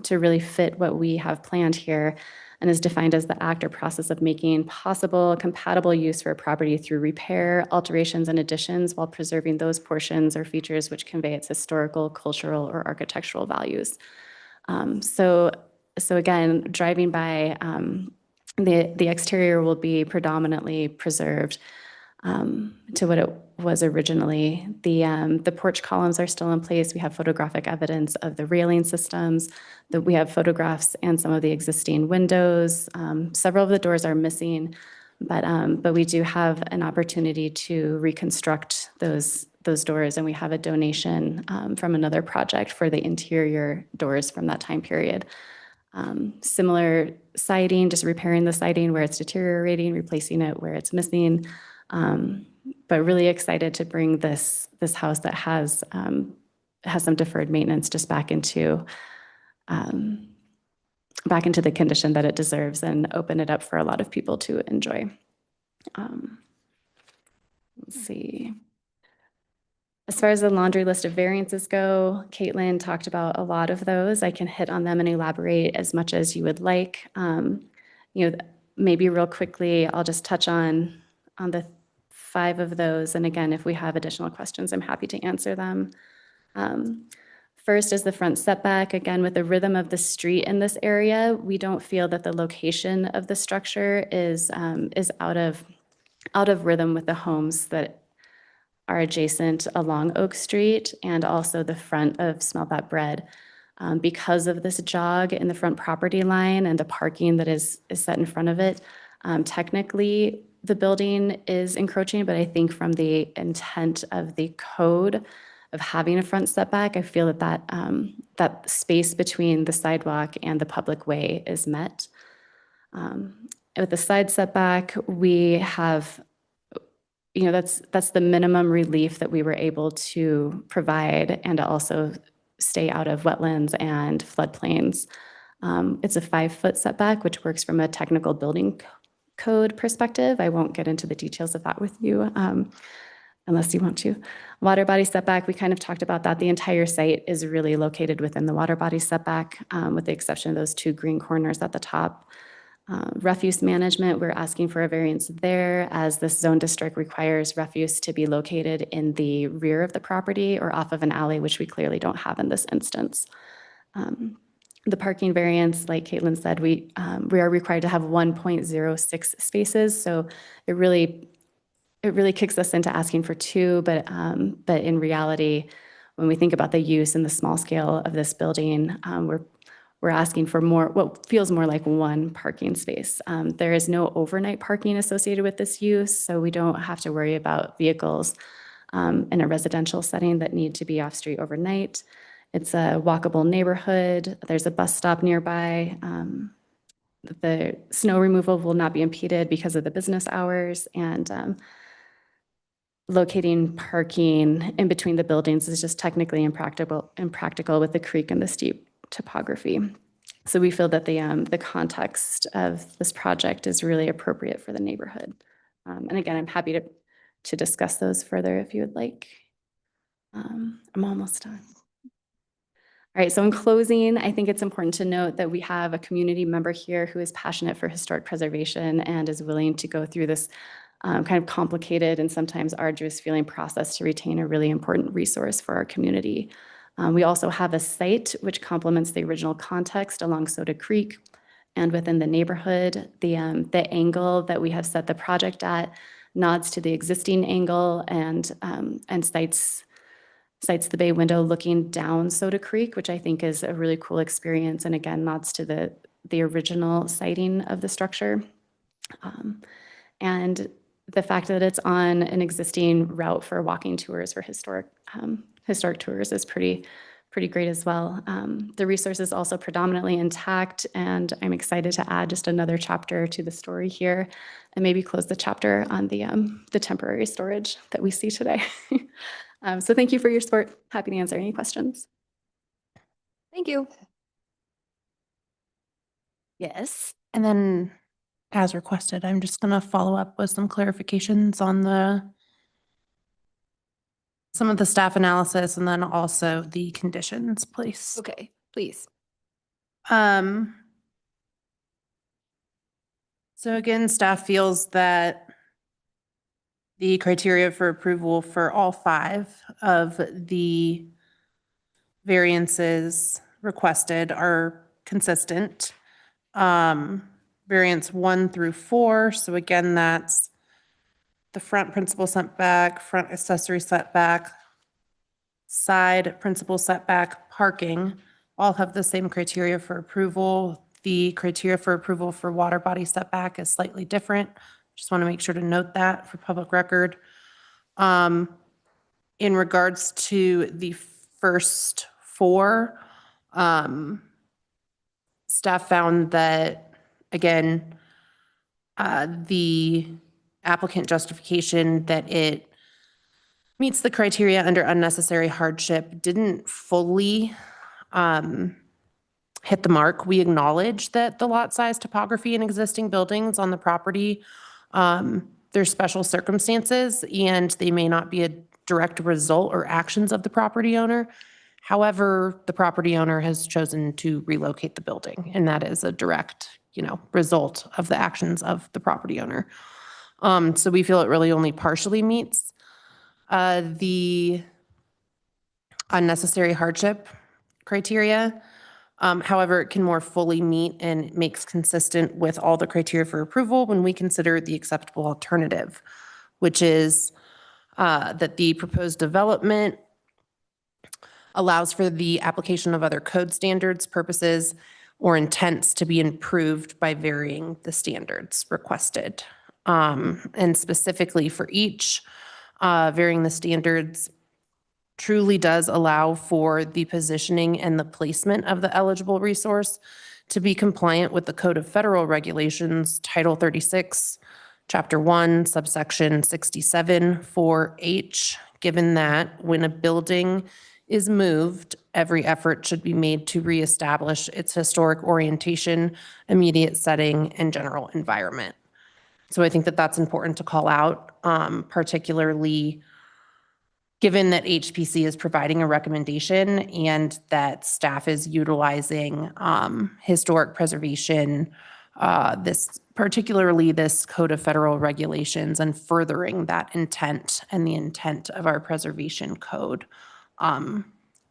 really fit what we have planned here, and is defined as the act or process of making possible compatible use for a property through repair, alterations, and additions while preserving those portions or features which convey its historical, cultural, or architectural values. So again, driving by, the exterior will be predominantly preserved to what it was originally. The porch columns are still in place. We have photographic evidence of the railing systems. We have photographs and some of the existing windows. Several of the doors are missing, but we do have an opportunity to reconstruct those doors, and we have a donation from another project for the interior doors from that time period. Similar siding, just repairing the siding where it's deteriorating, replacing it where it's missing. But really excited to bring this house that has some deferred maintenance just back into the condition that it deserves and open it up for a lot of people to enjoy. Let's see. As far as the laundry list of variances go, Caitlin talked about a lot of those. I can hit on them and elaborate as much as you would like. Maybe real quickly, I'll just touch on the 5 of those. And again, if we have additional questions, I'm happy to answer them. First is the front setback. Again, with the rhythm of the street in this area, we don't feel that the location of the structure is out of rhythm with the homes that are adjacent along Oak Street and also the front of Smell That Bread. Because of this jog in the front property line and the parking that is set in front of it, technically the building is encroaching, but I think from the intent of the code of having a front setback, I feel that space between the sidewalk and the public way is met. With the side setback, we have, that's the minimum relief that we were able to provide and also stay out of wetlands and floodplains. It's a 5-foot setback, which works from a technical building code perspective. I won't get into the details of that with you unless you want to. Water body setback, we kind of talked about that. The entire site is really located within the water body setback, with the exception of those 2 green corners at the top. Refuse management, we're asking for a variance there as this zone district requires refuse to be located in the rear of the property or off of an alley, which we clearly don't have in this instance. The parking variance, like Caitlin said, we are required to have 1.06 spaces. So it really kicks us into asking for 2, but in reality, when we think about the use and the small scale of this building, we're asking for more, what feels more like 1 parking space. There is no overnight parking associated with this use, so we don't have to worry about vehicles in a residential setting that need to be off-street overnight. It's a walkable neighborhood. There's a bus stop nearby. The snow removal will not be impeded because of the business hours, and locating parking in between the buildings is just technically impractical with the creek and the steep topography. So we feel that the context of this project is really appropriate for the neighborhood. And again, I'm happy to discuss those further if you would like. I'm almost done. All right, so in closing, I think it's important to note that we have a community member here who is passionate for historic preservation and is willing to go through this kind of complicated and sometimes arduous feeling process to retain a really important resource for our community. We also have a site which complements the original context along Soda Creek and within the neighborhood. The angle that we have set the project at nods to the existing angle and cites the bay window looking down Soda Creek, which I think is a really cool experience, and again nods to the original siting of the structure. And the fact that it's on an existing route for walking tours for historic tours is pretty great as well. The resource is also predominantly intact, and I'm excited to add just another chapter to the story here and maybe close the chapter on the temporary storage that we see today. So thank you for your support. Happy to answer any questions. Thank you. Yes. And then, as requested, I'm just going to follow up with some clarifications on some of the staff analysis and then also the conditions, please. Okay, please. So again, staff feels that the criteria for approval for all 5 of the variances requested are consistent. Variance 1 through 4. So again, that's the front principal setback, front accessory setback, side principal setback, parking, all have the same criteria for approval. The criteria for approval for water body setback is slightly different. Just want to make sure to note that for public record. In regards to the first 4, staff found that, again, the applicant justification that it meets the criteria under unnecessary hardship didn't fully hit the mark. We acknowledge that the lot size, topography, and existing buildings on the property, there's special circumstances, and they may not be a direct result or actions of the property owner. However, the property owner has chosen to relocate the building, and that is a direct, result of the actions of the property owner. So we feel it really only partially meets the unnecessary hardship criteria. However, it can more fully meet and makes consistent with all the criteria for approval when we consider the acceptable alternative, which is that the proposed development allows for the application of other code standards, purposes, or intents to be improved by varying the standards requested. And specifically for each, varying the standards truly does allow for the positioning and the placement of the eligible resource to be compliant with the Code of Federal Regulations, Title 36, Chapter 1, subsection 67, 4H, given that when a building is moved, every effort should be made to reestablish its historic orientation, immediate setting, and general environment. So I think that that's important to call out, particularly given that HPC is providing a recommendation and that staff is utilizing historic preservation, particularly this Code of Federal Regulations, and furthering that intent and the intent of our preservation code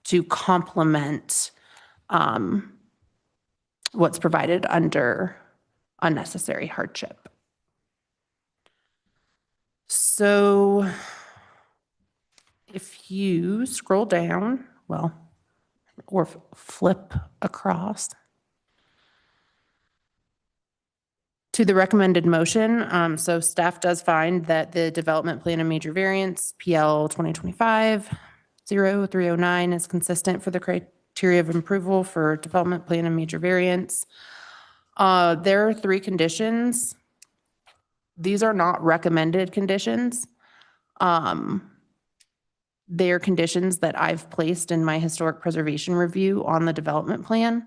to complement what's provided under unnecessary hardship. So if you scroll down, well, or flip across to the recommended motion, so staff does find that the development plan and major variance, PL 2025-0309, is consistent for the criteria of approval for development plan and major variance. There are 3 conditions. These are not recommended conditions. They're conditions that I've placed in my historic preservation review on the development plan.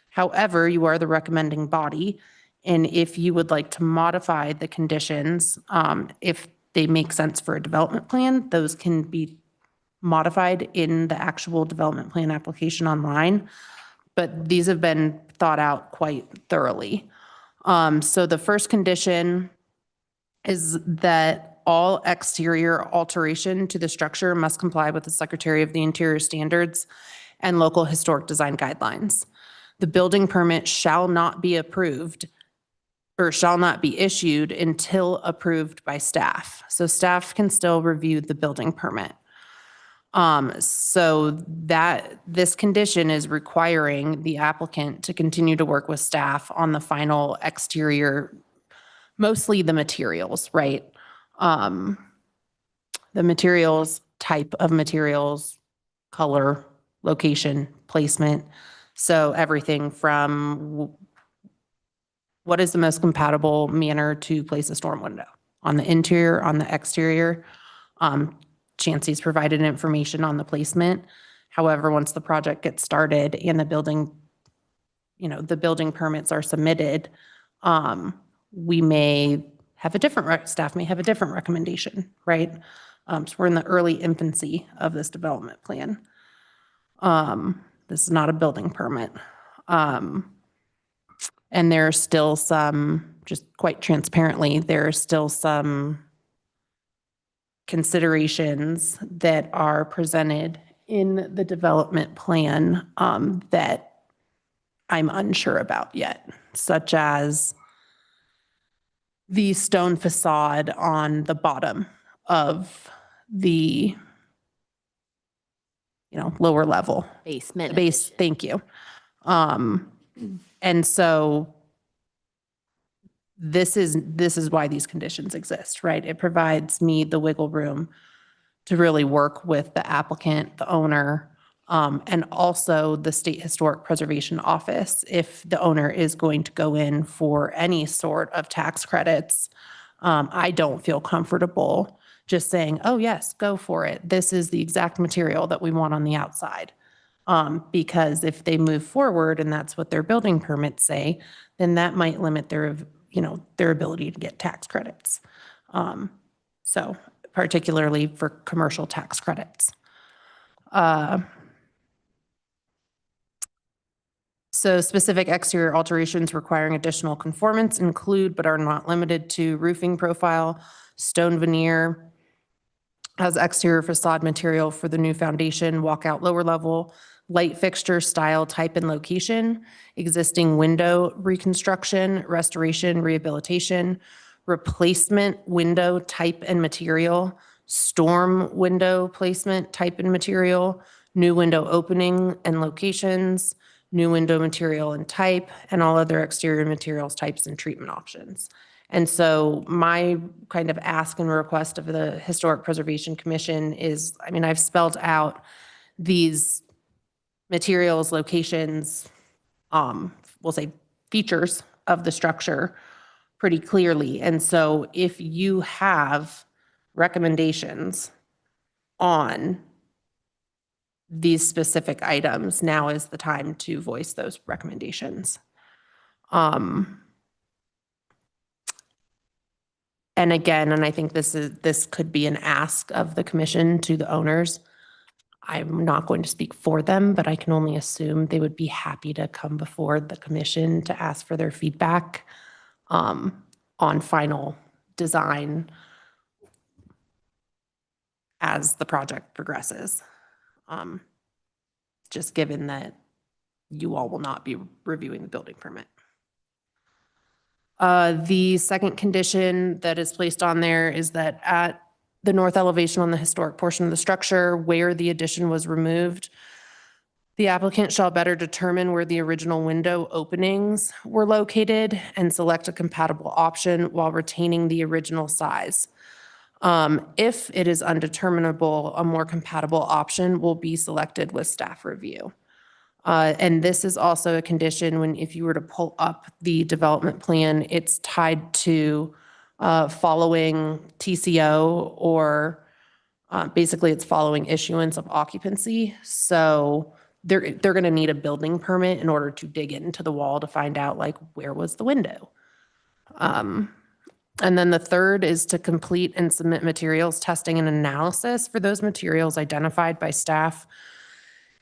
However, you are the recommending body, and if you would like to modify the conditions, if they make sense for a development plan, those can be modified in the actual development plan application online. But these have been thought out quite thoroughly. So the first condition is that all exterior alteration to the structure must comply with the Secretary of the Interior standards and local historic design guidelines. The building permit shall not be approved or shall not be issued until approved by staff. So staff can still review the building permit. So that this condition is requiring the applicant to continue to work with staff on the final exterior, mostly the materials, right? The materials, type of materials, color, location, placement. So everything from what is the most compatible manner to place a storm window on the interior, on the exterior. Chancey's provided information on the placement. However, once the project gets started and the building, the building permits are submitted, we may have a different, staff may have a different recommendation, right? So we're in the early infancy of this development plan. This is not a building permit. And there are still some, just quite transparently, there are still some considerations that are presented in the development plan that I'm unsure about yet, such as the stone facade on the bottom of the, lower level. Basement. Thank you. And so this is why these conditions exist, right? It provides me the wiggle room to really work with the applicant, the owner, and also the State Historic Preservation Office if the owner is going to go in for any sort of tax credits. I don't feel comfortable just saying, oh yes, go for it. This is the exact material that we want on the outside. Because if they move forward and that's what their building permits say, then that might limit their ability to get tax credits. So particularly for commercial tax credits. So specific exterior alterations requiring additional conformance include, but are not limited to, roofing profile, stone veneer as exterior facade material for the new foundation, walkout lower level, light fixture style, type, and location, existing window reconstruction, restoration, rehabilitation, replacement window type and material, storm window placement, type and material, new window opening and locations, new window material and type, and all other exterior materials, types, and treatment options. And so my kind of ask and request of the Historic Preservation Commission is, I mean, I've spelled out these materials, locations, we'll say features of the structure pretty clearly. And so if you have recommendations on these specific items, now is the time to voice those recommendations. And again, and I think this could be an ask of the commission to the owners. I'm not going to speak for them, but I can only assume they would be happy to come before the commission to ask for their feedback on final design as the project progresses. Just given that you all will not be reviewing the building permit. The second condition that is placed on there is that at the north elevation on the historic portion of the structure where the addition was removed, the applicant shall better determine where the original window openings were located and select a compatible option while retaining the original size. If it is undeterminable, a more compatible option will be selected with staff review. And this is also a condition when, if you were to pull up the development plan, it's tied to following TCO or basically it's following issuance of occupancy. So they're going to need a building permit in order to dig into the wall to find out like where was the window. And then the third is to complete and submit materials testing and analysis for those materials identified by staff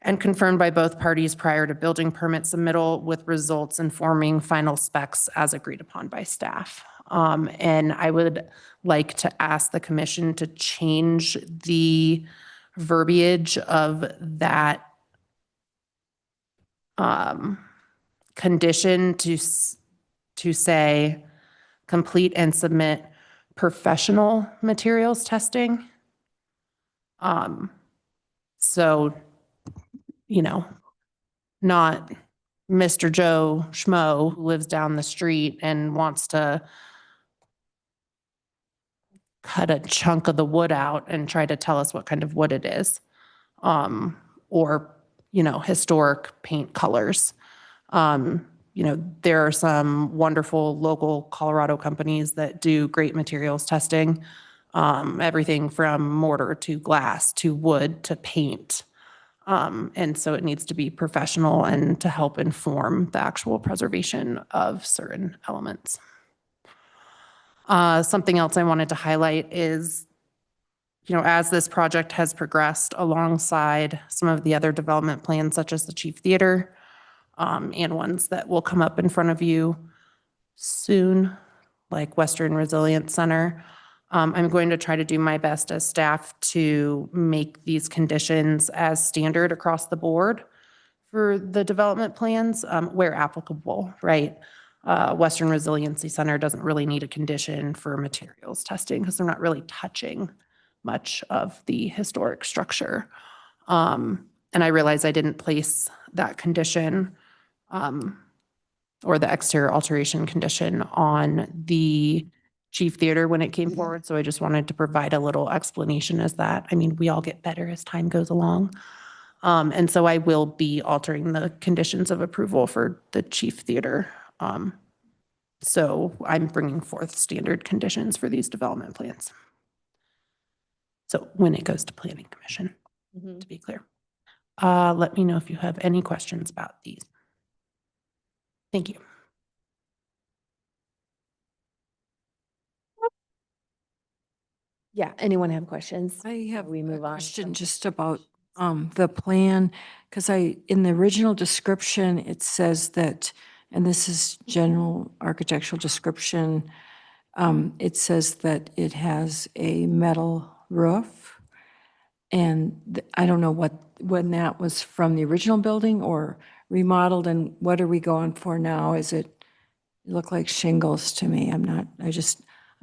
and confirmed by both parties prior to building permit submittal, with results informing final specs as agreed upon by staff. And I would like to ask the commission to change the verbiage of that condition to say complete and submit professional materials testing. So, you know, not Mr. Joe Schmo who lives down the street and wants to cut a chunk of the wood out and try to tell us what kind of wood it is. Or, you know, historic paint colors. You know, there are some wonderful local Colorado companies that do great materials testing. Everything from mortar to glass to wood to paint. And so it needs to be professional and to help inform the actual preservation of certain elements. Something else I wanted to highlight is, you know, as this project has progressed alongside some of the other development plans, such as the Chief Theater, and ones that will come up in front of you soon, like Western Resilience Center, I'm going to try to do my best as staff to make these conditions as standard across the board for the development plans, where applicable, right? Western Resiliency Center doesn't really need a condition for materials testing because they're not really touching much of the historic structure. And I realize I didn't place that condition or the exterior alteration condition on the Chief Theater when it came forward. So I just wanted to provide a little explanation as that. I mean, we all get better as time goes along. And so I will be altering the conditions of approval for the Chief Theater. So I'm bringing forth standard conditions for these development plans. So when it goes to Planning Commission, to be clear. Let me know if you have any questions about these. Thank you. Yeah, anyone have questions? I have We move a on. question just about the plan, because in the original description, it says that, and this is general architectural description, it says that it has a metal roof. And I don't know when that was from the original building or remodeled, and what are we going for now? It look like shingles to me. I'm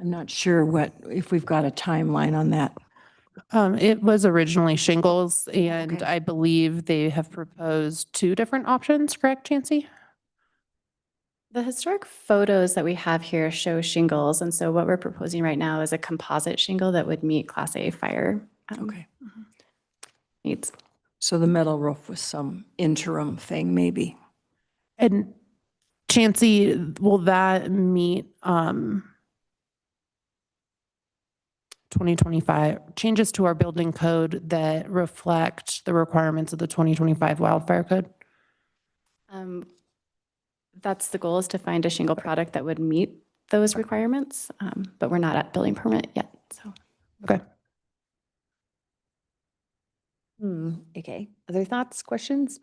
not sure if we've got a timeline on that It was originally shingles, and Okay. I believe they have proposed 2 different options, correct, Chancey? The historic photos that we have here show shingles, and so what we're proposing right now is a composite shingle that would meet Class A fire Okay. needs. So the metal roof was some interim thing, maybe. And Chancey, will that meet 2025 changes to our building code that reflect the requirements of the 2025 wildfire code? That's the goal, is to find a shingle product that would meet those requirements, but we're not at building permit yet, so. Okay. Okay. Other thoughts, questions?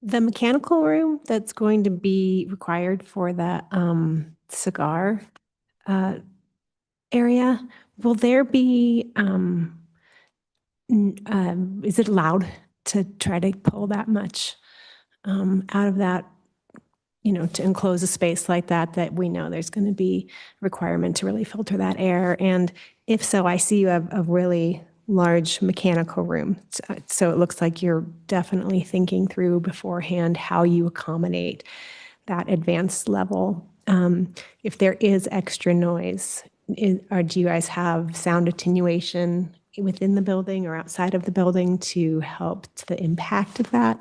The mechanical room that's going to be required for the cigar area, will there be, is it allowed to try to pull that much out of that, to enclose a space like that we know there's going to be requirement to really filter that air? And if so, I see you have a really large mechanical room. So it looks like you're definitely thinking through beforehand how you accommodate that advanced level. If there is extra noise, or do you guys have sound attenuation within the building or outside of the building to help to the impact of that?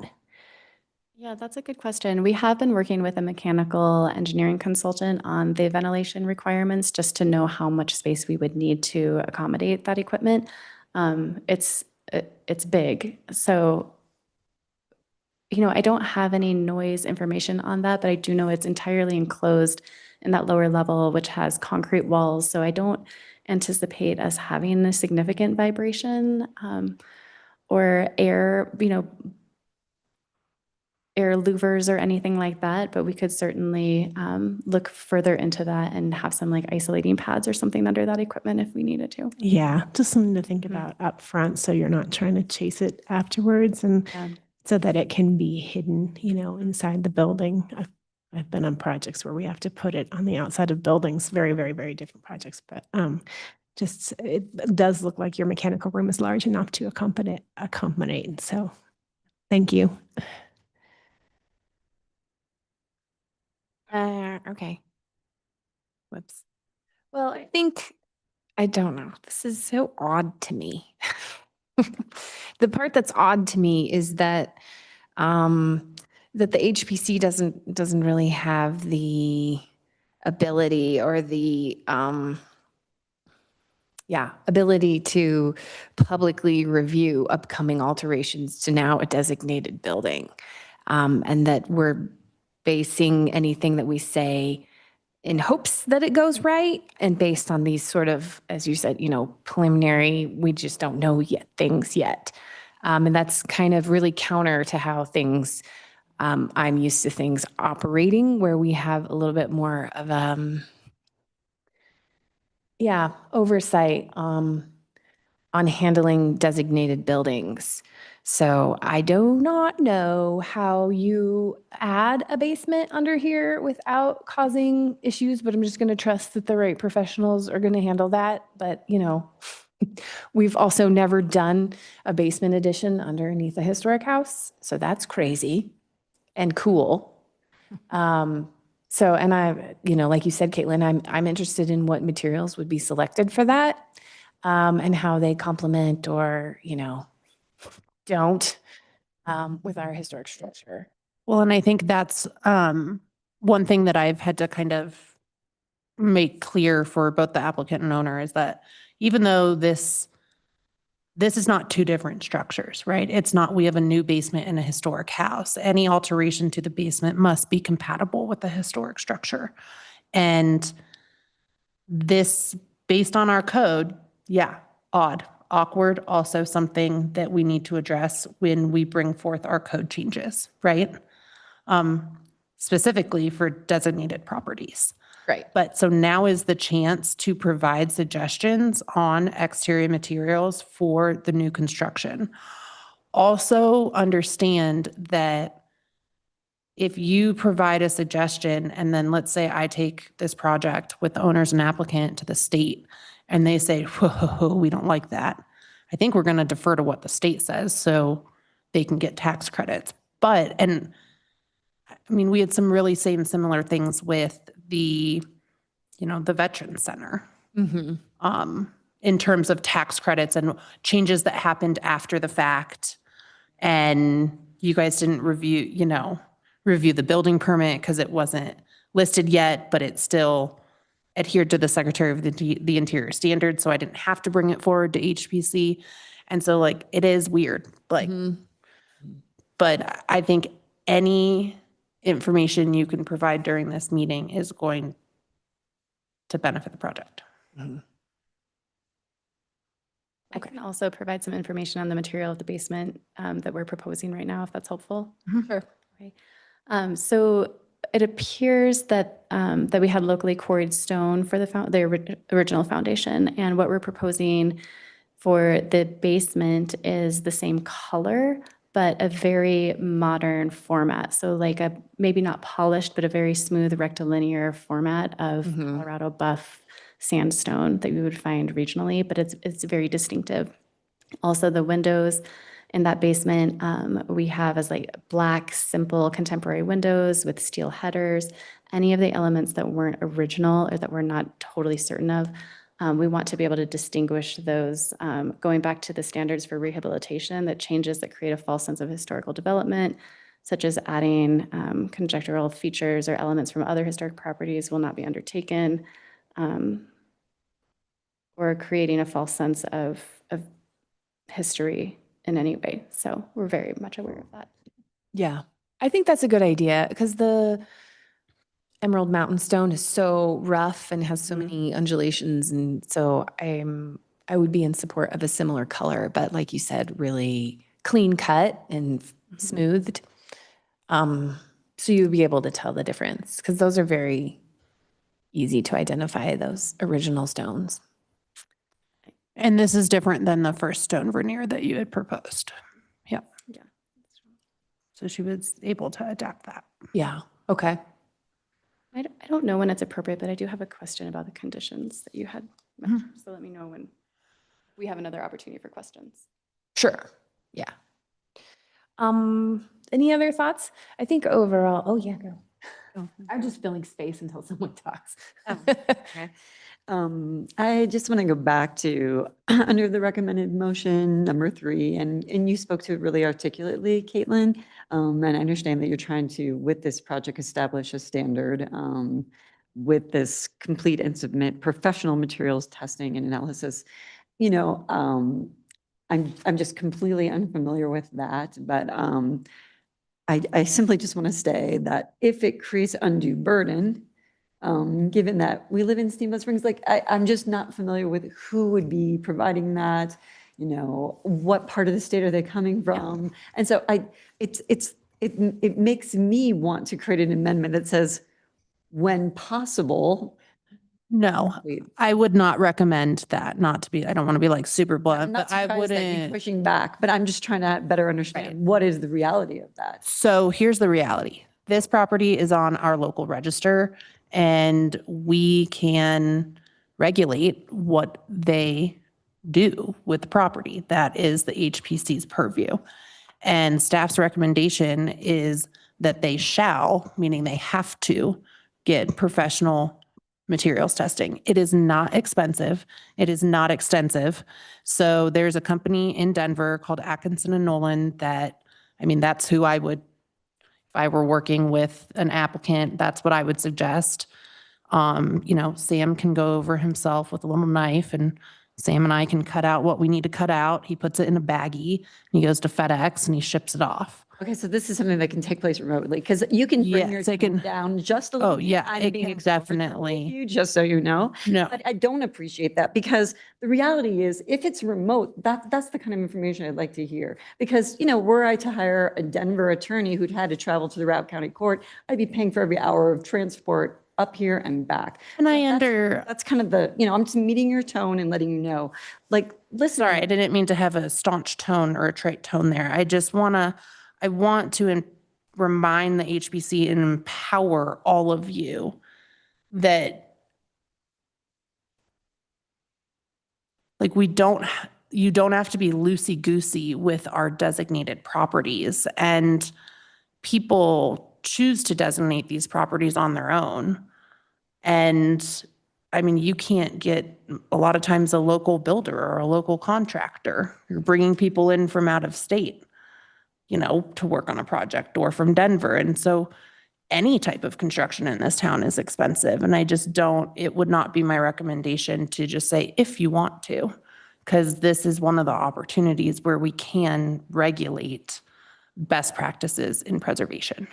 Yeah, that's a good question. We have been working with a mechanical engineering consultant on the ventilation requirements, just to know how much space we would need to accommodate that equipment. It's big. So, I don't have any noise information on that, but I do know it's entirely enclosed in that lower level, which has concrete walls. So I don't anticipate us having a significant vibration or air louvers or anything like that, but we could certainly look further into that and have some like isolating pads or something under that equipment if we needed to. Yeah, just something to think about up front, so you're not trying to chase it afterwards, and so that it can be hidden, inside the building. I've been on projects where we have to put it on the outside of buildings, very, very, very different projects, but just it does look like your mechanical room is large enough to accommodate. So, thank you. Okay. Whoops. Well, I don't know. This is so odd to me. The part that's odd to me is that that the HPC doesn't really have the ability or the ability to publicly review upcoming alterations to now a designated building. And that we're basing anything that we say in hopes that it goes right, and based on these sort of, as you said, preliminary, we just don't know things yet. And that's kind of really counter to how things, I'm used to things operating, where we have a little bit more of oversight on handling designated buildings. So I do not know how you add a basement under here without causing issues, but I'm just going to trust that the right professionals are going to handle that. But, we've also never done a basement addition underneath a historic house. So that's crazy and cool. So, and I, like you said, Caitlin, I'm interested in what materials would be selected for that, and how they complement or, don't with our historic structure. Well, and I think that's one thing that I've had to kind of make clear for both the applicant and owner is that even though this is not 2 different structures, right? It's not, we have a new basement in a historic house. Any alteration to the basement must be compatible with the historic structure. And this, based on our code, odd. Awkward, also something that we need to address when we bring forth our code changes, right? Specifically for designated properties. Right. But so now is the chance to provide suggestions on exterior materials for the new construction. Also understand that if you provide a suggestion and then let's say I take this project with the owners and applicant to the state and they say, whoa, we don't like that. I think we're going to defer to what the state says so they can get tax credits. And I mean, we had some really similar things with the Veterans Center. In terms of tax credits and changes that happened after the fact. And you guys didn't review the building permit because it wasn't listed yet, but it still adhered to the Secretary of the Interior standards. So I didn't have to bring it forward to HPC. And so it is weird, but I think any information you can provide during this meeting is going to benefit the project. I can also provide some information on the material of the basement that we're proposing right now, if that's helpful. Sure. Okay. So it appears that that we had locally quarried stone for the original foundation, and what we're proposing for the basement is the same color, but a very modern format. So maybe not polished, but a very smooth rectilinear format of Colorado buff sandstone that you would find regionally, but it's very distinctive. Also, the windows in that basement we have as black, simple, contemporary windows with steel headers. Any of the elements that weren't original or that we're not totally certain of, we want to be able to distinguish those, going back to the standards for rehabilitation, that changes that create a false sense of historical development, such as adding conjectural features or elements from other historic properties will not be undertaken. Or creating a false sense of history in any way. So we're very much aware of that. Yeah, I think that's a good idea because the Emerald Mountain Stone is so rough and has so many undulations. And so I would be in support of a similar color, but like you said, really clean cut and smoothed. So you'd be able to tell the difference because those are very easy to identify, those original stones. And this is different than the first stone veneer that you had proposed. Yeah. So she was able to adapt that. Yeah. Okay. I don't know when it's appropriate, but I do have a question about the conditions that you had mentioned. So let me know when we have another opportunity for questions. Sure. Yeah. Any other thoughts? I think overall, oh yeah, go. I'm just filling space until someone talks. Okay. I just want to go back to under the recommended motion number 3, and you spoke to it really articulately, Caitlin. And I understand that you're trying to, with this project, establish a standard with this complete and submit professional materials testing and analysis. I'm just completely unfamiliar with that, but I simply just want to say that if it creates undue burden, given that we live in Steamboat Springs, I'm just not familiar with who would be providing that, what part of the state are they coming from? And so it makes me want to create an amendment that says, when possible. No, I would not recommend that, I don't want to be super blunt, Not but I surprised that you're wouldn't. pushing back, but I'm just trying to better understand what is the reality of that. So here's the reality. This property is on our local register and we can regulate what they do with the property. That is the HPC's purview. And staff's recommendation is that they shall, meaning they have to, get professional materials testing. It is not expensive. It is not extensive. So there's a company in Denver called Atkinson and Nolan that's who I would, if I were working with an applicant, that's what I would suggest. Sam can go over himself with a little knife and Sam and I can cut out what we need to cut out. He puts it in a baggie and he goes to FedEx and he ships it off. Okay, so this is something that can take place remotely because you can bring your Yes, they can- tone down just a little. Oh, yeah, I'm it being can comfortable with definitely. you, just so you know. No. But I don't appreciate that because the reality is if it's remote, that's the kind of information I'd like to hear. Because, were I to hire a Denver attorney who'd had to travel to the Routt County Court, I'd be paying for every hour of transport up here and back. And That's kind of the, I'm just meeting your tone and letting you know, listen. Sorry, I didn't mean to have a staunch tone or a trite tone there. I want to remind the HPC and empower all of you that like you don't have to be loosey-goosey with our designated properties, and people choose to designate these properties on their own. And I mean, you can't get a lot of times a local builder or a local contractor. You're bringing people in from out of state, you know, to work on a project, or from Denver. And so any type of construction in this town is expensive. And I just don't, it would not be my recommendation to just say, if you want to, because this is one of the opportunities where we can regulate best practices in preservation.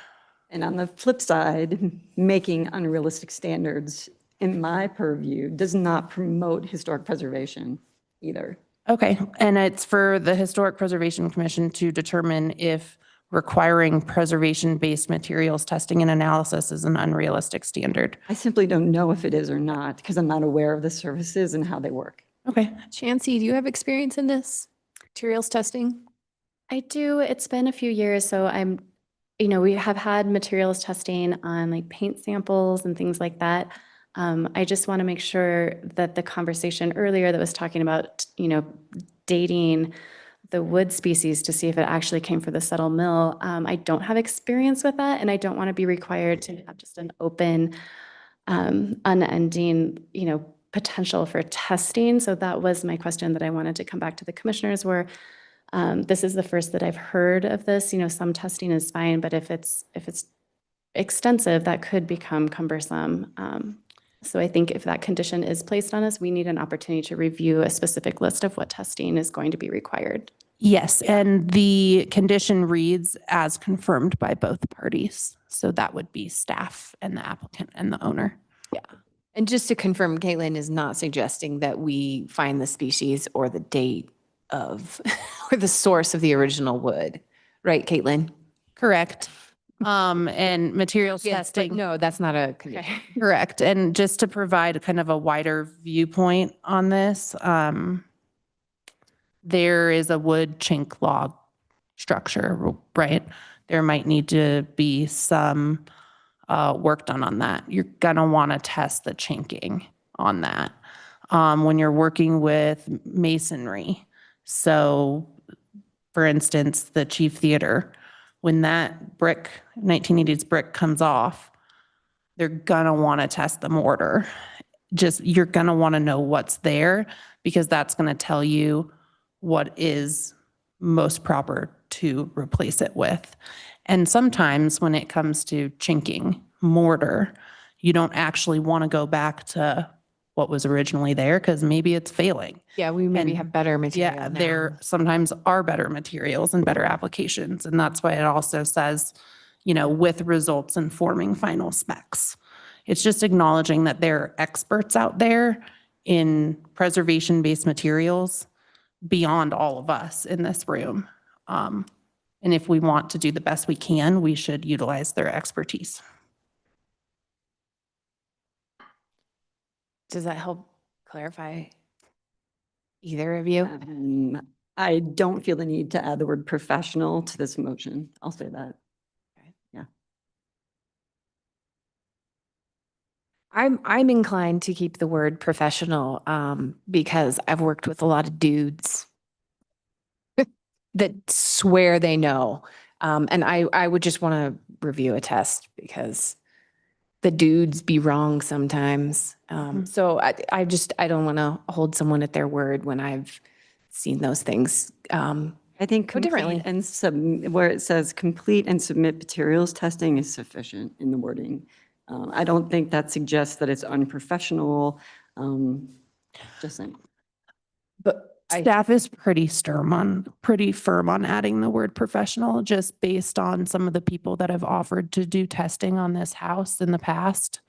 And on the flip side, making unrealistic standards, in my purview, does not promote historic preservation either. Okay, and it's for the Historic Preservation Commission to determine if requiring preservation-based materials testing and analysis is an unrealistic standard. I simply don't know if it is or not, because I'm not aware of the services and how they work. Okay. Chancey, do you have experience in this materials testing? I do. It's been a few years, so we have had materials testing on like paint samples and things like that. I just want to make sure that the conversation earlier that was talking about, dating the wood species to see if it actually came from the Settle Mill. I don't have experience with that, and I don't want to be required to have just an open, unending, potential for testing. So that was my question that I wanted to come back to the commissioners were, this is the first that I've heard of this. Some testing is fine, but if it's extensive, that could become cumbersome. So I think if that condition is placed on us, we need an opportunity to review a specific list of what testing is going to be required. Yes, and the condition reads as confirmed by both parties. So that would be staff and the applicant and the owner. Yeah. And just to confirm, Caitlin is not suggesting that we find the species or the date of, or the source of the original wood, right, Caitlin? Correct. And materials Yes, but testing. no, that's not a condition. Correct. And just to provide kind of a wider viewpoint on this, there is a wood chink log structure, right? There might need to be some work done on that. You're going to want to test the chinking on that when you're working with masonry. So, for instance, the Chief Theater, when that brick, 1980s brick comes off, they're going to want to test the mortar. You're going to want to know what's there, because that's going to tell you what is most proper to replace it with. And sometimes when it comes to chinking mortar, you don't actually want to go back to what was originally there, because maybe it's failing. Yeah, we maybe And have better material Yeah, now. there sometimes are better materials and better applications. And that's why it also says, with results informing final specs. It's just acknowledging that there are experts out there in preservation-based materials beyond all of us in this room. And if we want to do the best we can, we should utilize their expertise. Does that help clarify either of you? I don't feel the need to add the word professional to this motion. I'll say that. Yeah. I'm inclined to keep the word professional because I've worked with a lot of dudes that swear they know. And I would just want to review a test because the dudes be wrong sometimes. So I don't want to hold someone at their word when I've seen those things. I think Go differently. where it says complete and submit materials testing is sufficient in the wording. I don't think that suggests that it's unprofessional. Just saying. But staff is pretty firm on adding the word professional, just based on some of the people that have offered to do testing on this house in the past,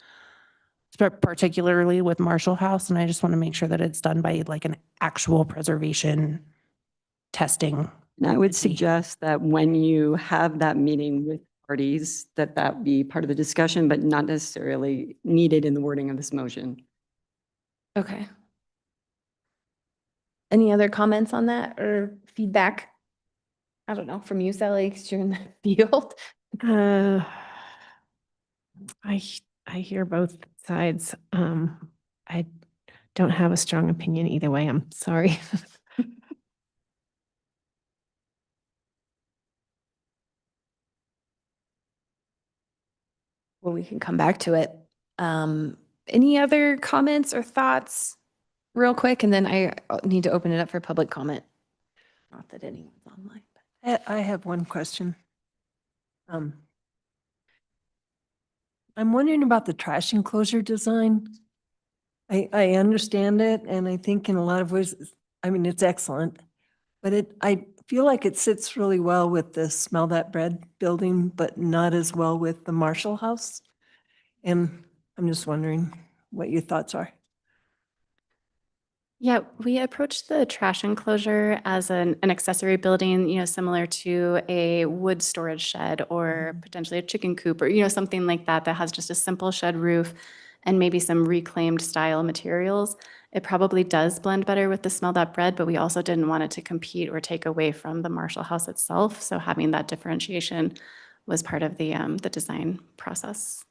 particularly with Marshall House. And I just want to make sure that it's done by like an actual preservation testing. And I would suggest that when you have that meeting with parties, that be part of the discussion, but not necessarily needed in the wording of this motion. Okay. Any other comments on that or feedback? I don't know, from you, Sally, because you're in the field. I hear both sides. I don't have a strong opinion either way. I'm sorry. Well, we can come back to it. Any other comments or thoughts real quick? And then I need to open it up for public comment. Not that anyone's online. I have one question. I'm wondering about the trash enclosure design. I understand it, and I think in a lot of ways, I mean, it's excellent. But I feel like it sits really well with the Smell That Bread building, but not as well with the Marshall House. And I'm just wondering what your thoughts are. Yeah, we approached the trash enclosure as an accessory building, similar to a wood storage shed or potentially a chicken coop or, something like that that has just a simple shed roof and maybe some reclaimed style materials. It probably does blend better with the Smell That Bread, but we also didn't want it to compete or take away from the Marshall House itself. So having that differentiation was part of the design process.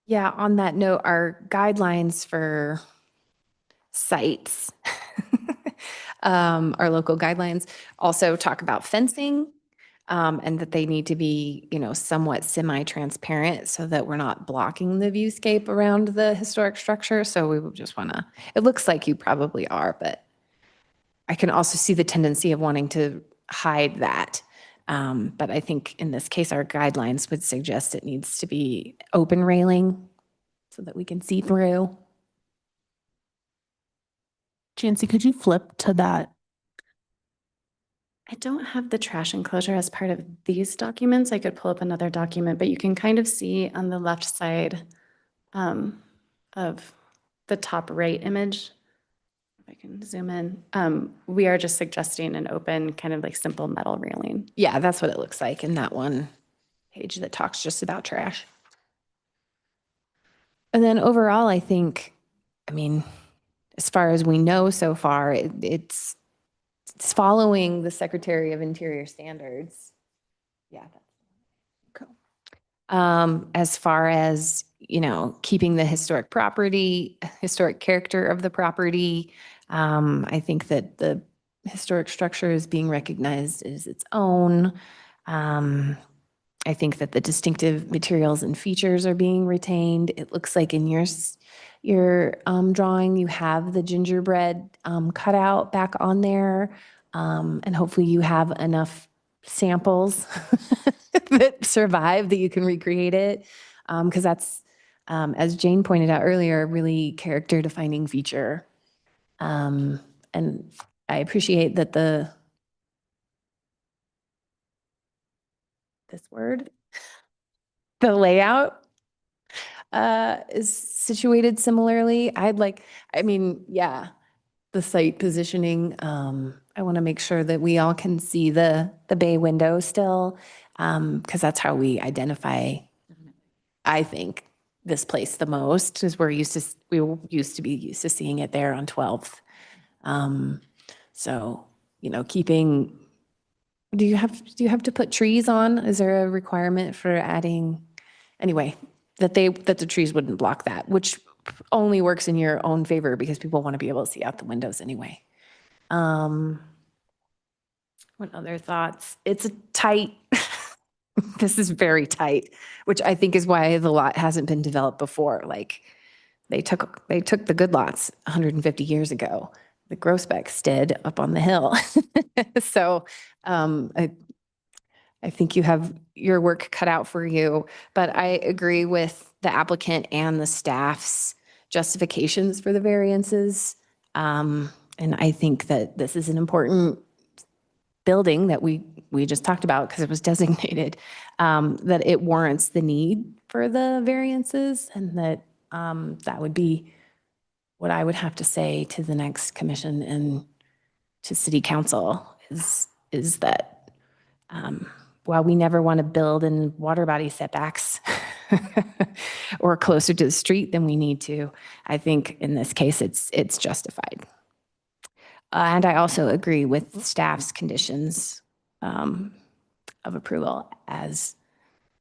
Yeah, on that note, our guidelines for sites, our local guidelines also talk about fencing and that they need to be, somewhat semi-transparent so that we're not blocking the viewscape around the historic structure. So we would just want to, it looks like you probably are, but I can also see the tendency of wanting to hide that. But I think in this case, our guidelines would suggest it needs to be open railing so that we can see through. Jancy, could you flip to that? I don't have the trash enclosure as part of these documents. I could pull up another document, but you can kind of see on the left side of the top right image, if I can zoom in, we are just suggesting an open kind of like simple metal railing. Yeah, that's what it looks like in that one page that talks just about trash. And then overall, I think, as far as we know so far, it's following the Secretary of Interior standards. Yeah. Cool. As far as, keeping the historic character of the property, I think that the historic structure is being recognized as its own. I think that the distinctive materials and features are being retained. It looks like in your drawing, you have the gingerbread cutout back on there. And hopefully you have enough samples that survive that you can recreate it. Because that's, as Jane pointed out earlier, a really character defining feature. And I appreciate that the layout is situated similarly. The site positioning. I want to make sure that we all can see the bay window still, because that's how we identify, I think, this place the most, because we used to be used to seeing it there on 12th. So, keeping. Do you have to put trees on? Is there a requirement for adding? Anyway, that the trees wouldn't block that, which only works in your own favor because people want to be able to see out the windows anyway. What other thoughts? It's a tight, this is very tight, which I think is why the lot hasn't been developed before. Like they took the good lots 150 years ago. The Grosbecks did up on the hill. So I think you have your work cut out for you, but I agree with the applicant and the staff's justifications for the variances. And I think that this is an important building that we just talked about because it was designated, that it warrants the need for the variances, and that that would be what I would have to say to the next commission and to city council is that while we never want to build in water body setbacks or closer to the street than we need to, I think in this case it's justified. And I also agree with staff's conditions. of approval as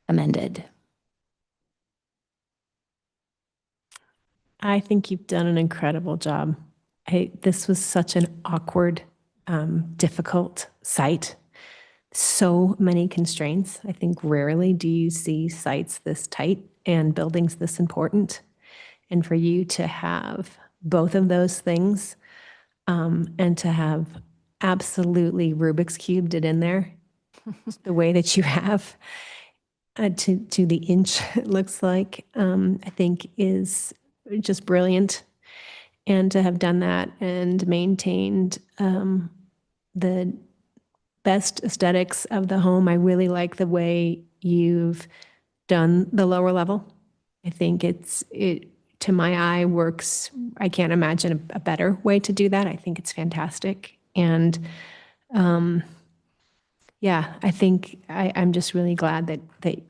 amended. I think you've done an incredible job. This was such an awkward, difficult site. So many constraints. I think rarely do you see sites this tight and buildings this important. And for you to have both of those things and to have absolutely Rubik's cubed it in there the way that you have to the inch, it looks like, I think is just brilliant. And to have done that and maintained the best aesthetics of the home. I really like the way you've done the lower level. I think it to my eye works. I can't imagine a better way to do that. I think it's fantastic. And yeah, I think I'm just really glad that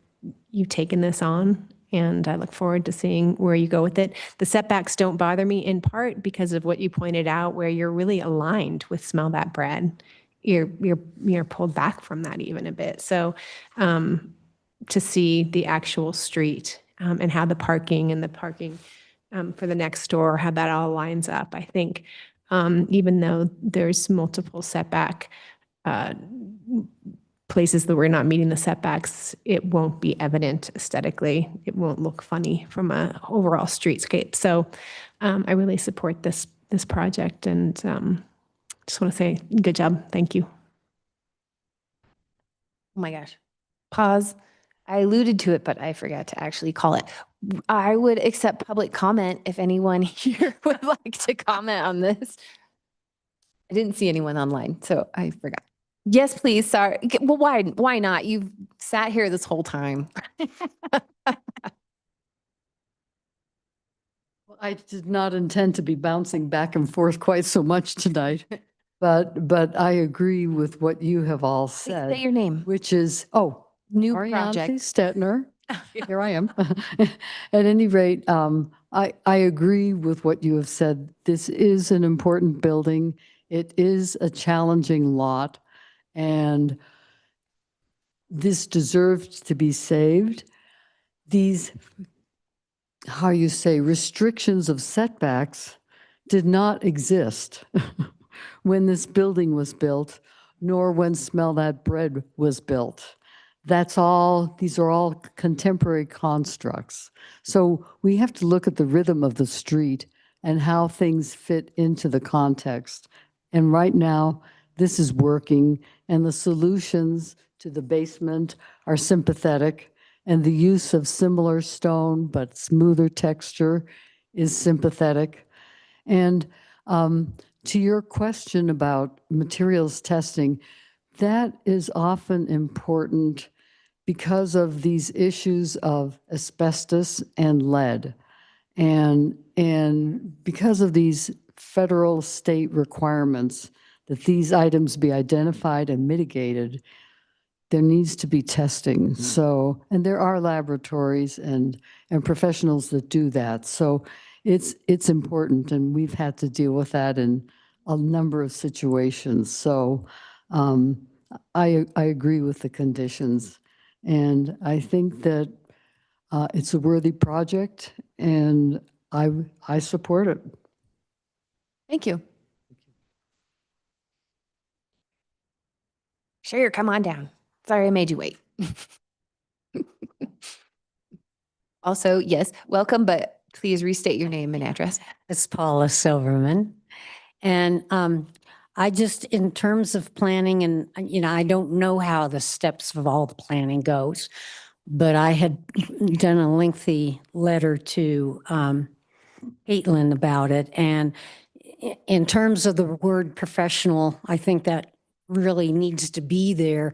you've taken this on, and I look forward to seeing where you go with it. The setbacks don't bother me in part because of what you pointed out, where you're really aligned with Smell That Bread. You're pulled back from that even a bit. So to see the actual street and how the parking for the next door, how that all lines up, I think even though there's multiple setback places that we're not meeting the setbacks, it won't be evident aesthetically. It won't look funny from an overall streetscape. So I really support this project, and just want to say good job. Thank you. Oh my gosh. Pause. I alluded to it, but I forgot to actually call it. I would accept public comment if anyone here would like to comment on this. I didn't see anyone online, so I forgot. Yes, please. Sorry. Well, why not? You've sat here this whole time. Well, I did not intend to be bouncing back and forth quite so much tonight, but I agree with what you have all said. Say your name. Which is, New Arianti project. Stetner. Here I am. At any rate, I agree with what you have said. This is an important building. It is a challenging lot, and this deserved to be saved. These, how you say, restrictions of setbacks did not exist when this building was built, nor when Smell That Bread was built. These are all contemporary constructs. So we have to look at the rhythm of the street and how things fit into the context. And right now, this is working, and the solutions to the basement are sympathetic, and the use of similar stone but smoother texture is sympathetic. And to your question about materials testing, that is often important because of these issues of asbestos and lead. And because of these federal state requirements that these items be identified and mitigated, there needs to be testing. So, and there are laboratories and professionals that do that. So it's important, and we've had to deal with that in a number of situations. So I agree with the conditions, and I think that it's a worthy project, and I support it. Thank you. Sure, come on down. Sorry I made you wait. Also, yes, welcome, but please restate your name and address. It's Paula Silverman. And I just, in terms of planning, and, I don't know how the steps of all the planning goes, but I had done a lengthy letter to Caitlin about it. And in terms of the word professional, I think that really needs to be there,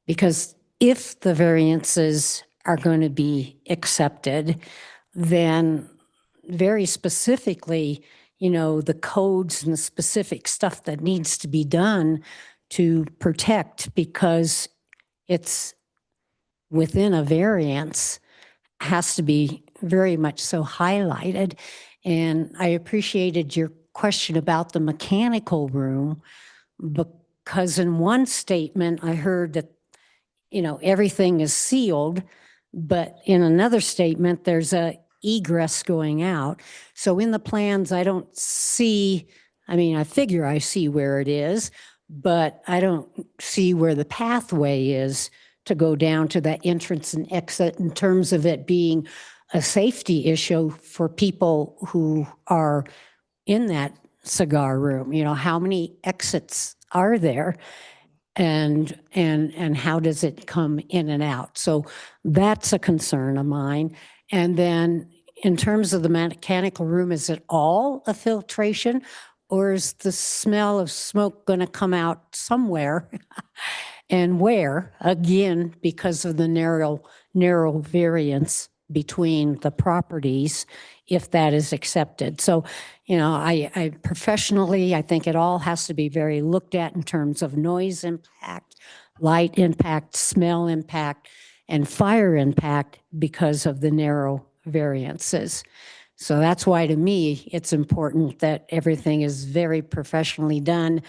because if the variances are going to be accepted, then very specifically, the codes and the specific stuff that needs to be done to protect, because it's within a variance, has to be very much so highlighted. And I appreciated your question about the mechanical room, because in one statement I heard that everything is sealed, but in another statement, there's a egress going out. So in the plans, I don't see, I figure I see where it is, but I don't see where the pathway is to go down to that entrance and exit in terms of it being a safety issue for people who are in that cigar room. How many exits are there? And how does it come in and out? So that's a concern of mine. And then in terms of the mechanical room, is it all a filtration, or is the smell of smoke going to come out somewhere? And where? Again, because of the narrow variance between the properties, if that is accepted. So, I professionally, I think it all has to be very looked at in terms of noise impact, light impact, smell impact, and fire impact because of the narrow variances. So that's why, to me, it's important that everything is very professionally done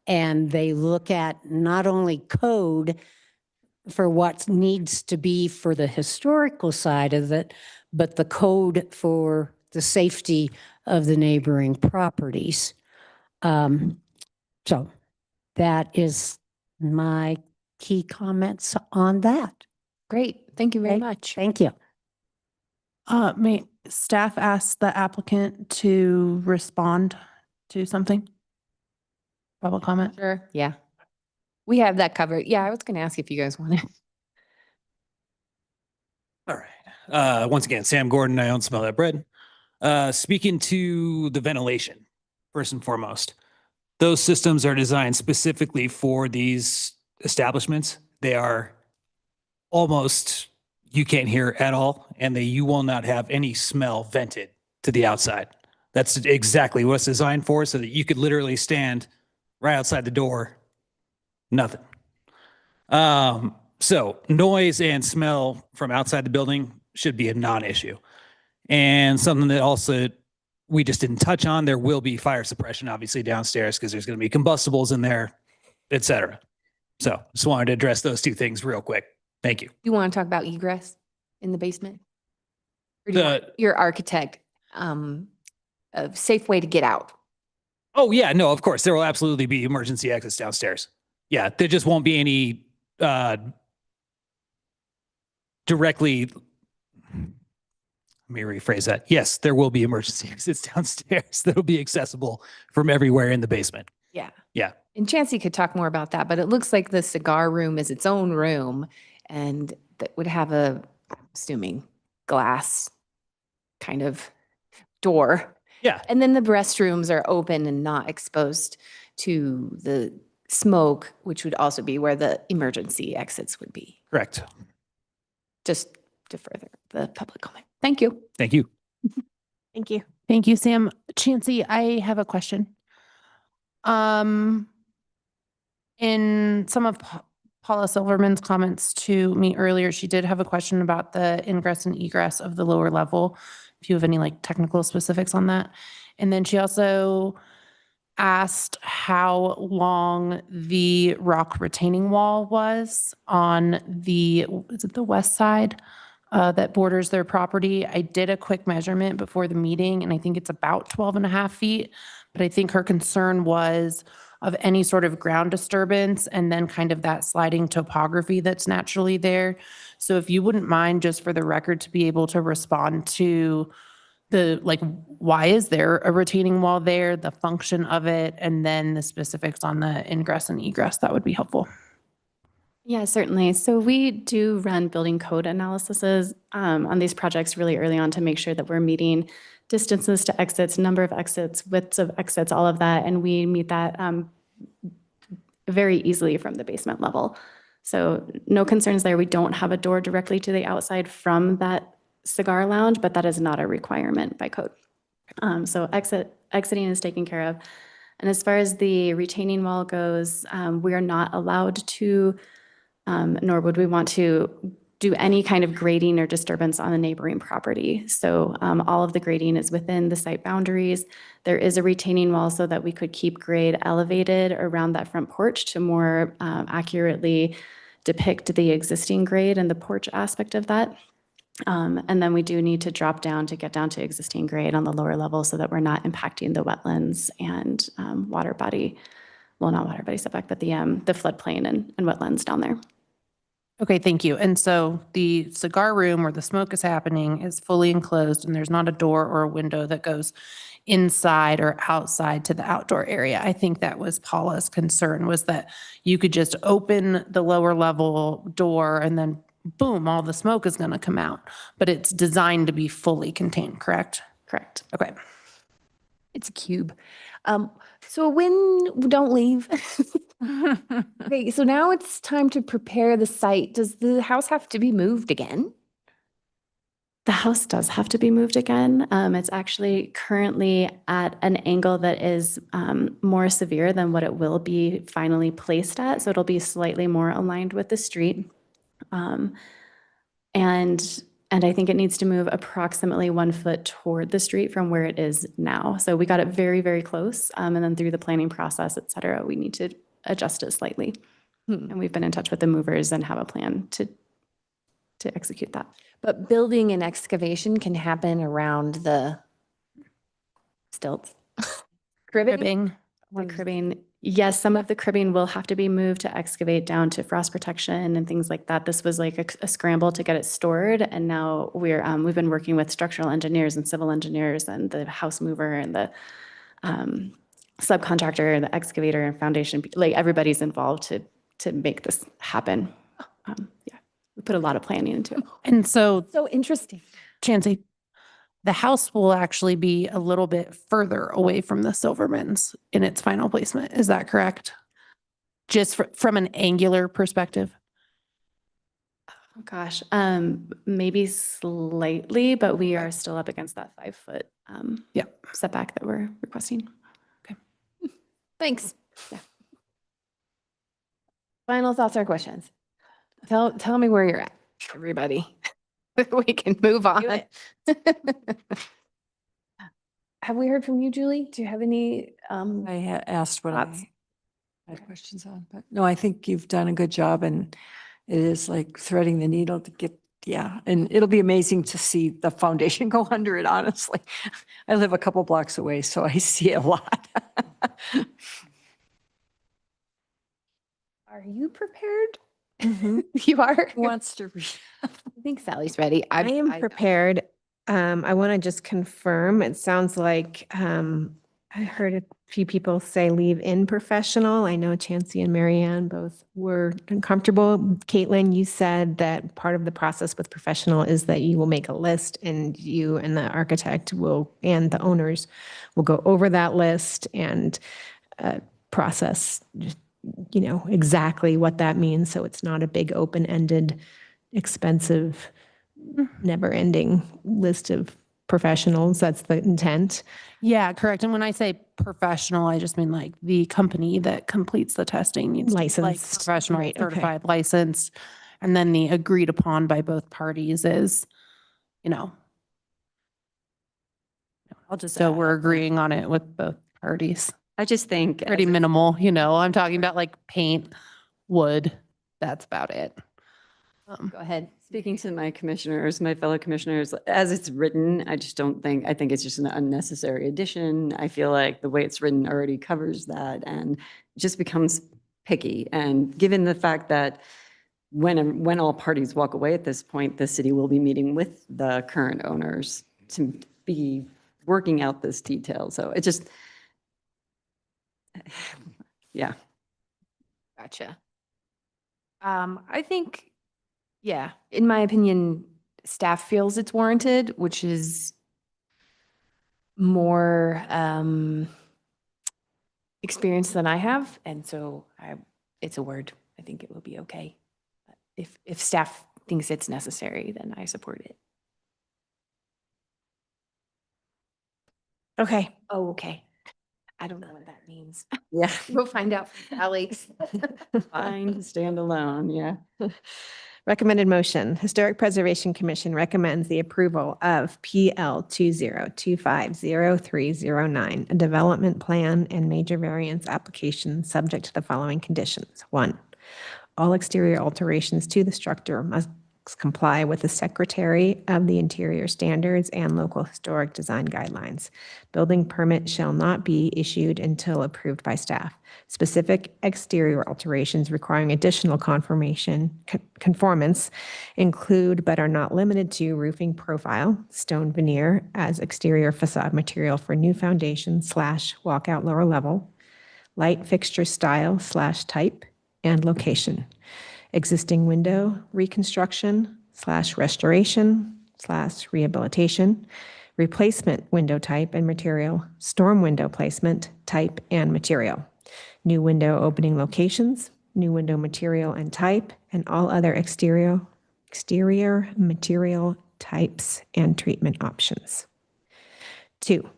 and they look at not only code for what needs to be for the historical side of it, but the code for the safety of the neighboring properties. So that is my key comments on that. Great. Thank you very Okay. much. Thank you. May staff ask the applicant to respond to something? Public comment? Sure. Yeah. We have that covered. Yeah, I was going to ask if you guys wanted. All right. Once again, Sam Gordon, I own Smell That Bread. Speaking to the ventilation, first and foremost, those systems are designed specifically for these establishments. They are almost, you can't hear at all, and you will not have any smell vented to the outside. That's exactly what it's designed for, so that you could literally stand right outside the door, nothing. So noise and smell from outside the building should be a non-issue. And something that also we just didn't touch on, there will be fire suppression obviously downstairs because there's going to be combustibles in there, et cetera. So just wanted to address those two things real quick. Thank you. You want to talk about egress in the basement? Or do you want your architect, a safe way to get out? Oh yeah, no, of course. There will absolutely be emergency exits downstairs. Yeah, there just won't be any directly, let me rephrase that. Yes, there will be emergency exits downstairs that'll be accessible from everywhere in the basement. Yeah. Yeah. And Chancey could talk more about that, but it looks like the cigar room is its own room and that would have a, assuming, glass kind of door. Yeah. And then the restrooms are open and not exposed to the smoke, which would also be where the emergency exits would be. Correct. Just to further the public comment. Thank you. Thank you. Thank you. Thank you, Sam. Chancey, I have a question. In some of Paula Silverman's comments to me earlier, she did have a question about the ingress and egress of the lower level. If you have any technical specifics on that. And then she also asked how long the rock retaining wall was on is it the west side that borders their property? I did a quick measurement before the meeting and I think it's about 12.5 feet. But I think her concern was of any sort of ground disturbance and then kind of that sliding topography that's naturally there. So if you wouldn't mind, just for the record, to be able to respond to the, why is there a retaining wall there, the function of it, and then the specifics on the ingress and egress, that would be helpful. Yeah, certainly. So we do run building code analyses on these projects really early on to make sure that we're meeting distances to exits, number of exits, widths of exits, all of that. And we meet that very easily from the basement level. So no concerns there. We don't have a door directly to the outside from that cigar lounge, but that is not a requirement by code. So exiting is taken care of. And as far as the retaining wall goes, we are not allowed to, nor would we want to do any kind of grading or disturbance on the neighboring property. So all of the grading is within the site boundaries. There is a retaining wall so that we could keep grade elevated around that front porch to more accurately depict the existing grade and the porch aspect of that. And then we do need to drop down to get down to existing grade on the lower level so that we're not impacting the wetlands and water body, well, not water body setback, but the floodplain and wetlands down there. Okay, thank you. And so the cigar room where the smoke is happening is fully enclosed and there's not a door or a window that goes inside or outside to the outdoor area. I think that was Paula's concern, was that you could just open the lower level door and then boom, all the smoke is going to come out. But it's designed to be fully contained, correct? Correct. Okay. It's a cube. So don't leave. Okay, so now it's time to prepare the site. Does the house have to be moved again? The house does have to be moved again. It's actually currently at an angle that is more severe than what it will be finally placed at. So it'll be slightly more aligned with the street. And I think it needs to move approximately 1 foot toward the street from where it is now. So we got it very, very close. And then through the planning process, et cetera, we need to adjust it slightly. And we've been in touch with the movers and have a plan to execute that. But building and excavation can happen around the stilts. Cribbing. The cribbing, yes, some of the cribbing will have to be moved to excavate down to frost protection and things like that. This was like a scramble to get it stored. And now we've been working with structural engineers and civil engineers and the house mover and the subcontractor and the excavator and foundation, like everybody's involved to make this happen. Yeah, we put a lot of planning into it. And so, So interesting. Chancey, the house will actually be a little bit further away from the Silvermans in its final placement. Is that correct? Just from an angular perspective? Oh, gosh, maybe slightly, but we are still up against that 5 foot setback that we're requesting. Thanks. Yeah. Final thoughts or questions? Tell me where you're at, everybody. We can move on. Have we heard from you, Julie? Do you have any? I asked what thoughts? I had questions on, but no, I think you've done a good job and it is like threading the needle to get, and it'll be amazing to see the foundation go under it, honestly. I live a couple blocks away, so I see it a lot. Are you prepared? You are? Who wants to read? I think Sally's ready. I am prepared. I want to just confirm, it sounds like I heard a few people say leave in professional. I know Chancey and Marianne both were uncomfortable. Caitlin, you said that part of the process with professional is that you will make a list and you and the architect and the owners will go over that list and process, exactly what that means. So it's not a big open-ended, expensive, never-ending list of professionals. That's the intent. Yeah, correct. And when I say professional, I just mean like the company that completes the testing needs to be like Licensed. professional, Right, okay. certified, licensed. And then the agreed upon by both parties is, so we're agreeing on it with both parties. I just think. Pretty minimal, I'm talking about like paint, wood, that's about it. Go ahead. Speaking to my commissioners, my fellow commissioners, as it's written, I think it's just an unnecessary addition. I feel like the way it's written already covers that and just becomes picky. And given the fact that when all parties walk away at this point, the city will be meeting with the current owners to be working out this detail. So it just, yeah. Gotcha. I think, in my opinion, staff feels it's warranted, which is more experience than I have. And so it's a word. I think it will be okay. If staff thinks it's necessary, then I support it. Okay. Oh, okay. I don't know what that means. Yeah. We'll find out from Alex. Fine to stand alone, yeah. Recommended motion, Historic Preservation Commission recommends the approval of PL 20250309, a development plan and major variance application subject to the following conditions. 1, All exterior alterations to the structure must comply with the Secretary of the Interior standards and local historic design guidelines. Building permit shall not be issued until approved by staff. Specific exterior alterations requiring additional conformance include but are not limited to roofing profile, stone veneer as exterior facade material for new foundation / walkout lower level, light fixture style / type and location, existing window reconstruction / restoration / rehabilitation, replacement window type and material, storm window placement, type and material, new window opening locations, new window material and type, and all other exterior material types and treatment options. 2,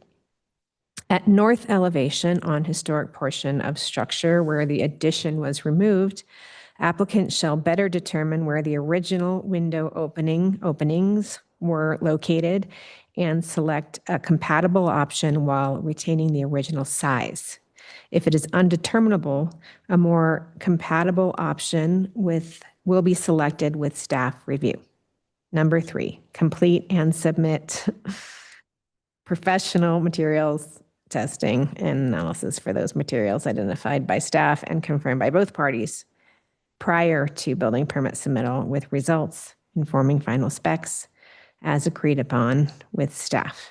at north elevation on historic portion of structure where the addition was removed, applicant shall better determine where the original window openings were located and select a compatible option while retaining the original size. If it is undeterminable, a more compatible option will be selected with staff review. Number 3, complete and submit professional materials testing and analysis for those materials identified by staff and confirmed by both parties prior to building permit submittal, with results informing final specs as agreed upon with staff.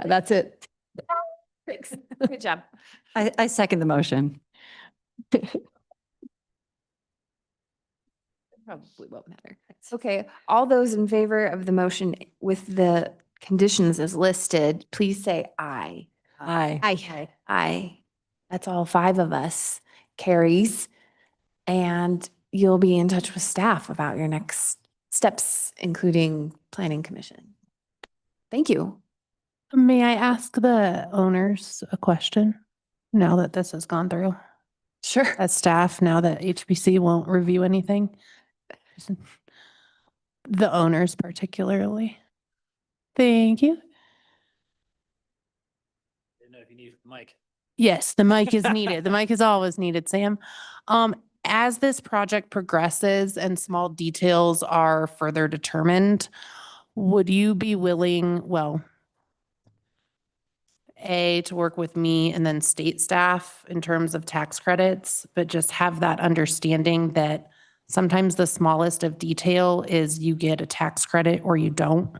That's it. Thanks. Good job. I second the motion. Probably won't matter. Okay, all those in favor of the motion with the conditions as listed, please say aye. Aye. Aye. Aye. That's all 5 of us. Carries. And you'll be in touch with staff about your next steps, including planning commission. Thank you. May I ask the owners a question now that this has gone through? Sure. As staff, now that HPC won't review anything? The owners particularly. Thank you. Didn't know if you need Mike. Yes, the mic is needed. The mic is always needed, Sam. As this project progresses and small details are further determined, would you be willing, well, A, to work with me and then state staff in terms of tax credits, but just have that understanding that sometimes the smallest of detail is you get a tax credit or you don't.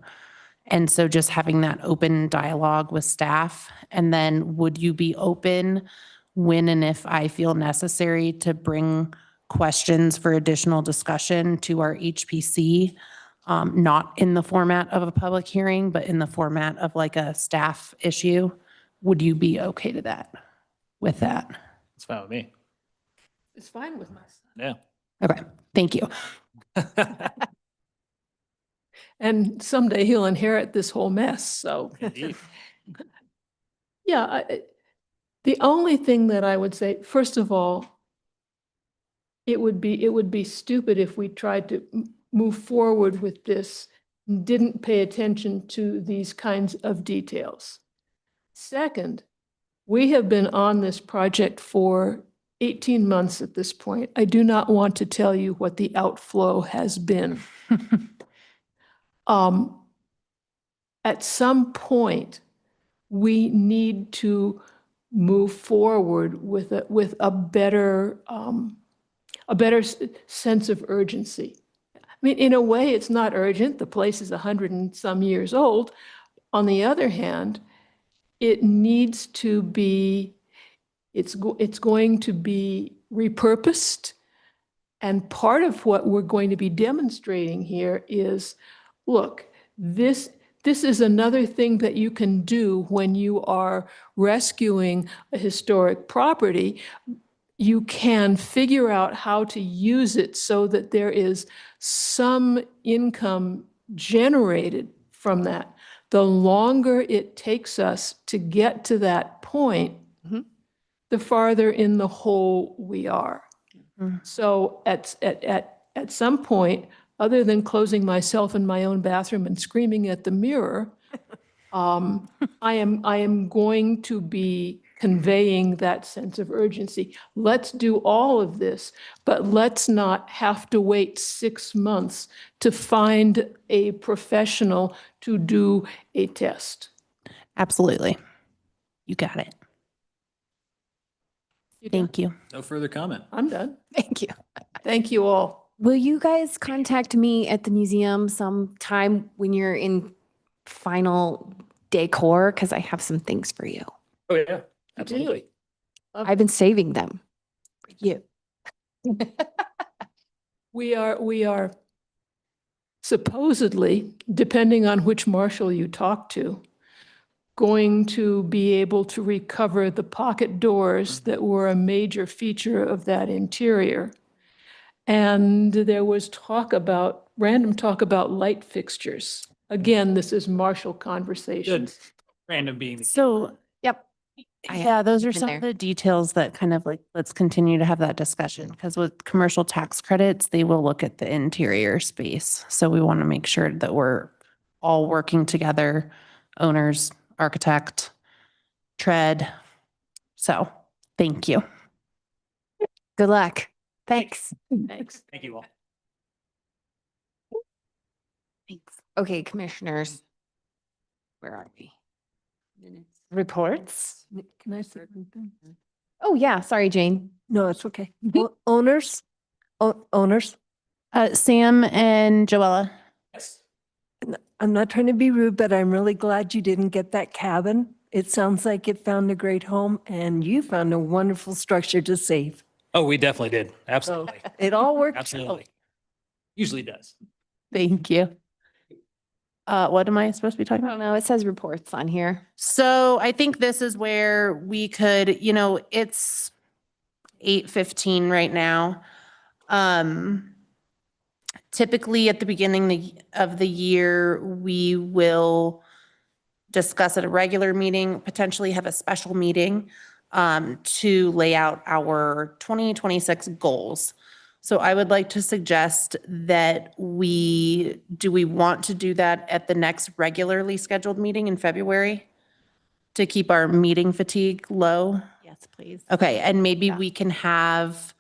And so just having that open dialogue with staff. And then would you be open when and if I feel necessary to bring questions for additional discussion to our HPC, not in the format of a public hearing, but in the format of like a staff issue? Would you be okay to that, with that? It's fine with me. It's fine with my son. Yeah. Okay, thank you. And someday he'll inherit this whole mess, so. Indeed. Yeah, the only thing that I would say, first of all, it would be stupid if we tried to move forward with this and didn't pay attention to these kinds of details. Second, we have been on this project for 18 months at this point. I do not want to tell you what the outflow has been. At some point, we need to move forward with a better sense of urgency. I mean, in a way, it's not urgent. The place is 100 and some years old. On the other hand, it needs to be, it's going to be repurposed. And part of what we're going to be demonstrating here is, look, this is another thing that you can do when you are rescuing a historic property. You can figure out how to use it so that there is some income generated from that. The longer it takes us to get to that point, the farther in the hole we are. So at some point, other than closing myself in my own bathroom and screaming at the mirror, I am going to be conveying that sense of urgency. Let's do all of this, but let's not have to wait 6 months to find a professional to do a test. Absolutely. You got it. Thank you. No further comment. I'm done. Thank you. Thank you all. Will you guys contact me at the museum sometime when you're in final decor? Because I have some things for you. Oh, yeah. Absolutely. I've been saving them for you. We are supposedly, depending on which marshal you talk to, going to be able to recover the pocket doors that were a major feature of that interior. And there was random talk about light fixtures. Again, this is marshal conversations. Random being the So, Yep. yeah, those are been some there. of the details that kind of like, let's continue to have that discussion because with commercial tax credits, they will look at the interior space. So we want to make sure that we're all working together, owners, architect, tread. So thank you. Good luck. Thanks. Thanks. Thank you all. Thanks. Okay, commissioners. Where are we? Reports? Can I say something? Oh, yeah. Sorry, Jane. No, it's okay. Owners, owners, Sam and Joella. Yes. I'm not trying to be rude, but I'm really glad you didn't get that cabin. It sounds like it found a great home and you found a wonderful structure to save. Oh, we definitely did. So Absolutely. it all worked out. Absolutely. Usually does. Thank you. What am I supposed to be talking I about? don't know. It says reports on here. So I think this is where we could, it's 8:15 right now. Typically at the beginning of the year, we will discuss at a regular meeting, potentially have a special meeting to lay out our 2026 goals. So I would like to suggest that we want to do that at the next regularly scheduled meeting in February to keep our meeting fatigue low? Yes, please. Okay, and maybe we can have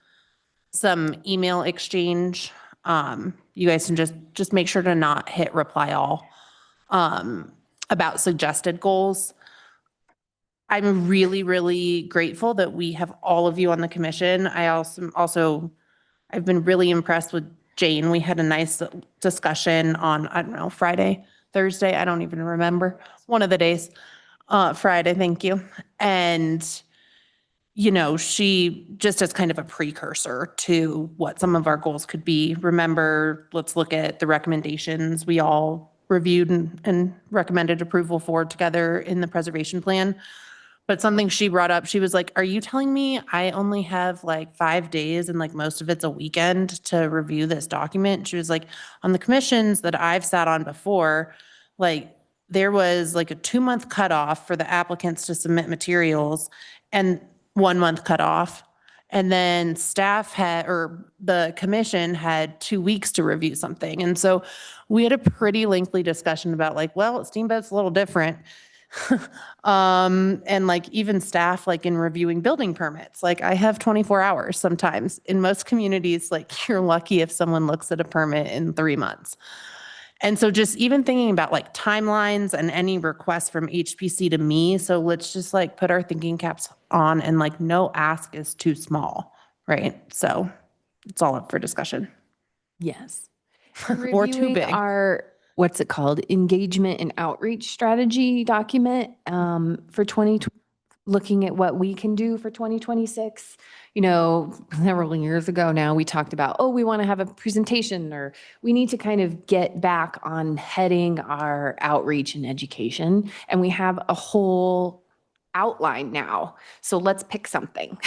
some email exchange. You guys can just make sure to not hit reply all about suggested goals. I'm really, really grateful that we have all of you on the commission. I've been really impressed with Jane. We had a nice discussion on, I don't know, Friday, Thursday, I don't even remember, one of the days. Friday, thank you. And, she just as kind of a precursor to what some of our goals could be. Remember, let's look at the recommendations we all reviewed and recommended approval for together in the preservation plan. But something she brought up, she was like, are you telling me I only have like 5 days and like most of it's a weekend to review this document? She was like, on the commissions that I've sat on before, like there was like a 2-month cutoff for the applicants to submit materials and 1 month cutoff. And then the commission had 2 weeks to review something. And so we had a pretty lengthy discussion about like, well, Steamboat's a little different. And like even staff, like in reviewing building permits, like I have 24 hours sometimes. In most communities, like you're lucky if someone looks at a permit in 3 months. And so just even thinking about like timelines and any requests from HPC to me. So let's just like put our thinking caps on and like no ask is too small, right? So it's all up for discussion. Yes. Or too Reviewing big. Our, what's it called? Engagement and outreach strategy document for looking at what we can do for 2026. Several years ago now, we talked about, we want to have a presentation or we need to kind of get back on heading our outreach and education. And we have a whole outline now. So let's pick something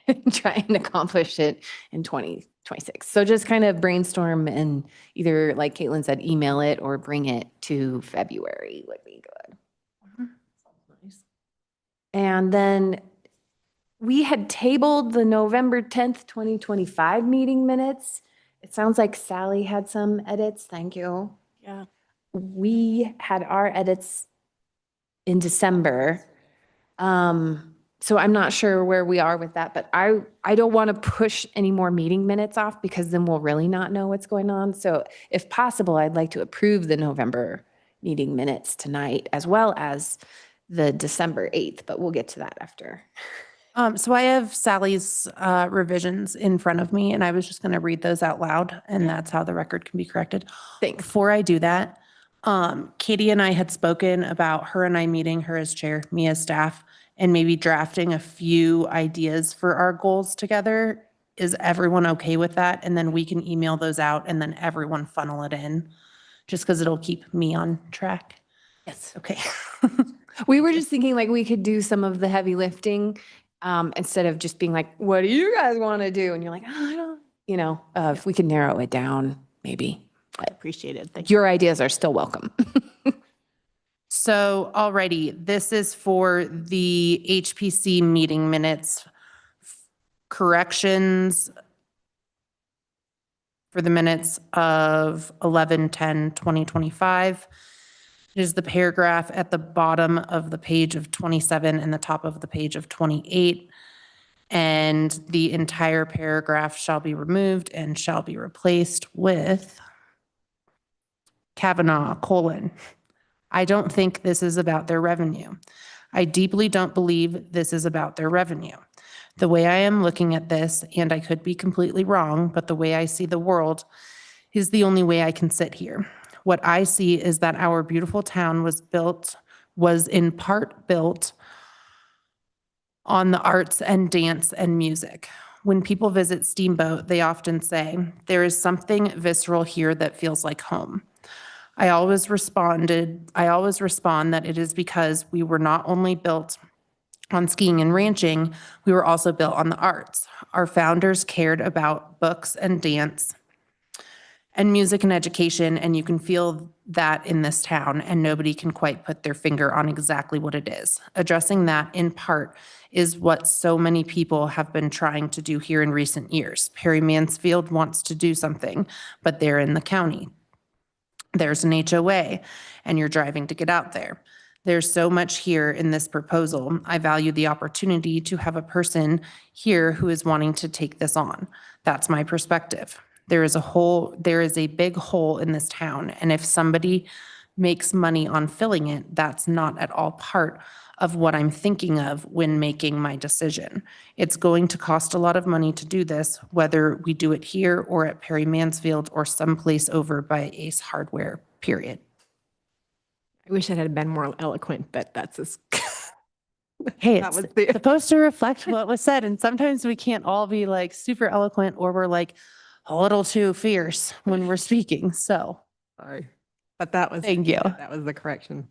and try and accomplish it in 2026. So just kind of brainstorm and either, like Caitlin said, email it or bring it to February would be good. And then we had tabled the November 10th, 2025 meeting minutes. It sounds like Sally had some edits. Thank you. Yeah. We had our edits in December. So I'm not sure where we are with that, but I don't want to push any more meeting minutes off because then we'll really not know what's going on. So if possible, I'd like to approve the November meeting minutes tonight as well as the December 8th, but we'll get to that after. So I have Sally's revisions in front of me, and I was just going to read those out loud, and that's how the record can be corrected. Thanks. Before I do that, Katie and I had spoken about her and I meeting, her as chair, me as staff, and maybe drafting a few ideas for our goals together. Is everyone okay with that? And then we can email those out and then everyone funnel it in, just because it'll keep me on track. Yes. Okay. We were just thinking like we could do some of the heavy lifting instead of just being like, what do you guys want to do? And you're like, oh, I don't, if we could narrow it down, maybe. I appreciate it. Thank you. Your ideas are still welcome. So already, this is for the HPC meeting minutes, corrections for the minutes of 11/10/2025. It is the paragraph at the bottom of the page of 27 and the top of the page of 28. And the entire paragraph shall be removed and shall be replaced with Kavanaugh, : I don't think this is about their revenue. I deeply don't believe this is about their revenue. The way I am looking at this, and I could be completely wrong, but the way I see the world is the only way I can sit here. What I see is that our beautiful town was in part built on the arts and dance and music. When people visit Steamboat, they often say, there is something visceral here that feels like home. I always respond that it is because we were not only built on skiing and ranching, we were also built on the arts. Our founders cared about books and dance and music and education, and you can feel that in this town, and nobody can quite put their finger on exactly what it is. Addressing that, in part, is what so many people have been trying to do here in recent years. Perry Mansfield wants to do something, but they're in the county. There's an HOA, and you're driving to get out there. There's so much here in this proposal. I value the opportunity to have a person here who is wanting to take this on. That's my perspective. There is a big hole in this town, and if somebody makes money on filling it, that's not at all part of what I'm thinking of when making my decision. It's going to cost a lot of money to do this, whether we do it here or at Perry Mansfield or someplace over by Ace Hardware, period. I wish I had been more eloquent, but that's as. Hey, That it's was the- supposed to reflect what was said, and sometimes we can't all be like super eloquent or we're like a little too fierce when we're speaking, so. Sorry, but that was. Thank you. That was the correction.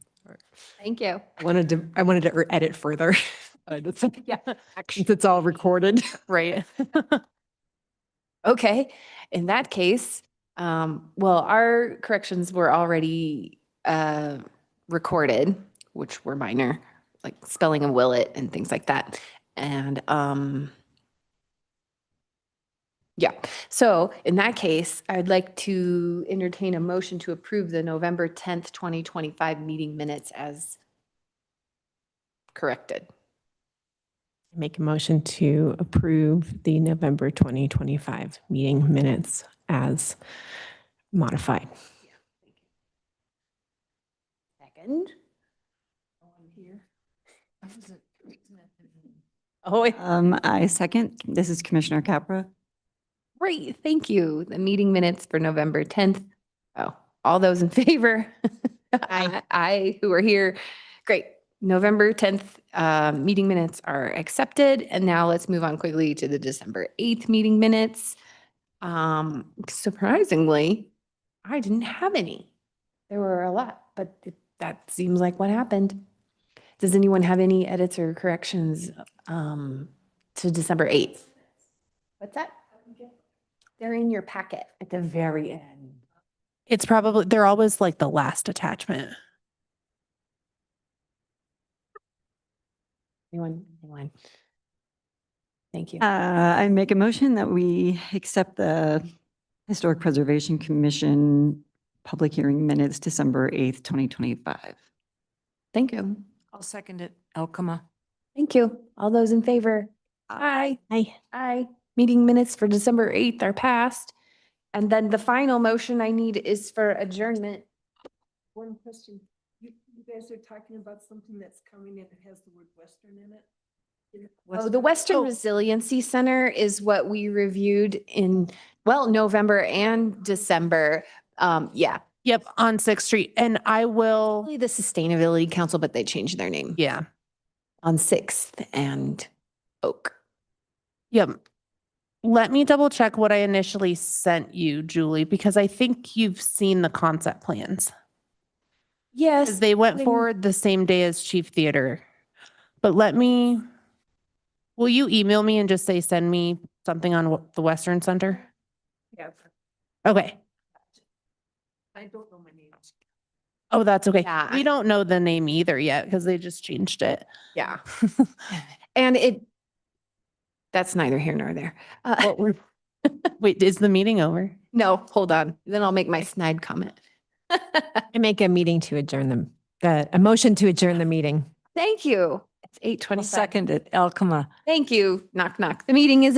Thank you. I wanted to edit further. Yeah, since it's all recorded. Right. Okay, in that case, well, our corrections were already recorded, which were minor, like spelling of will it and things like that. And yeah, so in that case, I'd like to entertain a motion to approve the November 10th, 2025 meeting minutes as corrected. Make a motion to approve the November 2025 meeting minutes as modified. Second. Oh, I second. This is Commissioner Capra. Great, thank you. The meeting minutes for November 10th. Oh, all those in favor? Aye, who are here. Great. November 10th meeting minutes are accepted. And now let's move on quickly to the December 8th meeting minutes. Surprisingly, I didn't have any. There were a lot, but that seems like what happened. Does anyone have any edits or corrections to December 8th? What's that? They're in your packet at the very end. It's probably, they're always like the last attachment. Anyone? Thank you. I make a motion that we accept the Historic Preservation Commission public hearing minutes December 8th, 2025. Thank you. I'll second it. Alcama. Thank you. All those in favor? Aye. Aye. Meeting minutes for December 8th are passed. And then the final motion I need is for adjournment. One question. You guys are talking about something that's coming in that has the word Western in it? Oh, the Western Resiliency Center is what we reviewed in, well, November and December. Yeah. Yep, on 6th Street. And I will, Only the Sustainability Council, but they changed their name yeah, on 6th and Oak. yep. Let me double check what I initially sent you, Julie, because I think you've seen the concept plans. Yes. 'Cause they went They- forward the same day as Chief Theater. But will you email me and just say, send me something on the Western Center? Yeah. Okay. I don't know my name. Oh, that's okay. Yeah, We don't know the name either yet because they just changed it. Yeah. And that's neither here nor there. Wait, is the meeting over? No, hold on. Then I'll make my snide comment. I make a meeting to adjourn a motion to adjourn the meeting. Thank you. It's 8:25. I'll second it. Alcama. Thank you. Knock, knock. The meeting is